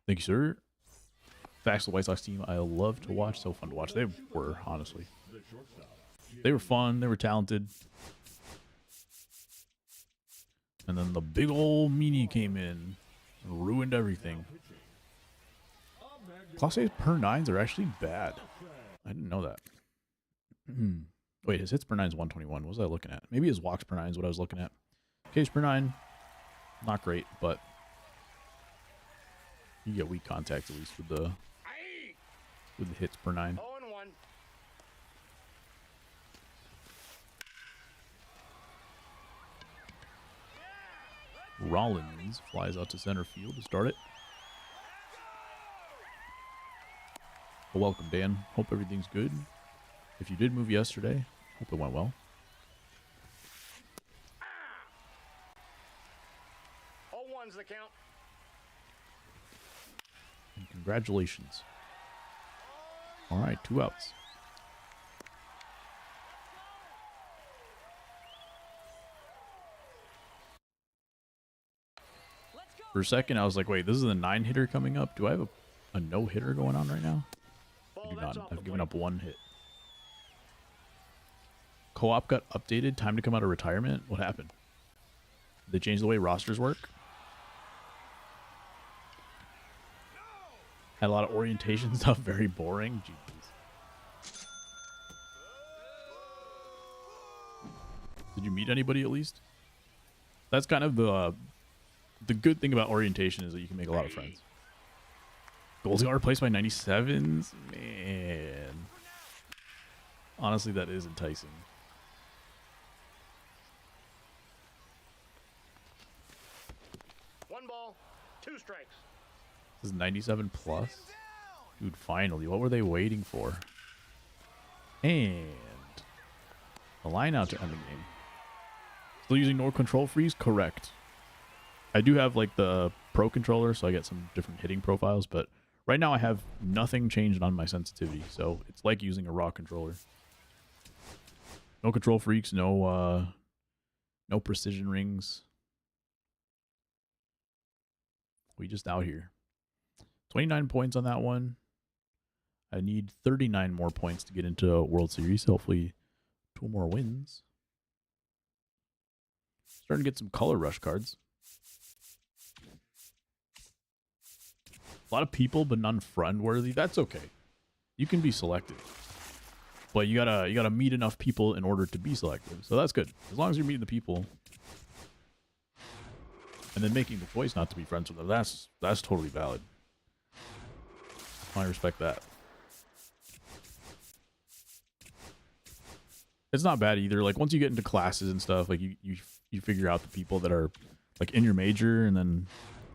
Speaker 1: Thank you, sir. Facts, the White Sox team I love to watch. So fun to watch. They were, honestly. They were fun. They were talented. And then the big old meanie came in and ruined everything. Class A's per 9s are actually bad. I didn't know that. Wait, his hits per 9 is 121. What was I looking at? Maybe his walks per 9 is what I was looking at. Ks per 9, not great, but you get weak contact at least with the hits per 9.
Speaker 5: 0-1.
Speaker 1: Rollins flies out to center field to start it. Well, welcome, Dan. Hope everything's good. If you did move yesterday, hope it went well.
Speaker 5: 0-1's the count.
Speaker 1: And congratulations. All right, 2 outs. For a second, I was like, wait, this is a 9-hitter coming up? Do I have a no-hitter going on right now? I do not. I've given up 1 hit. Co-op got updated. Time to come out of retirement. What happened? Did they change the way rosters work? Had a lot of orientation stuff. Very boring. Jeez. Did you meet anybody at least? That's kind of the good thing about orientation is that you can make a lot of friends. Goals got replaced by 97s? Man. Honestly, that is enticing.
Speaker 5: One ball, 2 strikes.
Speaker 1: This is 97 plus? Dude, finally. What were they waiting for? And a line out to end the game. Still using no control freeze? Correct. I do have like the pro controller, so I get some different hitting profiles, but right now I have nothing changed on my sensitivity, so it's like using a raw controller. No control freaks, no precision rings. We just out here. 29 points on that one. I need 39 more points to get into World Series. Hopefully 2 more wins. Starting to get some color rush cards. A lot of people, but none friend worthy. That's okay. You can be selective, but you gotta meet enough people in order to be selective. So that's good. As long as you're meeting the people, and then making the choice not to be friends with them. That's totally valid. I respect that. It's not bad either. Like once you get into classes and stuff, like you figure out the people that are like in your major, and then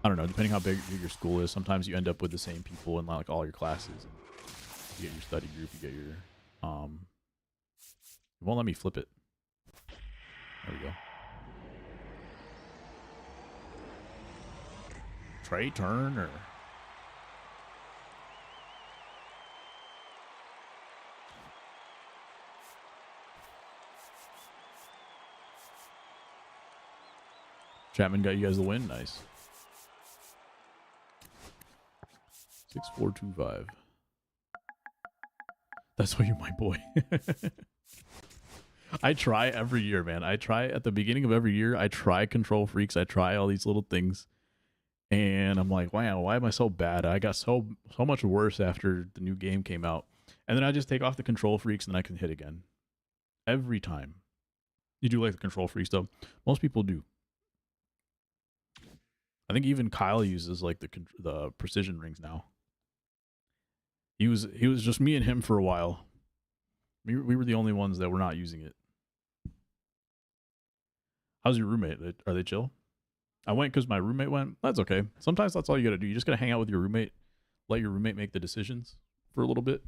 Speaker 1: I don't know, depending how big your school is, sometimes you end up with the same people in like all your classes. And you get your study group, you get your it won't let me flip it. There we go. Trey Turner. Chapman got you guys the win. Nice. 6425. That's why you're my boy. I try every year, man. I try at the beginning of every year. I try control freaks. I try all these little things. And I'm like, wow, why am I so bad? I got so much worse after the new game came out. And then I just take off the control freaks and then I can hit again. Every time. You do like the control freaks though? Most people do. I think even Kyle uses like the precision rings now. He was just me and him for a while. We were the only ones that were not using it. How's your roommate? Are they chill? I went because my roommate went. That's okay. Sometimes that's all you got to do. You just got to hang out with your roommate. Let your roommate make the decisions for a little bit.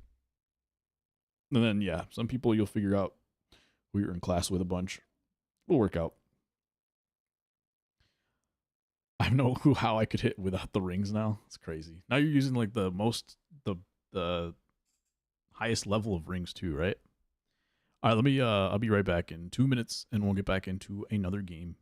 Speaker 1: And then, yeah, some people you'll figure out who you're in class with a bunch. Will work out. I have no clue how I could hit without the rings now. It's crazy. Now you're using like the highest level of rings too, right? All right, let me I'll be right back in 2 minutes and we'll get back into another game.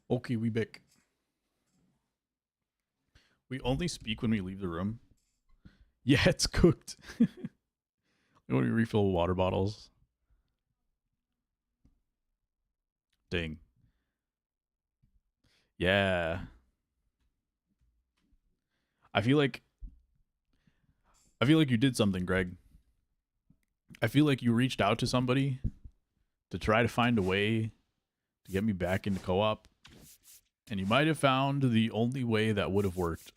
Speaker 1: Okay, we back. We only speak when we leave the room. Yeah, it's cooked. When we refill water bottles. Dang. Yeah. I feel like you did something, Greg. I feel like you reached out to somebody to try to find a way to get me back into co-op. And you might have found the only way that would have worked.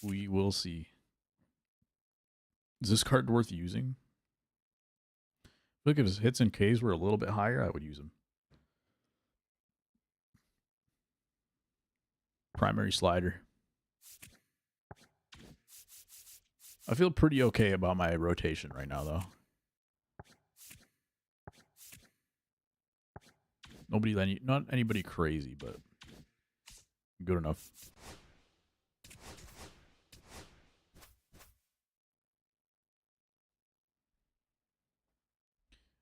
Speaker 1: We will see. Is this card worth using? I feel like if his hits and Ks were a little bit higher, I would use him. Primary slider. I feel pretty okay about my rotation right now, though. Not anybody crazy, but good enough.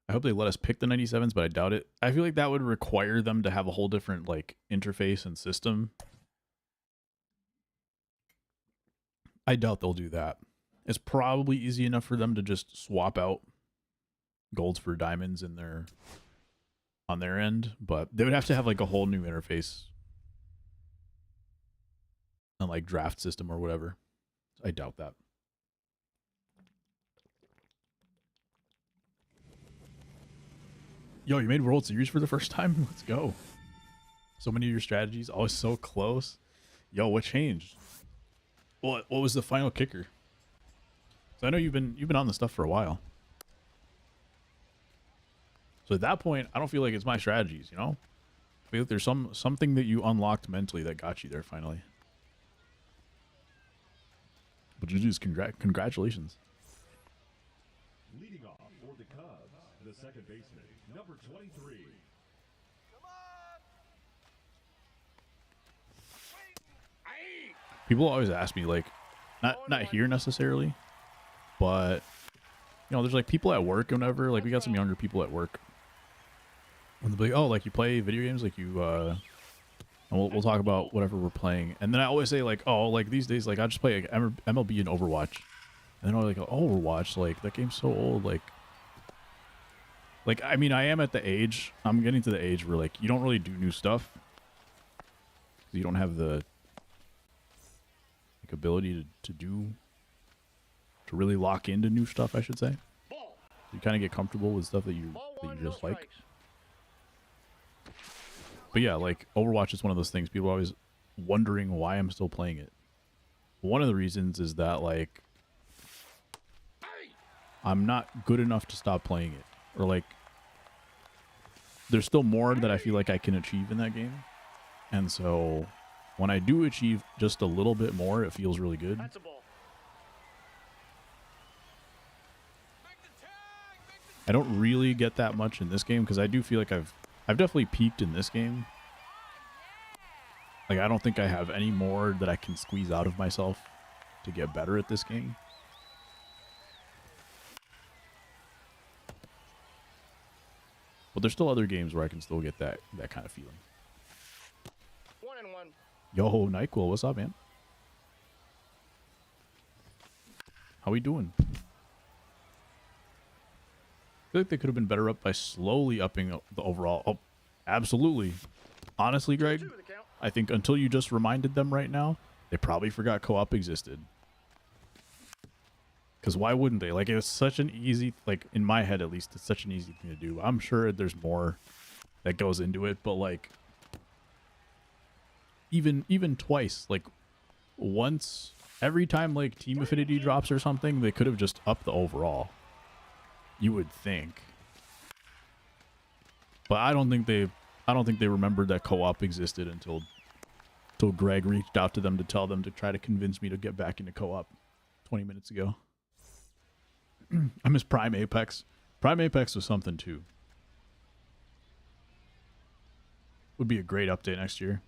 Speaker 1: I hope they let us pick the 97s, but I doubt it. I feel like that would require them to have a whole different like interface and system. I doubt they'll do that. It's probably easy enough for them to just swap out golds for diamonds in their on their end, but they would have to have like a whole new interface and like draft system or whatever. I doubt that. Yo, you made World Series for the first time? Let's go. So many of your strategies always so close. Yo, what changed? What was the final kicker? So I know you've been on this stuff for a while. So at that point, I don't feel like it's my strategies, you know? I feel like there's something that you unlocked mentally that got you there finally. But GG's, congratulations.
Speaker 3: Leading off for the Cubs, the second baseman, number 23.
Speaker 1: People always ask me, like, not here necessarily, but you know, there's like people at work and whatever. Like we got some younger people at work. And they'll be like, oh, like you play video games, like you and we'll talk about whatever we're playing. And then I always say like, oh, like these days, like I just play like MLB and Overwatch. And then I'm like, oh, Overwatch, like that game's so old, like I mean, I am at the age, I'm getting to the age where like you don't really do new stuff. You don't have the like ability to really lock into new stuff, I should say. You kind of get comfortable with stuff that you just like. But yeah, like Overwatch is one of those things people are always wondering why I'm still playing it. One of the reasons is that like I'm not good enough to stop playing it, or like there's still more that I feel like I can achieve in that game. And so when I do achieve just a little bit more, it feels really good.
Speaker 5: That's a ball.
Speaker 1: I don't really get that much in this game because I do feel like I've definitely peaked in this game. Like I don't think I have any more that I can squeeze out of myself to get better at this game. But there's still other games where I can still get that kind of feeling.
Speaker 5: 1-1.
Speaker 1: Yo, NyQuil, what's up, man? How we doing? I feel like they could have been better up by slowly upping the overall. Oh, absolutely. Honestly, Greg,
Speaker 5: 2 the count.
Speaker 1: I think until you just reminded them right now, they probably forgot co-op existed. Because why wouldn't they? Like, it's such an easy, like, in my head at least, it's such an easy thing to do. I'm sure there's more that goes into it, but, like, even twice, like, once, every time, like, team affinity drops or something, they could have just upped the overall. You would think. But I don't think they remembered that co-op existed until Greg reached out to them to tell them to try to convince me to get back into co-op 20 minutes ago. I miss Prime Apex. Prime Apex was something too. Would be a great update next year.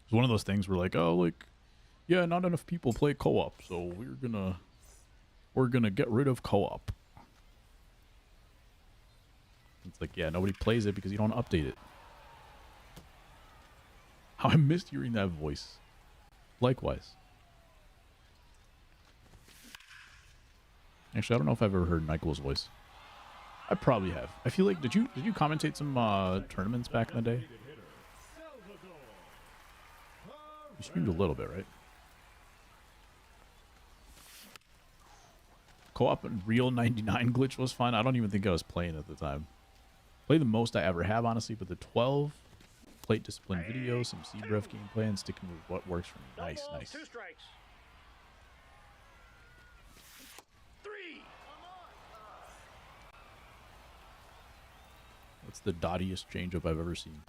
Speaker 1: It's one of those things where like, oh, like, yeah, not enough people play co-op, so we're gonna get rid of co-op. It's like, yeah, nobody plays it because you don't update it. How I missed hearing that voice. Likewise. Actually, I don't know if I've ever heard Nyquil's voice. I probably have. I feel like, did you commentate some tournaments back in the day? You streamed a little bit, right? Co-op and Real 99 glitch was fun. I don't even think I was playing at the time. Play the most I ever have, honestly, but the 12 plate discipline video, some seed ref gameplay, and sticking with what works for me. Nice, nice.
Speaker 5: 2 strikes. 3.
Speaker 1: That's the dottiest changeup I've ever seen.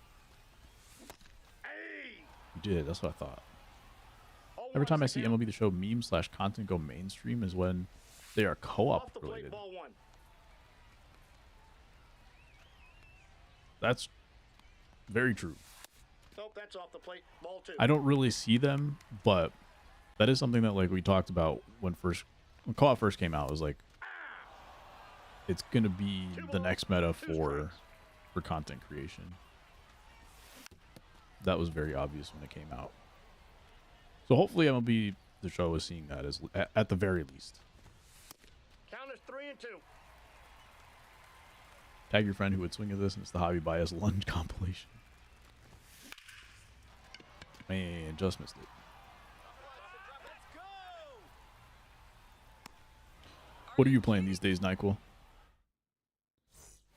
Speaker 1: You did, that's what I thought. Every time I see MLB The Show memes / content go mainstream is when they are co-op related.
Speaker 5: Ball 1.
Speaker 1: That's very true.
Speaker 5: Nope, that's off the plate. Ball 2.
Speaker 1: I don't really see them, but that is something that like we talked about when co-op first came out. It was like it's gonna be the next meta for content creation. That was very obvious when it came out. So hopefully MLB The Show is seeing that as at the very least.
Speaker 5: Count is 3 and 2.
Speaker 1: Tag your friend who would swing at this, and it's the Hobby Bias lunge compilation. Man, just missed it. What are you playing these days, Nyquil?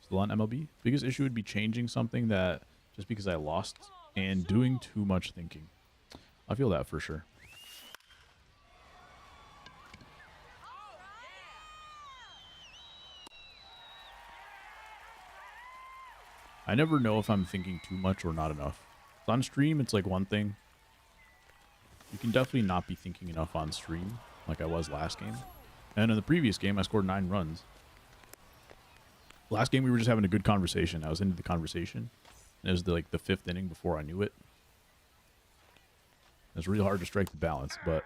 Speaker 1: Still on MLB? Biggest issue would be changing something that just because I lost and doing too much thinking. I feel that for sure. I never know if I'm thinking too much or not enough. On stream, it's like one thing. You can definitely not be thinking enough on stream, like I was last game. And in the previous game, I scored 9 runs. Last game, we were just having a good conversation. I was into the conversation. And it was like the 5th inning before I knew it. It's really hard to strike the balance, but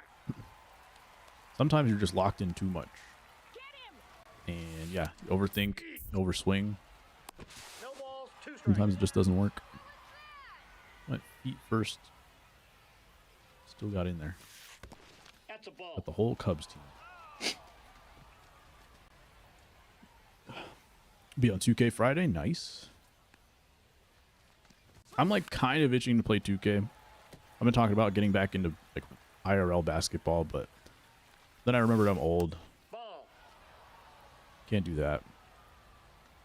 Speaker 1: sometimes you're just locked in too much. And yeah, you overthink, overswing.
Speaker 5: No balls, 2 strikes.
Speaker 1: Sometimes it just doesn't work. Went feet first. Still got in there.
Speaker 5: That's a ball.
Speaker 1: Got the whole Cubs team. Be on 2K Friday. Nice. I'm like kind of itching to play 2K. I've been talking about getting back into like IRL basketball, but then I remembered I'm old.
Speaker 5: Ball.
Speaker 1: Can't do that.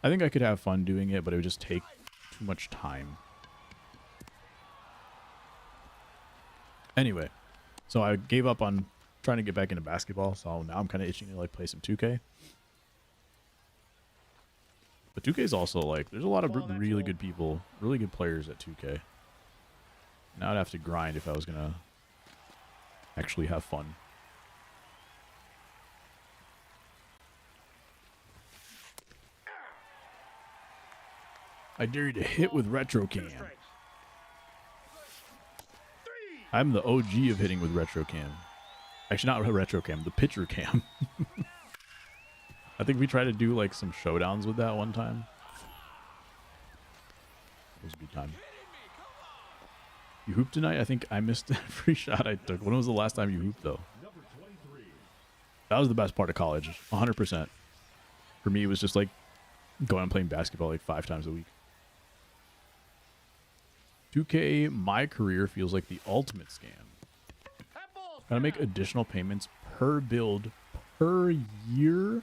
Speaker 1: I think I could have fun doing it, but it would just take too much time. Anyway, so I gave up on trying to get back into basketball, so now I'm kind of itching to like play some 2K. But 2K is also like, there's a lot of really good people, really good players at 2K. Now I'd have to grind if I was gonna actually have fun. I dare you to hit with retro
Speaker 5: 2
Speaker 1: cam.
Speaker 5: strikes. 3.
Speaker 1: I'm the OG of hitting with retro cam. Actually, not retro cam, the pitcher cam. I think we tried to do like some showdowns with that one time. It was a good time. You hooped tonight? I think I missed every shot I took. When was the last time you hooped, though? That was the best part of college. 100%. For me, it was just like going and playing basketball like 5 times a week. 2K, my career feels like the ultimate scam.
Speaker 5: That ball's
Speaker 1: Gotta make additional payments per build per year?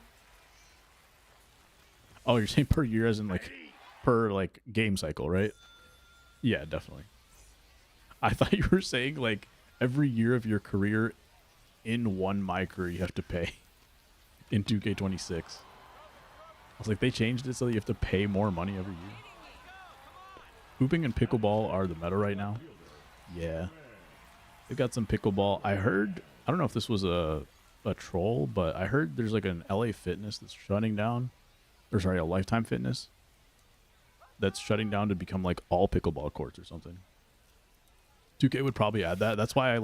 Speaker 1: Oh, you're saying per year as in like per like game cycle, right? Yeah, definitely. I thought you were saying like every year of your career in one my career you have to pay in 2K26. I was like, they changed it so that you have to pay more money every year. Hooping and pickleball are the meta right now. Yeah. They've got some pickleball. I heard, I don't know if this was a troll, but I heard there's like an LA Fitness that's shutting down. Or sorry, a Lifetime Fitness that's shutting down to become like all pickleball courts or something. 2K would probably add that. That's why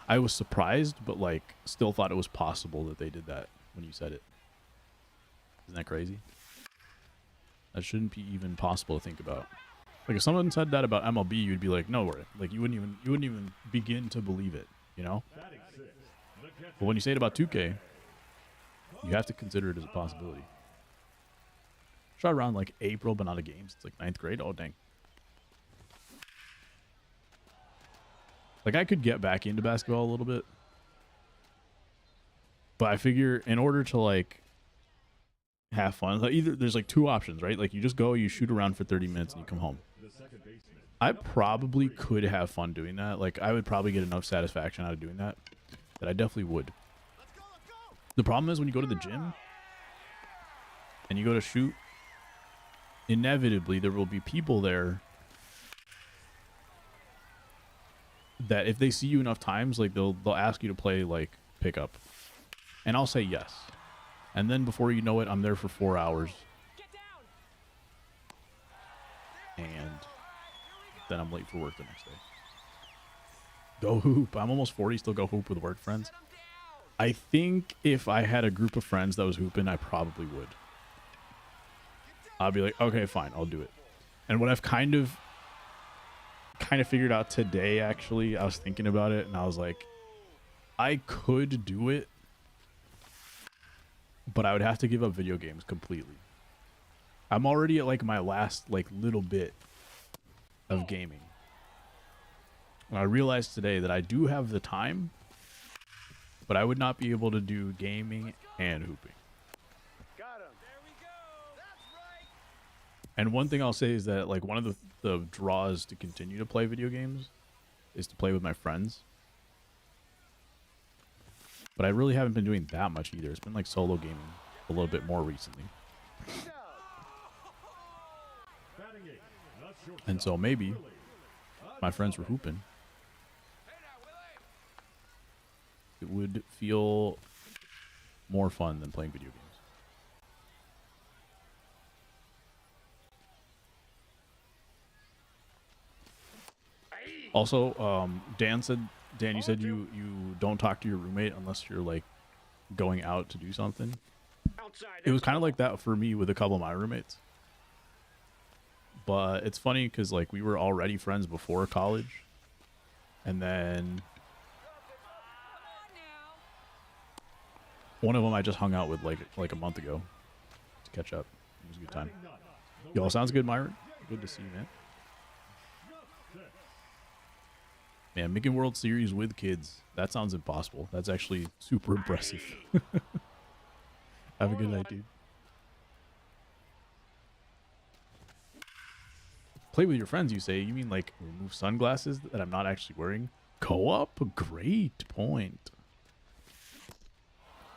Speaker 1: I was surprised, but like still thought it was possible that they did that when you said it. Isn't that crazy? That shouldn't be even possible to think about. Like if someone said that about MLB, you'd be like, no way. Like you wouldn't even begin to believe it, you know? But when you say it about 2K, you have to consider it as a possibility. Try around like April, but not a games. It's like 9th grade. Oh dang. Like I could get back into basketball a little bit. But I figure in order to like have fun, like either there's like two options, right? Like you just go, you shoot around for 30 minutes and you come home. I probably could have fun doing that. Like I would probably get enough satisfaction out of doing that I definitely would. The problem is when you go to the gym and you go to shoot, inevitably there will be people there that if they see you enough times, like they'll ask you to play like pickup. And I'll say yes. And then before you know it, I'm there for 4 hours. And then I'm late for work the next day. Go hoop. I'm almost 40, still go hoop with work friends. I think if I had a group of friends that was hooping, I probably would. I'll be like, okay, fine, I'll do it. And what I've kind of figured out today, actually, I was thinking about it, and I was like, I could do it, but I would have to give up video games completely. I'm already at like my last like little bit of gaming. And I realized today that I do have the time, but I would not be able to do gaming and hooping.
Speaker 5: Got him. There we go. That's right.
Speaker 1: And one thing I'll say is that like one of the draws to continue to play video games is to play with my friends. But I really haven't been doing that much either. It's been like solo gaming a little bit more recently. And so maybe my friends were hooping. It would feel more fun than playing video games. Also, Dan, you said you don't talk to your roommate unless you're like going out to do something. It was kind of like that for me with a couple of my roommates. But it's funny because like we were already friends before college, and then one of them I just hung out with like a month ago to catch up. It was a good time. Y'all sounds good, Myron. Good to see you, man. Man, making World Series with kids, that sounds impossible. That's actually super impressive. Have a good night, dude. Play with your friends, you say? You mean like remove sunglasses that I'm not actually wearing? Co-op? Great point.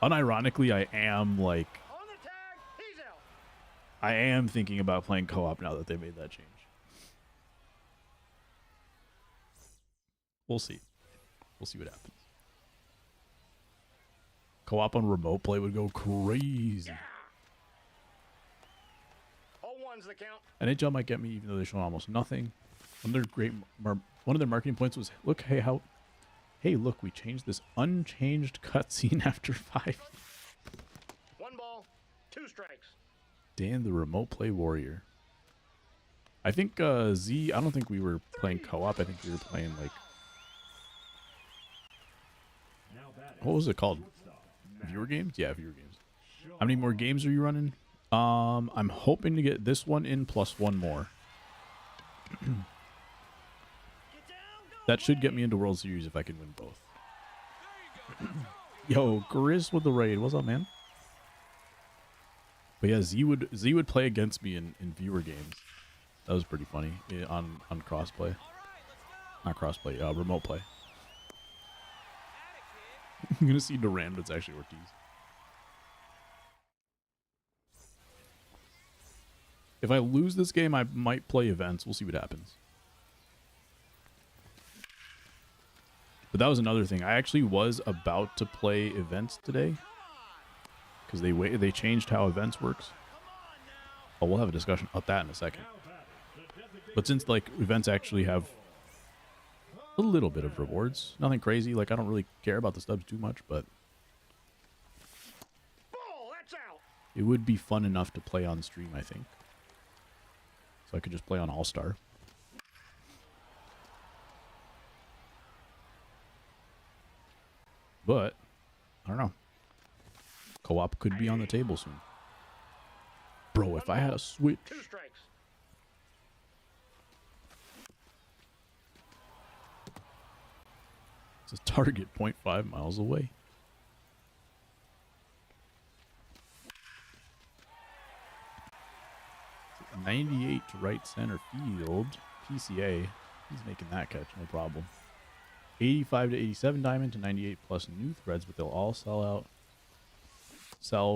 Speaker 1: Unironically, I am like...
Speaker 5: On the tag, he's out.
Speaker 1: I am thinking about playing co-op now that they made that change. We'll see. We'll see what happens. Co-op on remote play would go crazy.
Speaker 5: All one's the count.
Speaker 1: NHL might get me even though they show almost nothing. One of their marketing points was, look, hey, look, we changed this unchanged cutscene after 5.
Speaker 5: 1 ball, 2 strikes.
Speaker 1: Dan the remote play warrior. I think Z, I don't think we were playing co-op. I think we were playing like, what was it called? Viewer games? Yeah, viewer games. How many more games are you running? I'm hoping to get this one in plus one more. That should get me into World Series if I can win both. Yo, Chris with the raid. What's up, man? But yeah, Z would play against me in viewer games. That was pretty funny on crossplay. Not crossplay, remote play. I'm gonna see Durant, but it's actually Ortiz. If I lose this game, I might play events. We'll see what happens. But that was another thing. I actually was about to play events today because they changed how events works. Oh, we'll have a discussion about that in a second. But since like events actually have a little bit of rewards, nothing crazy. Like I don't really care about the stubs too much, but
Speaker 5: Ball, that's out.
Speaker 1: it would be fun enough to play on stream, I think. So I could just play on All-Star. But, I don't know. Co-op could be on the table soon. Bro, if I had a Switch...
Speaker 5: 2 strikes.
Speaker 1: It's a target 0.5 miles away. It's 98 to right center field. PCA. He's making that catch, no problem. 85 to 87 diamond to 98 plus new threads, but they'll all sell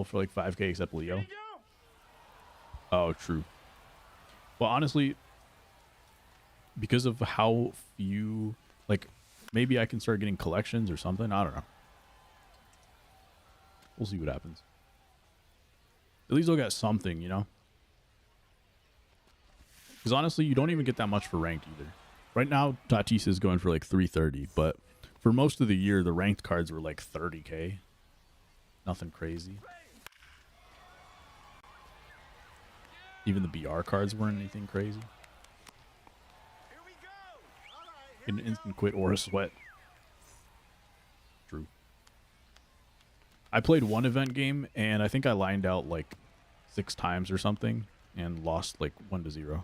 Speaker 1: for like 5K except Leo. Oh, true. Well, honestly, because of how few, like, maybe I can start getting collections or something. I don't know. We'll see what happens. At least they'll get something, you know? Because honestly, you don't even get that much for ranked either. Right now, Tatis is going for like 330, but for most of the year, the ranked cards were like 30K. Nothing crazy. Even the BR cards weren't anything crazy.
Speaker 5: Here we go. All right,
Speaker 1: An instant quit or a sweat. True. I played one event game, and I think I lined out like 6 times or something, and lost like 1-0.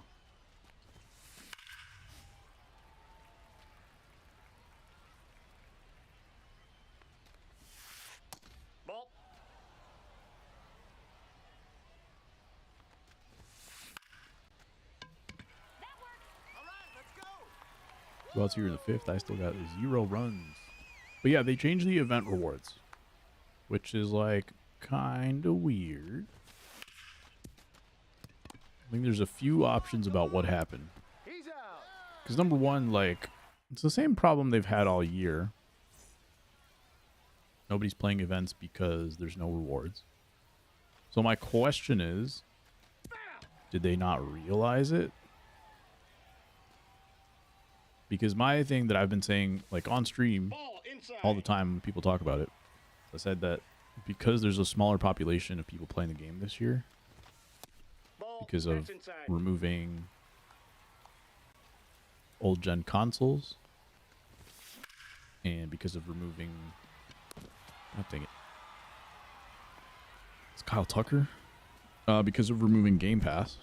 Speaker 5: ball. All right, let's go.
Speaker 1: Well, it's here in the 5th. I still got 0 runs. But yeah, they changed the event rewards, which is like kind of weird. I think there's a few options about what happened.
Speaker 5: He's out.
Speaker 1: Because number one, like, it's the same problem they've had all year. Nobody's playing events because there's no rewards. So my question is, did they not realize it? Because my thing that I've been saying, like, on stream
Speaker 5: Ball inside.
Speaker 1: all the time when people talk about it, I said that because there's a smaller population of people playing the game this year,
Speaker 5: Ball,
Speaker 1: because of
Speaker 5: that's inside.
Speaker 1: removing old gen consoles, and because of removing, oh, dang it, it's Kyle Tucker, because of removing Game Pass,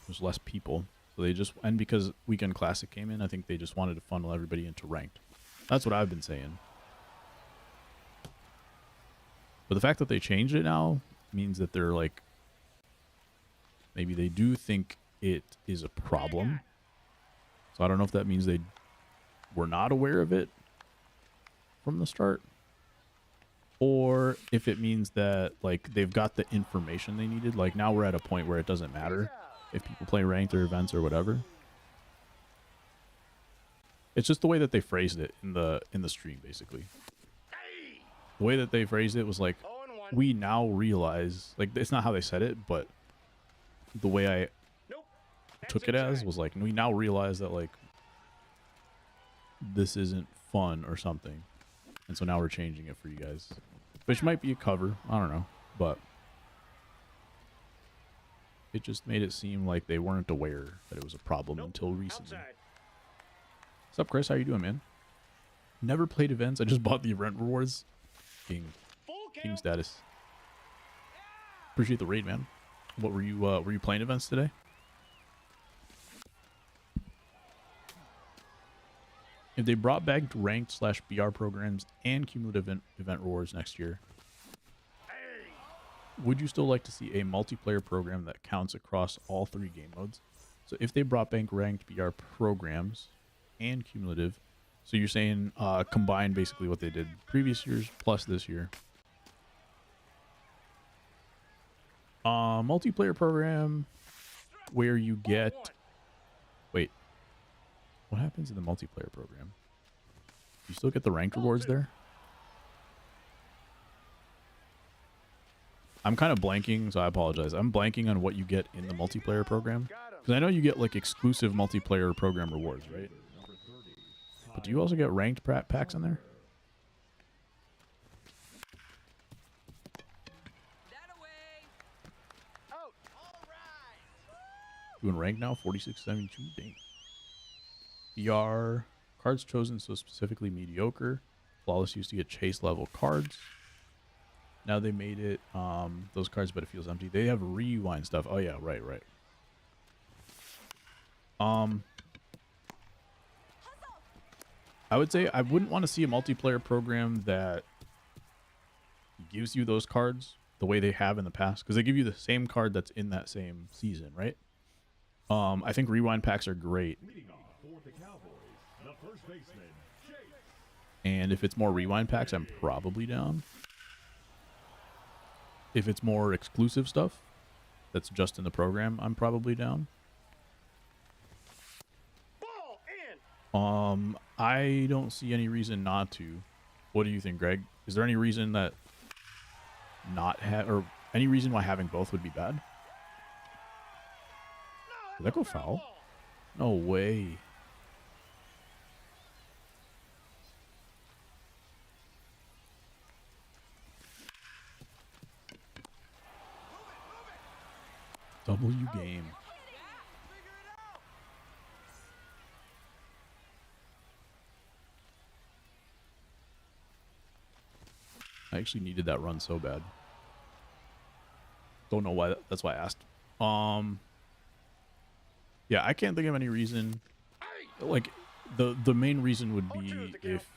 Speaker 1: there's less people, so they just, and because Weekend Classic came in, I think they just wanted to funnel everybody into ranked. That's what I've been saying. But the fact that they changed it now means that they're like, maybe they do think it is a problem. So I don't know if that means they were not aware of it from the start, or if it means that like they've got the information they needed. Like now we're at a point where it doesn't matter if people play ranked or events or whatever. It's just the way that they phrased it in the stream, basically. The way that they phrased it was like,
Speaker 5: 0-1.
Speaker 1: we now realize, like, it's not how they said it, but the way I
Speaker 5: Nope.
Speaker 1: took it as was like, we now realize that, like, this isn't fun or something, and so now we're changing it for you guys, which might be a cover, I don't know, but it just made it seem like they weren't aware that it was a problem until recently.
Speaker 5: Outside.
Speaker 1: What's up, Chris? How you doing, man? Never played events. I just bought the event rewards. King
Speaker 5: Full
Speaker 1: status. Appreciate the raid, man. What were you playing events today? If they brought back ranked / BR programs and cumulative event rewards next year, would you still like to see a multiplayer program that counts across all 3 game modes? So if they brought back ranked BR programs and cumulative, so you're saying combine basically what they did previous years plus this year. Multiplayer program where you get... Wait. What happens in the multiplayer program? You still get the ranked rewards there? I'm kind of blanking, so I apologize. I'm blanking on what you get in the multiplayer program. Because I know you get like exclusive multiplayer program rewards, right? But do you also get ranked packs in there?
Speaker 5: Out. All right.
Speaker 1: Doing rank now, 4672. Dang. BR. Cards chosen so specifically mediocre. Flawless used to get chase level cards. Now they made it those cards, but it feels empty. They have rewind stuff. Oh yeah, right. I would say I wouldn't want to see a multiplayer program that gives you those cards the way they have in the past, because they give you the same card that's in that same season, right? I think rewind packs are great.
Speaker 3: Leading off for the Cowboys, the first baseman, Chase.
Speaker 1: And if it's more rewind packs, I'm probably down. If it's more exclusive stuff that's just in the program, I'm probably down.
Speaker 5: Ball in.
Speaker 1: I don't see any reason not to. What do you think, Greg? Is there any reason that or any reason why having both would be bad? Did that go foul? No way. W game. I actually needed that run so bad. Don't know why. That's why I asked. Yeah, I can't think of any reason. Like the main reason would be if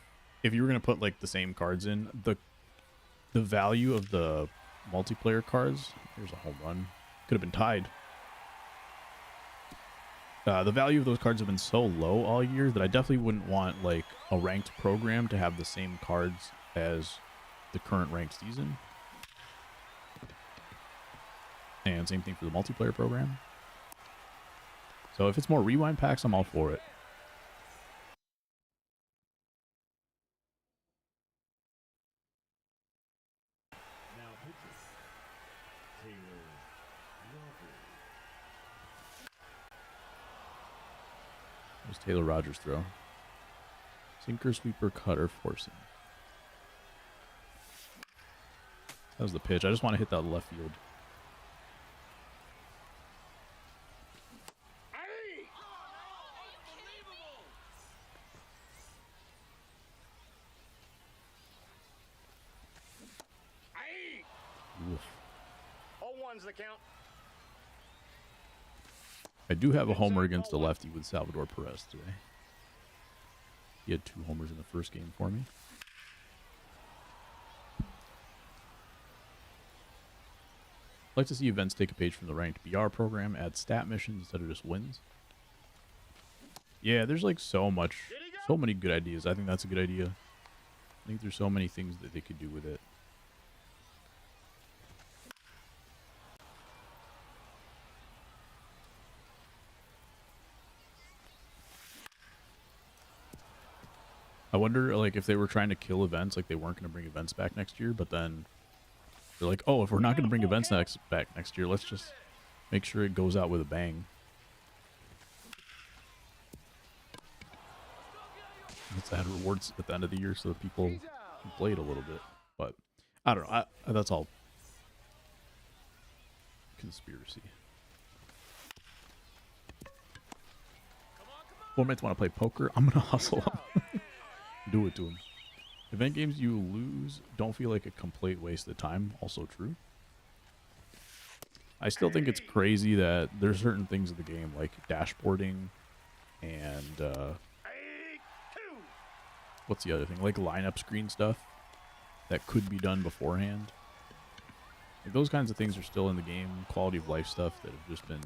Speaker 1: you were gonna put like the same cards in, the value of the multiplayer cards. Here's a home run. Could have been tied. The value of those cards have been so low all year that I definitely wouldn't want like a ranked program to have the same cards as the current ranked season. And same thing for the multiplayer program. So if it's more rewind packs, I'm all for it.
Speaker 3: Now pitches. Taylor Rogers.
Speaker 1: There's Taylor Rogers' throw. Sinker, sweeper, cutter, forcing. That was the pitch. I just want to hit that left field. Oof.
Speaker 5: 0-1's the count.
Speaker 1: I do have a homer against a lefty with Salvador Perez today. He had 2 homers in the first game for me. I'd like to see events take a page from the ranked BR program, add stat missions instead of just wins. Yeah, there's like so many good ideas. I think that's a good idea. I think there's so many things that they could do with it. I wonder, like, if they were trying to kill events, like they weren't going to bring events back next year, but then they're like, oh, if we're not going to bring events back next year, let's just make sure it goes out with a bang. Let's add rewards at the end of the year so that people can play it a little bit. But I don't know. That's all conspiracy. Formats want to play poker. I'm going to hustle them. Do it to them. Event games you lose don't feel like a complete waste of time. Also true. I still think it's crazy that there's certain things in the game like dashboarding and what's the other thing? Like lineup screen stuff that could be done beforehand. Like those kinds of things are still in the game. Quality of life stuff that have just been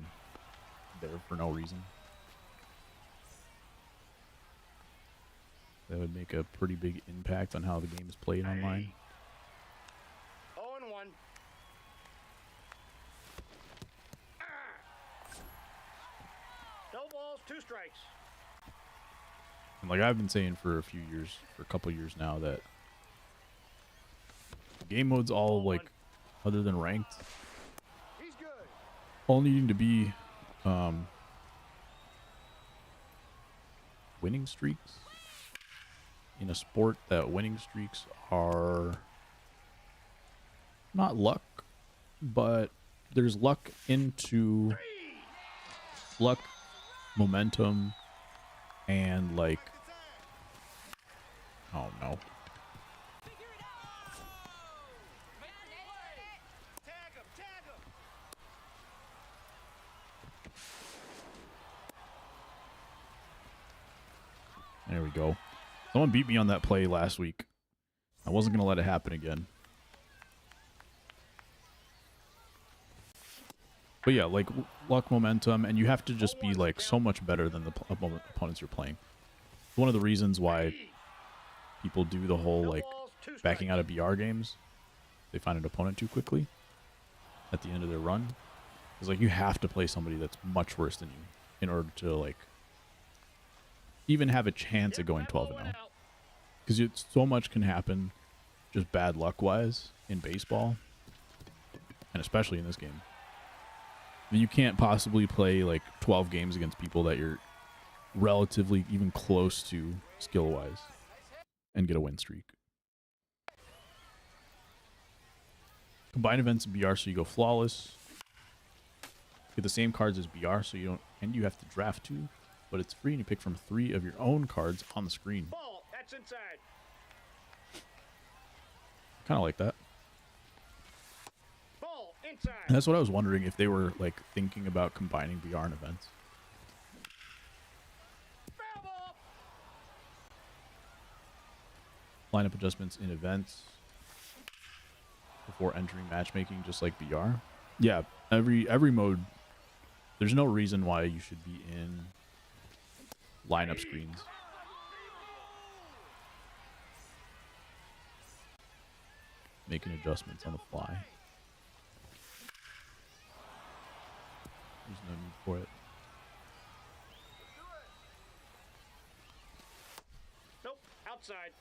Speaker 1: there for no reason. That would make a pretty big impact on how the game is played online.
Speaker 5: 0-1. No balls, 2 strikes.
Speaker 1: And like I've been saying for a couple years now, that game modes all like, other than ranked,
Speaker 5: He's good.
Speaker 1: all needing to be winning streaks. In a sport that winning streaks are not luck, but there's luck into luck, momentum, and like, oh no.
Speaker 5: Tag him, tag him.
Speaker 1: There we go. Someone beat me on that play last week. I wasn't going to let it happen again. But yeah, like luck, momentum, and you have to just be like so much better than the opponents you're playing. One of the reasons why people do the whole like backing out of BR games, they find an opponent too quickly at the end of their run. It's like you have to play somebody that's much worse than you in order to like even have a chance at going 12-0. Because so much can happen just bad luck wise in baseball, and especially in this game. You can't possibly play like 12 games against people that you're relatively even close to skill wise and get a win streak. Combine events in BR so you go flawless. Get the same cards as BR so you don't, and you have to draft 2, but it's free and you pick from 3 of your own cards on the screen.
Speaker 5: Ball, that's inside.
Speaker 1: Kind of like that.
Speaker 5: Ball, inside.
Speaker 1: And that's what I was wondering, if they were like thinking about combining BR and events.
Speaker 5: Foul ball.
Speaker 1: Lineup adjustments in events before entering matchmaking, just like BR. Yeah, every mode, there's no reason why you should be in lineup screens. Making adjustments on the fly. There's no need for it.
Speaker 5: Nope, outside.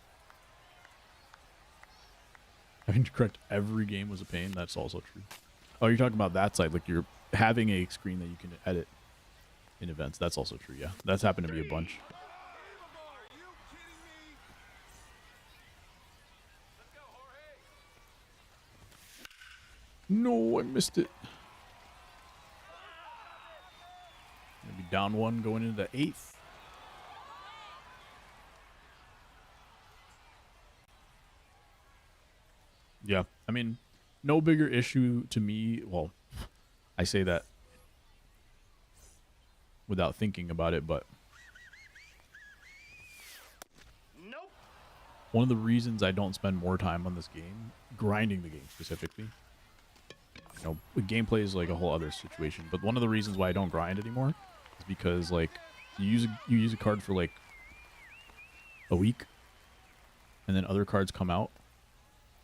Speaker 1: Having to correct every game was a pain. That's also true. Oh, you're talking about that side. Like you're having a screen that you can edit in events. That's also true, yeah. That's happened to me a bunch.
Speaker 2: Are you kidding me? Let's go, Jorge.
Speaker 1: No, I missed it. Maybe down 1 going into the 8th. Yeah, I mean, no bigger issue to me. Well, I say that without thinking about it, but
Speaker 5: Nope.
Speaker 1: one of the reasons I don't spend more time on this game, grinding the game specifically, you know, the gameplay is like a whole other situation, but one of the reasons why I don't grind anymore is because like you use a card for like a week, and then other cards come out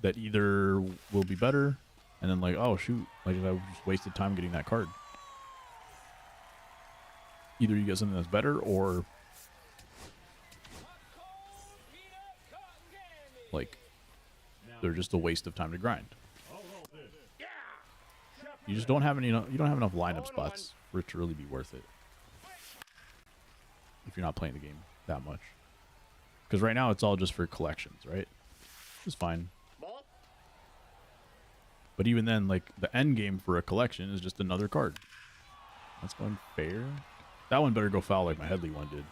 Speaker 1: that either will be better, and then like, oh shoot, like I just wasted time getting that card. Either you get something that's better, or like they're just a waste of time to grind. You just don't have any. You don't have enough lineup spots for it to really be worth it if you're not playing the game that much. Because right now it's all just for collections, right? Which is fine.
Speaker 5: Ball.
Speaker 1: But even then, like the end game for a collection is just another card. That's going fair. That one better go foul like my Headley one did.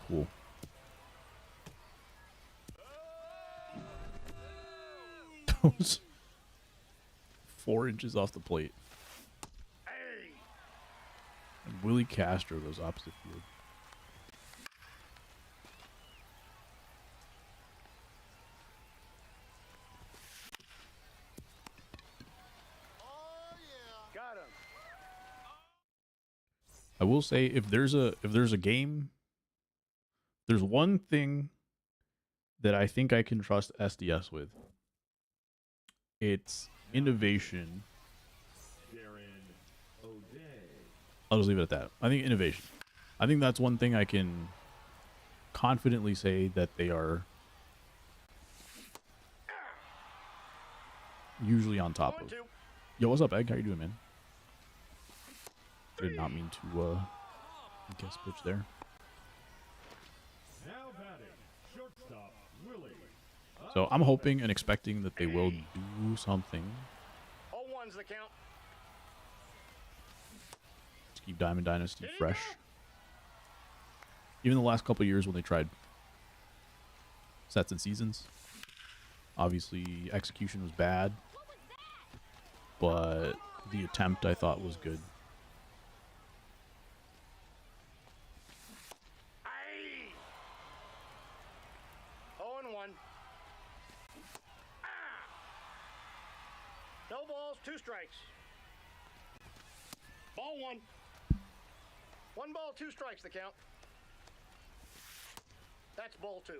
Speaker 1: Cool. Those 4 inches off the plate.
Speaker 5: Hey.
Speaker 1: And Willie Castro goes opposite field.
Speaker 5: Got him.
Speaker 1: I will say, if there's a game, there's one thing that I think I can trust SDS with. It's innovation. I'll just leave it at that. I think innovation. I think that's one thing I can confidently say that they are usually on top of. Yo, what's up, Egg? How you doing, man? Did not mean to guess pitch there.
Speaker 3: Now batting, shortstop Willie.
Speaker 1: So I'm hoping and expecting that they will do something.
Speaker 5: 0-1's the count.
Speaker 1: keep Diamond Dynasty fresh. Even the last couple of years when they tried sets and seasons. Obviously, execution was bad, but the attempt I thought was good.
Speaker 5: Aye. 0-1. Ah. No balls, 2 strikes. Ball 1. 1 ball, 2 strikes the count. That's ball 2.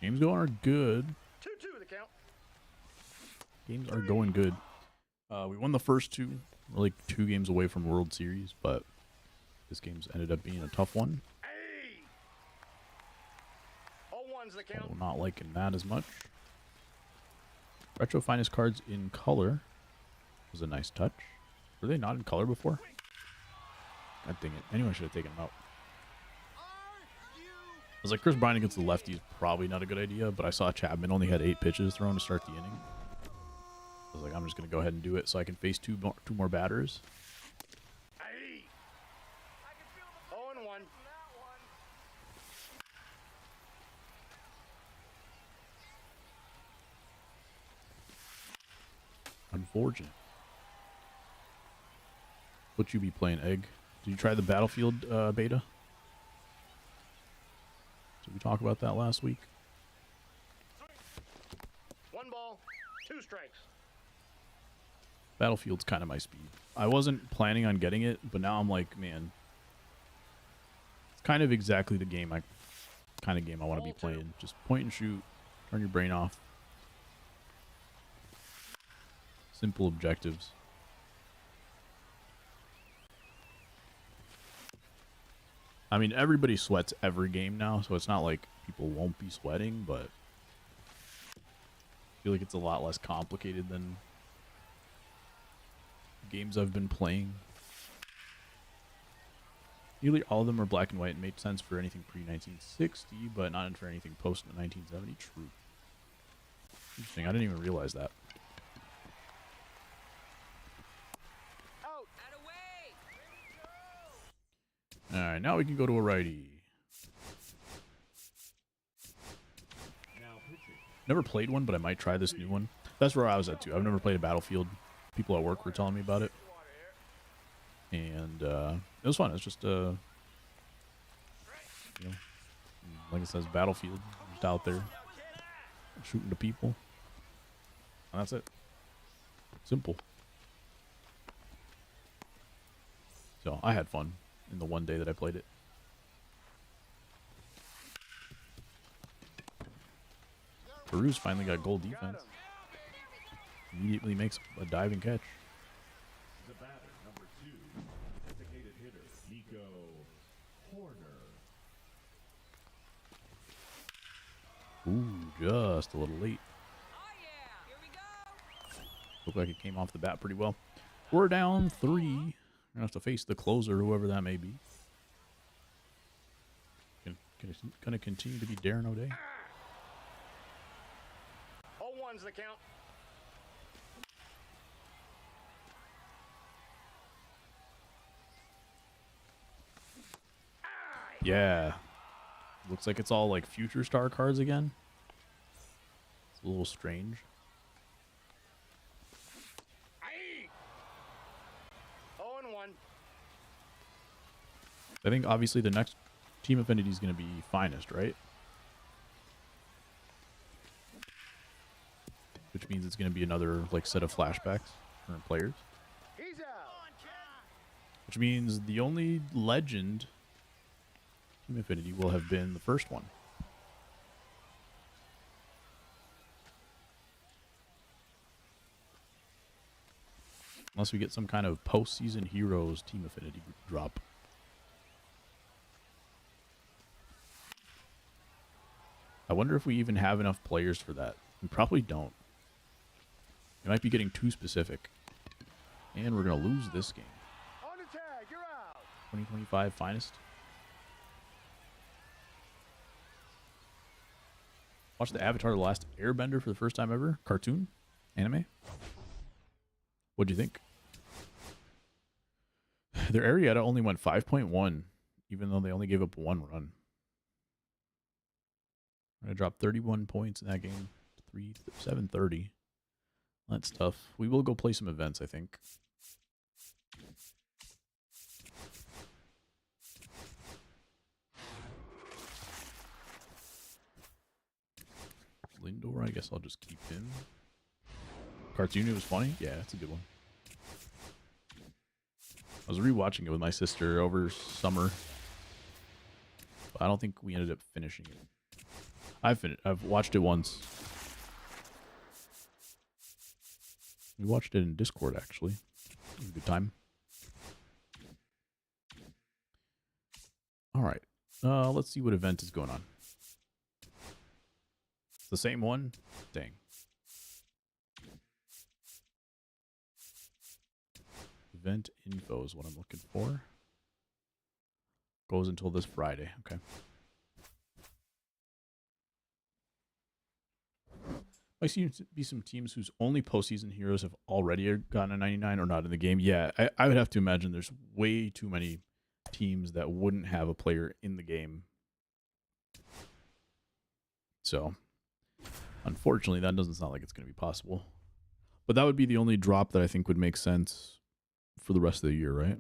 Speaker 1: Games going are good.
Speaker 5: 2-2 the count.
Speaker 1: Games are going good. We won the first 2. We're like 2 games away from World Series, but this game's ended up being a tough one.
Speaker 5: Hey. 0-1's the count.
Speaker 1: I'm not liking that as much. Retro Finest cards in color was a nice touch. Were they not in color before? God dang it. Anyone should have taken them out. I was like, Chris Bryant against the lefty is probably not a good idea, but I saw Chapman only had 8 pitches thrown to start the inning. I was like, I'm just going to go ahead and do it so I can face two more batters.
Speaker 5: Aye. 0-1.
Speaker 1: Unfortunate. What you be playing, Egg? Did you try the Battlefield beta? Did we talk about that last week?
Speaker 5: 1 ball, 2 strikes.
Speaker 1: Battlefield's kind of my speed. I wasn't planning on getting it, but now I'm like, man, it's kind of exactly the kind of game I want to be playing. Just point and shoot, turn your brain off. Simple objectives. I mean, everybody sweats every game now, so it's not like people won't be sweating, but I feel like it's a lot less complicated than games I've been playing. Nearly all of them are black and white and made sense for anything pre-1960, but not for anything post-1970. True. Interesting. I didn't even realize that.
Speaker 5: Out.
Speaker 1: Alright, now we can go to a righty. Never played one, but I might try this new one. That's where I was at too. I've never played a Battlefield. People at work were telling me about it. And it was fun. It's just you know, like it says, Battlefield. Just out there shooting to people. And that's it. Simple. So I had fun in the one day that I played it. Peru's finally got goal defense. Immediately makes a diving catch.
Speaker 3: The batter, number 2, designated hitter, Nico Horner.
Speaker 1: Ooh, just a little late. Looked like it came off the bat pretty well. We're down 3. We're going to have to face the closer, whoever that may be. Going to continue to be Darren O'Day.
Speaker 5: 0-1's the count.
Speaker 1: Yeah. Looks like it's all like future star cards again. It's a little strange.
Speaker 5: Aye. 0-1.
Speaker 1: I think obviously the next team affinity is going to be finest, right? Which means it's going to be another like set of flashbacks for players.
Speaker 5: He's out.
Speaker 1: Which means the only legend Team Affinity will have been the first one. Unless we get some kind of postseason heroes Team Affinity drop. I wonder if we even have enough players for that. We probably don't. It might be getting too specific. And we're going to lose this game.
Speaker 5: On the tag, you're out.
Speaker 1: 2025 finest. Watch the Avatar The Last Airbender for the first time ever. Cartoon? Anime? What'd you think? Their Arrieta only went 5.1, even though they only gave up 1 run. I dropped 31 points in that game. 730. That's tough. We will go play some events, I think. Lindor, I guess I'll just keep him. Cartoon, it was funny? Yeah, that's a good one. I was rewatching it with my sister over summer, but I don't think we ended up finishing it. I've watched it once. We watched it in Discord, actually. It was a good time. All right. Let's see what event is going on. It's the same one? Dang. Event info is what I'm looking for. Goes until this Friday. Okay. I seem to be some teams whose only postseason heroes have already gotten a 99 or not in the game. Yeah, I would have to imagine there's way too many teams that wouldn't have a player in the game. So, unfortunately, that doesn't sound like it's going to be possible. But that would be the only drop that I think would make sense for the rest of the year, right?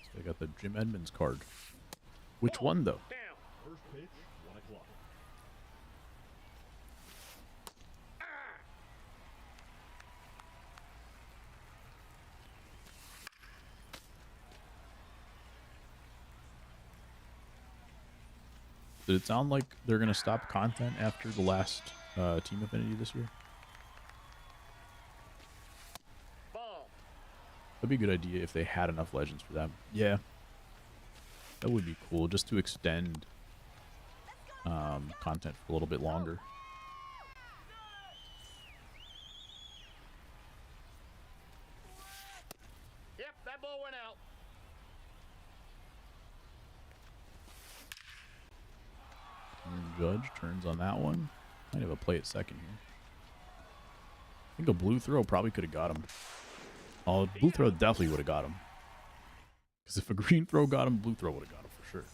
Speaker 1: So I got the Jim Edmonds card. Which one, though?
Speaker 3: First pitch, 1 o'clock.
Speaker 1: Did it sound like they're going to stop content after the last Team Affinity this year?
Speaker 5: Ball.
Speaker 1: That'd be a good idea if they had enough legends for them. Yeah. That would be cool, just to extend content for a little bit longer.
Speaker 5: Yep, that ball went out.
Speaker 1: Judge turns on that one. Might have a play at second here. I think a blue throw probably could have got him. Oh, blue throw definitely would have got him. Because if a green throw got him, blue throw would have got him for sure.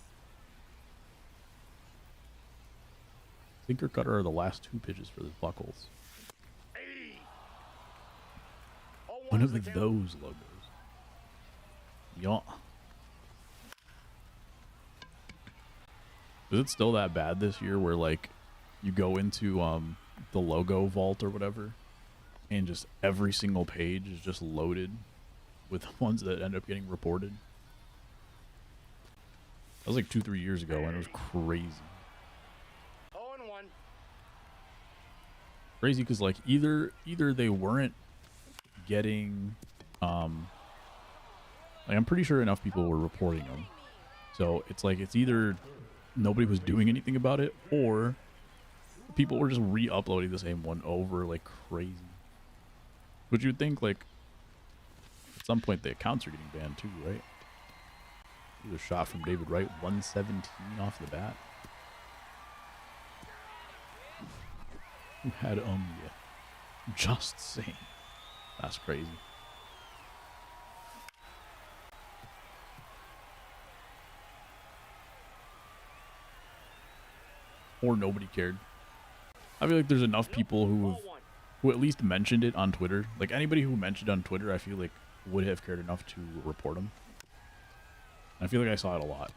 Speaker 1: Sinker cutter are the last 2 pitches for the Buckles.
Speaker 5: Hey.
Speaker 1: One of those logos. Yeah. Is it still that bad this year where, like, you go into the logo vault or whatever, and just every single page is just loaded with ones that end up getting reported? That was like 2-3 years ago, and it was crazy.
Speaker 5: 0-1.
Speaker 1: Crazy because, like, either they weren't getting, like, I'm pretty sure enough people were reporting them. So it's like, it's either nobody was doing anything about it, or people were just re-uploading the same one over like crazy. But you'd think, like, at some point the accounts are getting banned too, right? There's a shot from David Wright, 117 off the bat. Who had yeah. Just saying. That's crazy. Or nobody cared. I feel like there's enough people who at least mentioned it on Twitter. Like, anybody who mentioned it on Twitter, I feel like would have cared enough to report them. I feel like I saw it a lot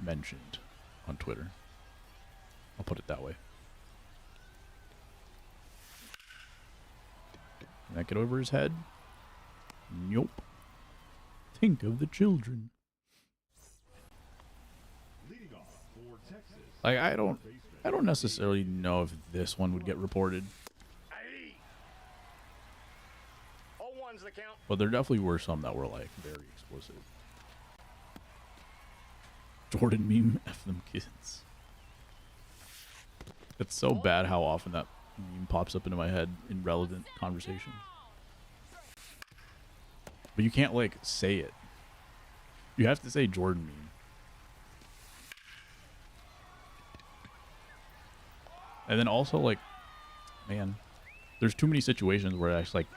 Speaker 1: mentioned on Twitter. I'll put it that way. Can that get over his head? Nope. Think of the children.
Speaker 3: Leading off for Texas.
Speaker 1: Like, I don't necessarily know if this one would get reported,
Speaker 5: Hey. 0-1's the count.
Speaker 1: but there definitely were some that were, like, very explicit. Jordan meme, F them kids. It's so bad how often that meme pops up into my head in relevant conversation. But you can't, like, say it. You have to say Jordan meme. And then also, like, man, there's too many situations where it's like,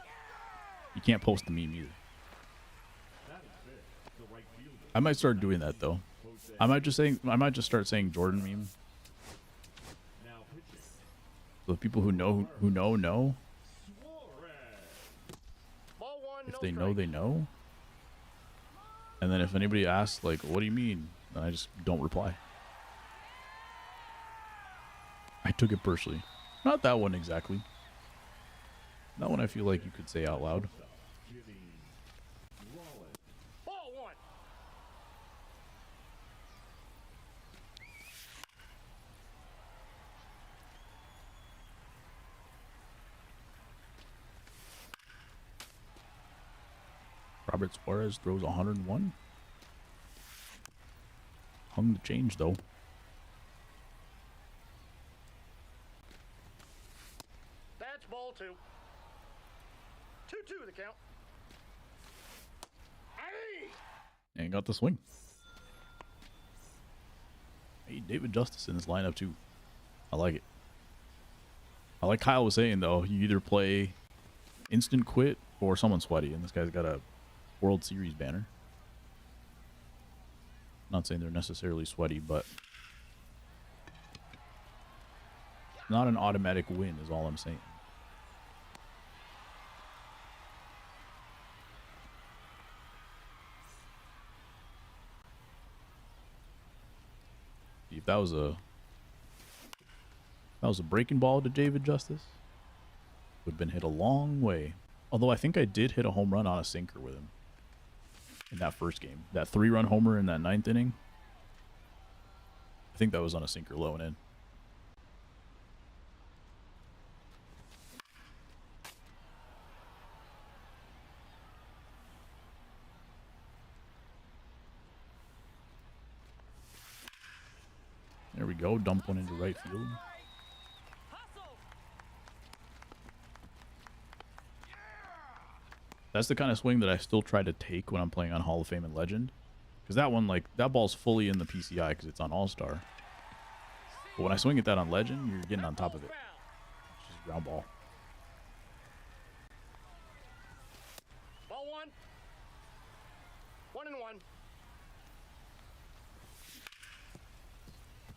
Speaker 1: you can't post the meme either. I might start doing that though. I might just start saying Jordan meme. So the people who know know.
Speaker 5: Ball one,
Speaker 1: If
Speaker 5: no
Speaker 1: they know,
Speaker 5: strike.
Speaker 1: they know. And then if anybody asks, like, what do you mean? Then I just don't reply. I took it personally. Not that one exactly. That one I feel like you could say out loud.
Speaker 5: Ball one.
Speaker 1: Robert Suarez throws 101. Hung the change though.
Speaker 5: That's ball two. 2-2 the count. Hey!
Speaker 1: And got the swing. Hey, David Justice in this lineup too. I like it. I like Kyle was saying though, you either play instant quit or someone sweaty, and this guy's got a World Series banner. Not saying they're necessarily sweaty, but not an automatic win is all I'm saying. If that was a breaking ball to David Justice, would have been hit a long way. Although I think I did hit a home run on a sinker with him in that first game. That 3-run homer in that 9th inning. I think that was on a sinker low and in. There we go. Dump one into right field. That's the kind of swing that I still try to take when I'm playing on Hall of Fame and Legend. Because that one, like, that ball's fully in the PCI because it's on All-Star. But when I swing at that on Legend, you're getting on top of it. It's just ground ball.
Speaker 5: Ball one. 1-1.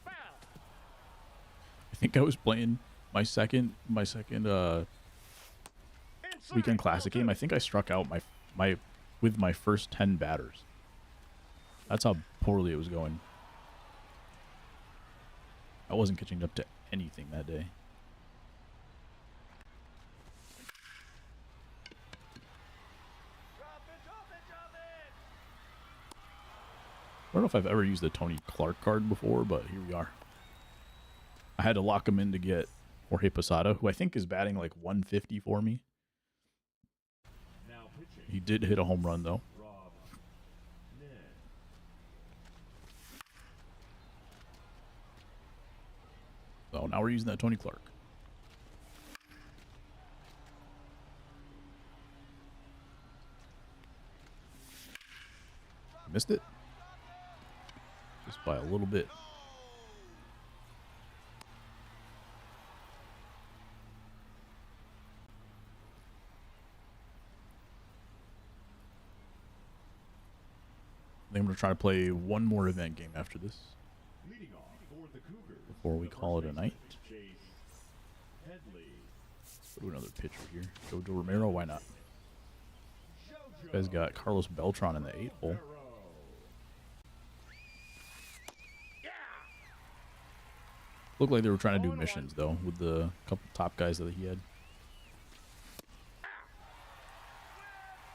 Speaker 5: Foul.
Speaker 1: I think I was playing my second Weekend Classic game. I think I struck out with my first 10 batters. That's how poorly it was going. I wasn't catching up to anything that day. I don't know if I've ever used the Tony Clark card before, but here we are. I had to lock him in to get Jorge Posada, who I think is batting like 150 for me. He did hit a home run, though. So now we're using that Tony Clark. Missed it. Just by a little bit. I think I'm going to try to play one more event game after this before we call it a night. Let's do another pitcher here. Jojo Romero, why not? You guys got Carlos Beltran in the 8th hole. Looked like they were trying to do missions, though, with the couple top guys that he had.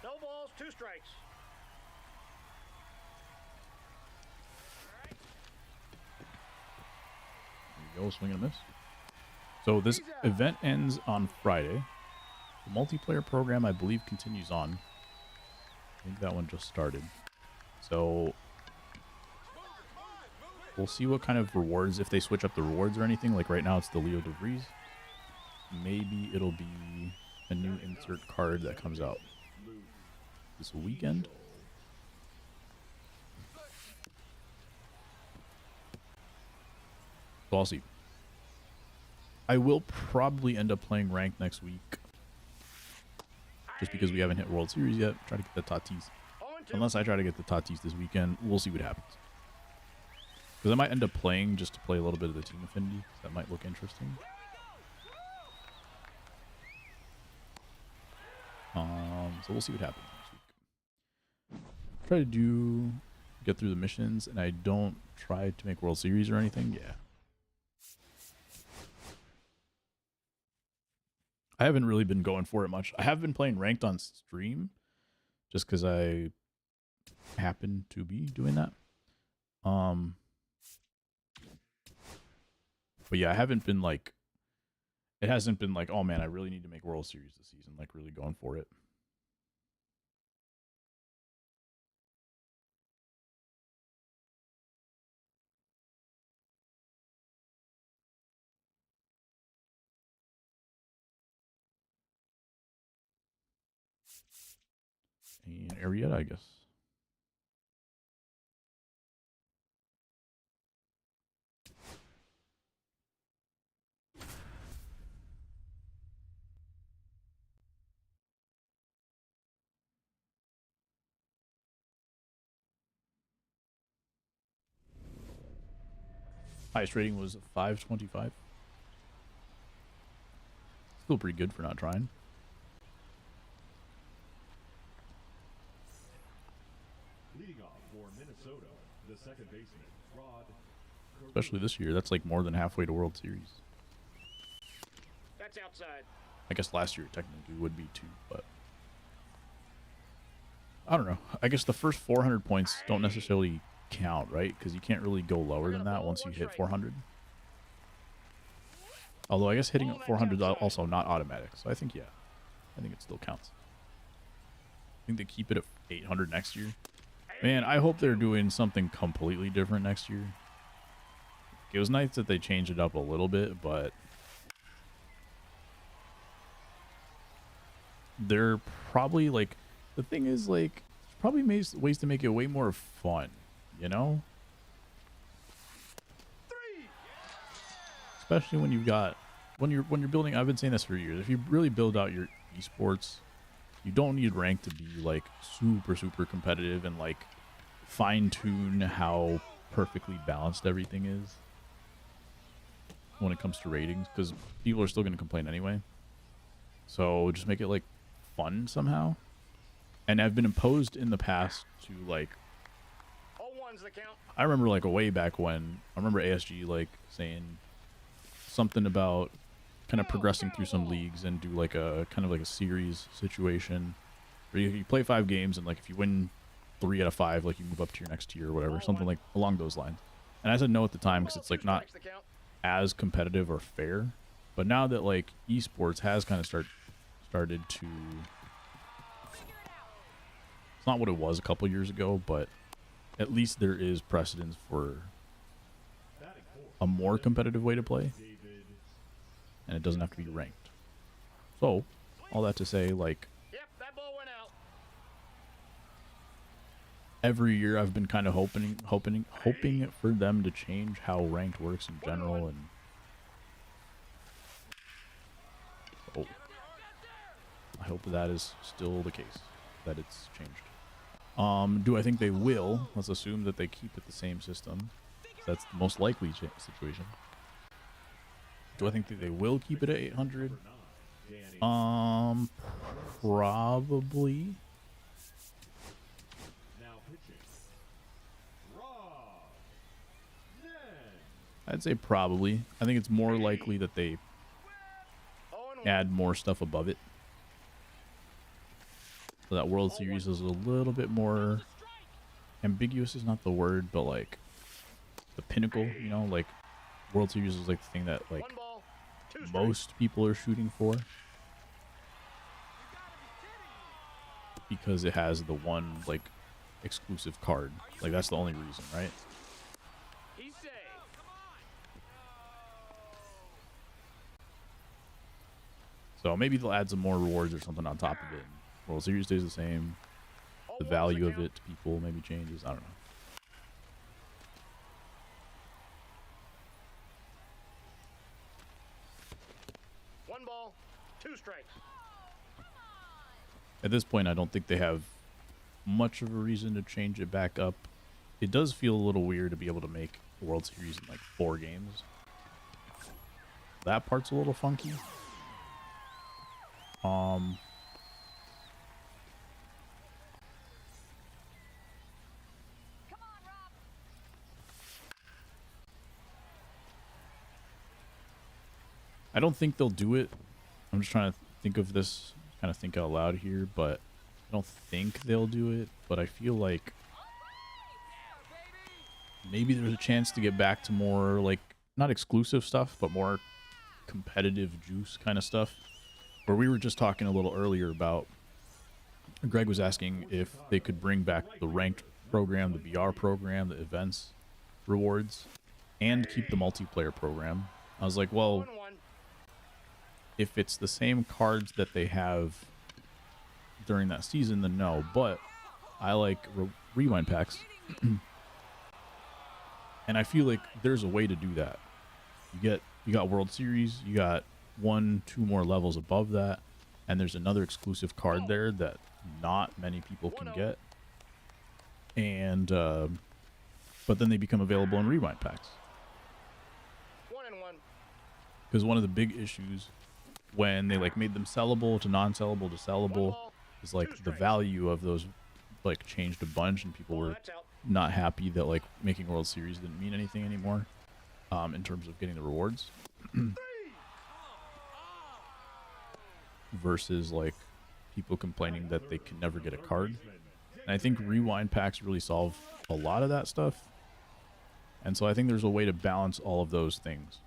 Speaker 5: No balls, 2 strikes.
Speaker 1: There you go, swing and a miss. So this event ends on Friday. The multiplayer program, I believe, continues on. I think that one just started. So we'll see what kind of rewards, if they switch up the rewards or anything. Like right now it's the Leo DeVries. Maybe it'll be a new insert card that comes out this weekend. So I'll see. I will probably end up playing ranked next week. Just because we haven't hit World Series yet. Try to get the Tatis. Unless I try to get the Tatis this weekend, we'll see what happens. Because I might end up playing just to play a little bit of the team affinity. That might look interesting. So we'll see what happens next week. Try to get through the missions, and I don't try to make World Series or anything. Yeah. I haven't really been going for it much. I have been playing ranked on stream just because I happen to be doing that. But yeah, I haven't been like, it hasn't been like, oh man, I really need to make World Series this season, like really going for it. And Arietta, I guess. Highest rating was 525. Still pretty good for not trying.
Speaker 3: Leading off for Minnesota, the second baseman, Rod.
Speaker 1: Especially this year. That's like more than halfway to World Series.
Speaker 5: That's outside.
Speaker 1: I guess last year technically would be too, but I don't know. I guess the first 400 points don't necessarily count, right? Because you can't really go lower than that once you hit 400. Although I guess hitting 400 is also not automatic. So I think, yeah, I think it still counts. I think they keep it at 800 next year. Man, I hope they're doing something completely different next year. It was nice that they changed it up a little bit, but they're probably like, the thing is like, probably ways to make it way more fun, you know? Especially when you've got, when you're building, I've been saying this for years, if you really build out your esports, you don't need rank to be like super competitive and like fine tune how perfectly balanced everything is when it comes to ratings, because people are still going to complain anyway. So just make it like fun somehow. And I've been imposed in the past to like, I remember like way back when, I remember ASG like saying something about kind of progressing through some leagues and do like a kind of like a series situation where you play 5 games and like if you win 3 out of 5, like you move up to your next tier or whatever, something like along those lines. And I said no at the time because it's like not as competitive or fair. But now that like esports has kind of started to, it's not what it was a couple years ago, but at least there is precedence for a more competitive way to play, and it doesn't have to be ranked. So all that to say, like, every year I've been kind of hoping for them to change how ranked works in general, and oh, I hope that is still the case, that it's changed. Do I think they will? Let's assume that they keep it the same system. That's the most likely situation. Do I think that they will keep it at 800? Probably. I'd say probably. I think it's more likely that they add more stuff above it. So that World Series is a little bit more ambiguous is not the word, but like the pinnacle, you know, like World Series is like the thing that like most people are shooting for because it has the one like exclusive card. Like that's the only reason, right? So maybe they'll add some more rewards or something on top of it. World Series stays the same. The value of it to people maybe changes. I don't know. At this point, I don't think they have much of a reason to change it back up. It does feel a little weird to be able to make a World Series in like 4 games. That part's a little funky. I don't think they'll do it. I'm just trying to think of this, kind of think out loud here, but I don't think they'll do it. But I feel like maybe there's a chance to get back to more, like, not exclusive stuff, but more competitive juice kind of stuff. Where we were just talking a little earlier about, Greg was asking if they could bring back the ranked program, the BR program, the events rewards, and keep the multiplayer program. I was like, well, if it's the same cards that they have during that season, then no. But I like rewind packs. And I feel like there's a way to do that. You got World Series, you got 1-2 more levels above that, and there's another exclusive card there that not many people can get. And but then they become available in rewind packs.
Speaker 5: 1-1.
Speaker 1: Because one of the big issues when they like made them sellable to non-sellable to sellable is like the value of those like changed a bunch, and people were not happy that like making World Series didn't mean anything anymore in terms of getting the rewards. Versus like people complaining that they can never get a card. And I think rewind packs really solve a lot of that stuff. And so I think there's a way to balance all of those things.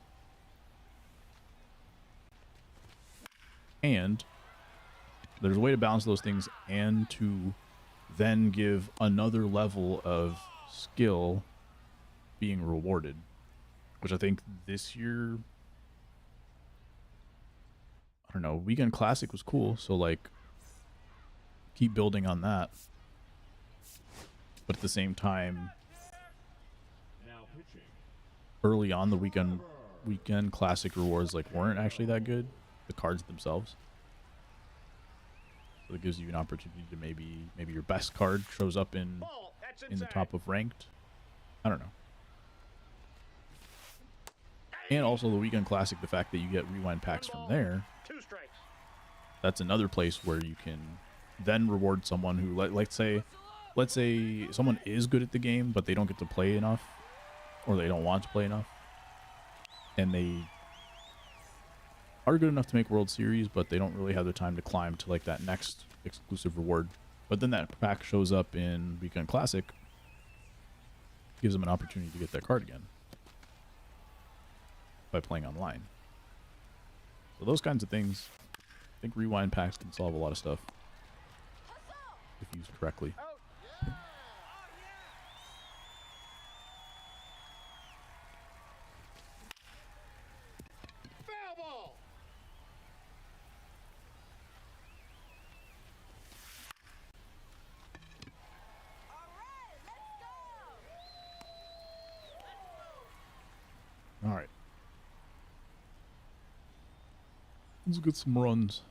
Speaker 1: And there's a way to balance those things and to then give another level of skill being rewarded, which I think this year, I don't know, Weekend Classic was cool, so like keep building on that. But at the same time, early on the weekend Classic rewards like weren't actually that good, the cards themselves. So it gives you an opportunity to maybe your best card shows up in the top of ranked. I don't know. And also the Weekend Classic, the fact that you get rewind packs from there, that's another place where you can then reward someone who, let's say someone is good at the game, but they don't get to play enough, or they don't want to play enough, and they are good enough to make World Series, but they don't really have the time to climb to like that next exclusive reward. But then that pack shows up in Weekend Classic, gives them an opportunity to get that card again by playing online. So those kinds of things, I think rewind packs can solve a lot of stuff if used correctly. All right. Let's get some runs.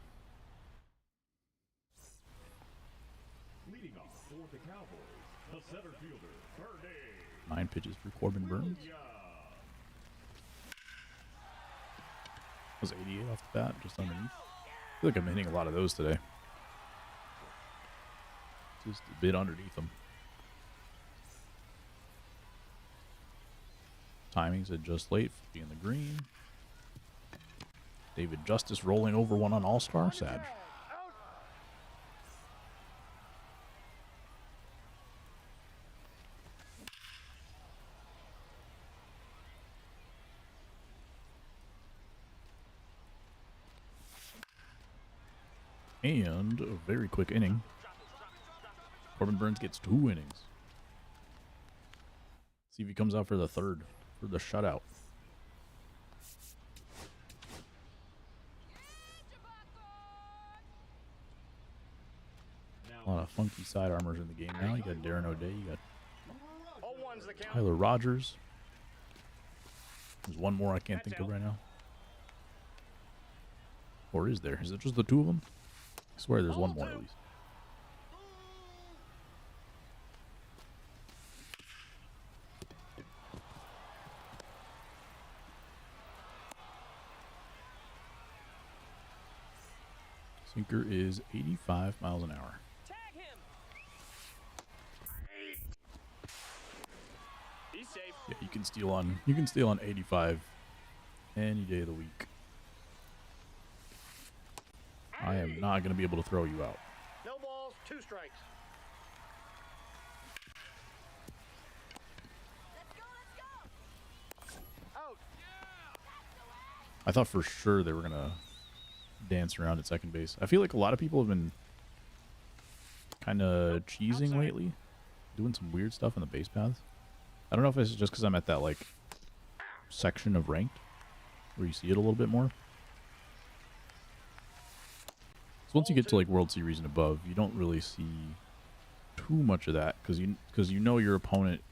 Speaker 3: Leading off for the Cowboys, the center fielder, Birdie.
Speaker 1: 9 pitches for Corbin Burns. Was 88 off the bat, just underneath. I feel like I'm hitting a lot of those today. Just a bit underneath them. Timing's at just late for being the green. David Justice rolling over one on All-Star. Sad. And a very quick inning. Corbin Burns gets 2 innings. See if he comes out for the third, for the shutout. A lot of funky side armors in the game now. You got Darren O'Day, you got Tyler Rogers. There's one more I can't think of right now. Or is there? Is it just the two of them? I swear there's one more at least. Sinker is 85 miles an hour.
Speaker 2: Tag him. He's safe.
Speaker 1: Yeah, you can steal on 85 any day of the week. I am not going to be able to throw you out.
Speaker 5: No balls, 2 strikes.
Speaker 4: Let's go.
Speaker 5: Out.
Speaker 1: I thought for sure they were going to dance around at second base. I feel like a lot of people have been kind of cheesing lately, doing some weird stuff on the base paths. I don't know if it's just because I'm at that like section of ranked where you see it a little bit more. So once you get to like World Series and above, you don't really see too much of that because you know your opponent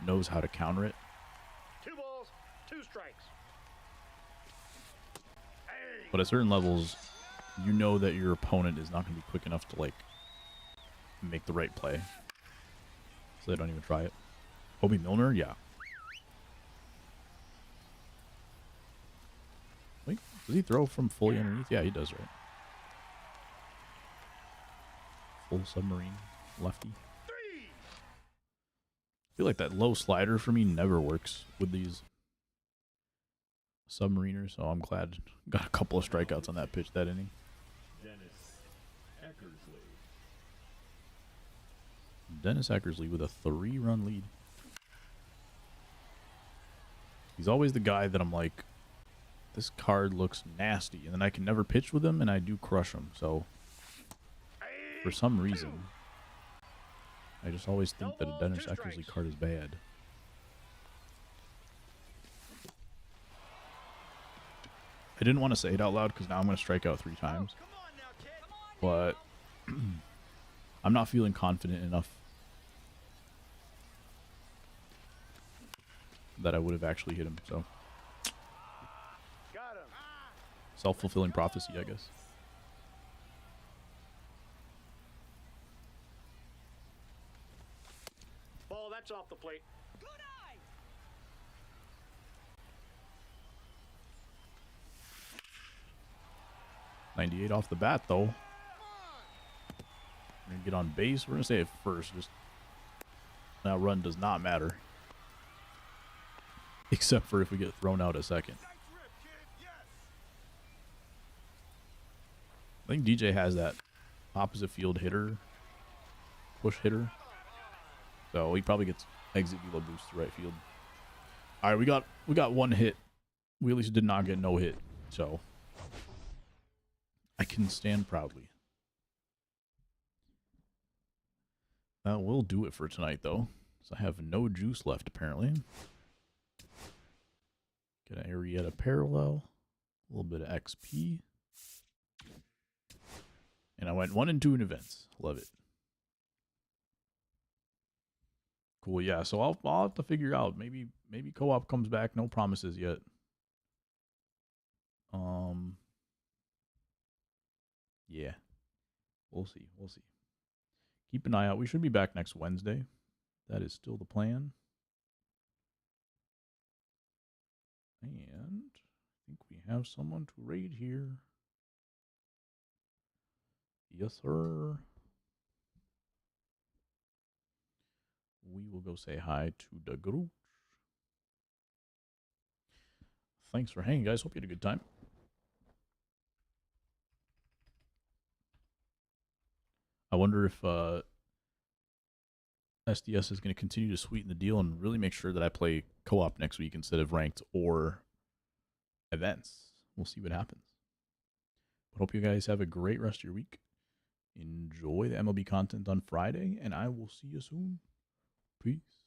Speaker 1: knows how to counter it.
Speaker 5: 2 balls, 2 strikes.
Speaker 1: But at certain levels, you know that your opponent is not going to be quick enough to like make the right play, so they don't even try it. Obi Milner, yeah. Wait, does he throw from fully underneath? Yeah, he does, right? Full submarine lefty. I feel like that low slider for me never works with these submariners, so I'm glad got a couple of strikeouts on that pitch that inning. Dennis Eckersley with a 3-run lead. He's always the guy that I'm like, this card looks nasty, and then I can never pitch with him, and I do crush him. So for some reason, I just always think that a Dennis Eckersley card is bad. I didn't want to say it out loud because now I'm going to strike out 3 times.
Speaker 5: Come on now, kid.
Speaker 1: But I'm not feeling confident enough that I would have actually hit him. So
Speaker 5: Got him.
Speaker 1: self-fulfilling prophecy, I guess.
Speaker 5: Ball, that's off the plate.
Speaker 2: Good eye.
Speaker 1: 98 off the bat, though. We're going to get on base. We're going to say it first. Just that run does not matter. Except for if we get thrown out a second.
Speaker 5: Nice rip, kid. Yes.
Speaker 1: I think DJ has that opposite field hitter, push hitter. So he probably gets exit velo boost to right field. All right, we got 1 hit. We at least did not get no hit. So I can stand proudly. That will do it for tonight, though. So I have no juice left, apparently. Get an Arietta parallel. A little bit of XP. And I went 1 and 2 in events. Love it. Cool, yeah. So I'll have to figure out. Maybe co-op comes back. No promises yet. Yeah. We'll see. We'll see. Keep an eye out. We should be back next Wednesday. That is still the plan. And I think we have someone to raid here. Yes, sir. We will go say hi to the group. Thanks for hanging, guys. Hope you had a good time. I wonder if SDS is going to continue to sweeten the deal and really make sure that I play co-op next week instead of ranked or events. We'll see what happens. But hope you guys have a great rest of your week. Enjoy the MLB content on Friday, and I will see you soon. Peace.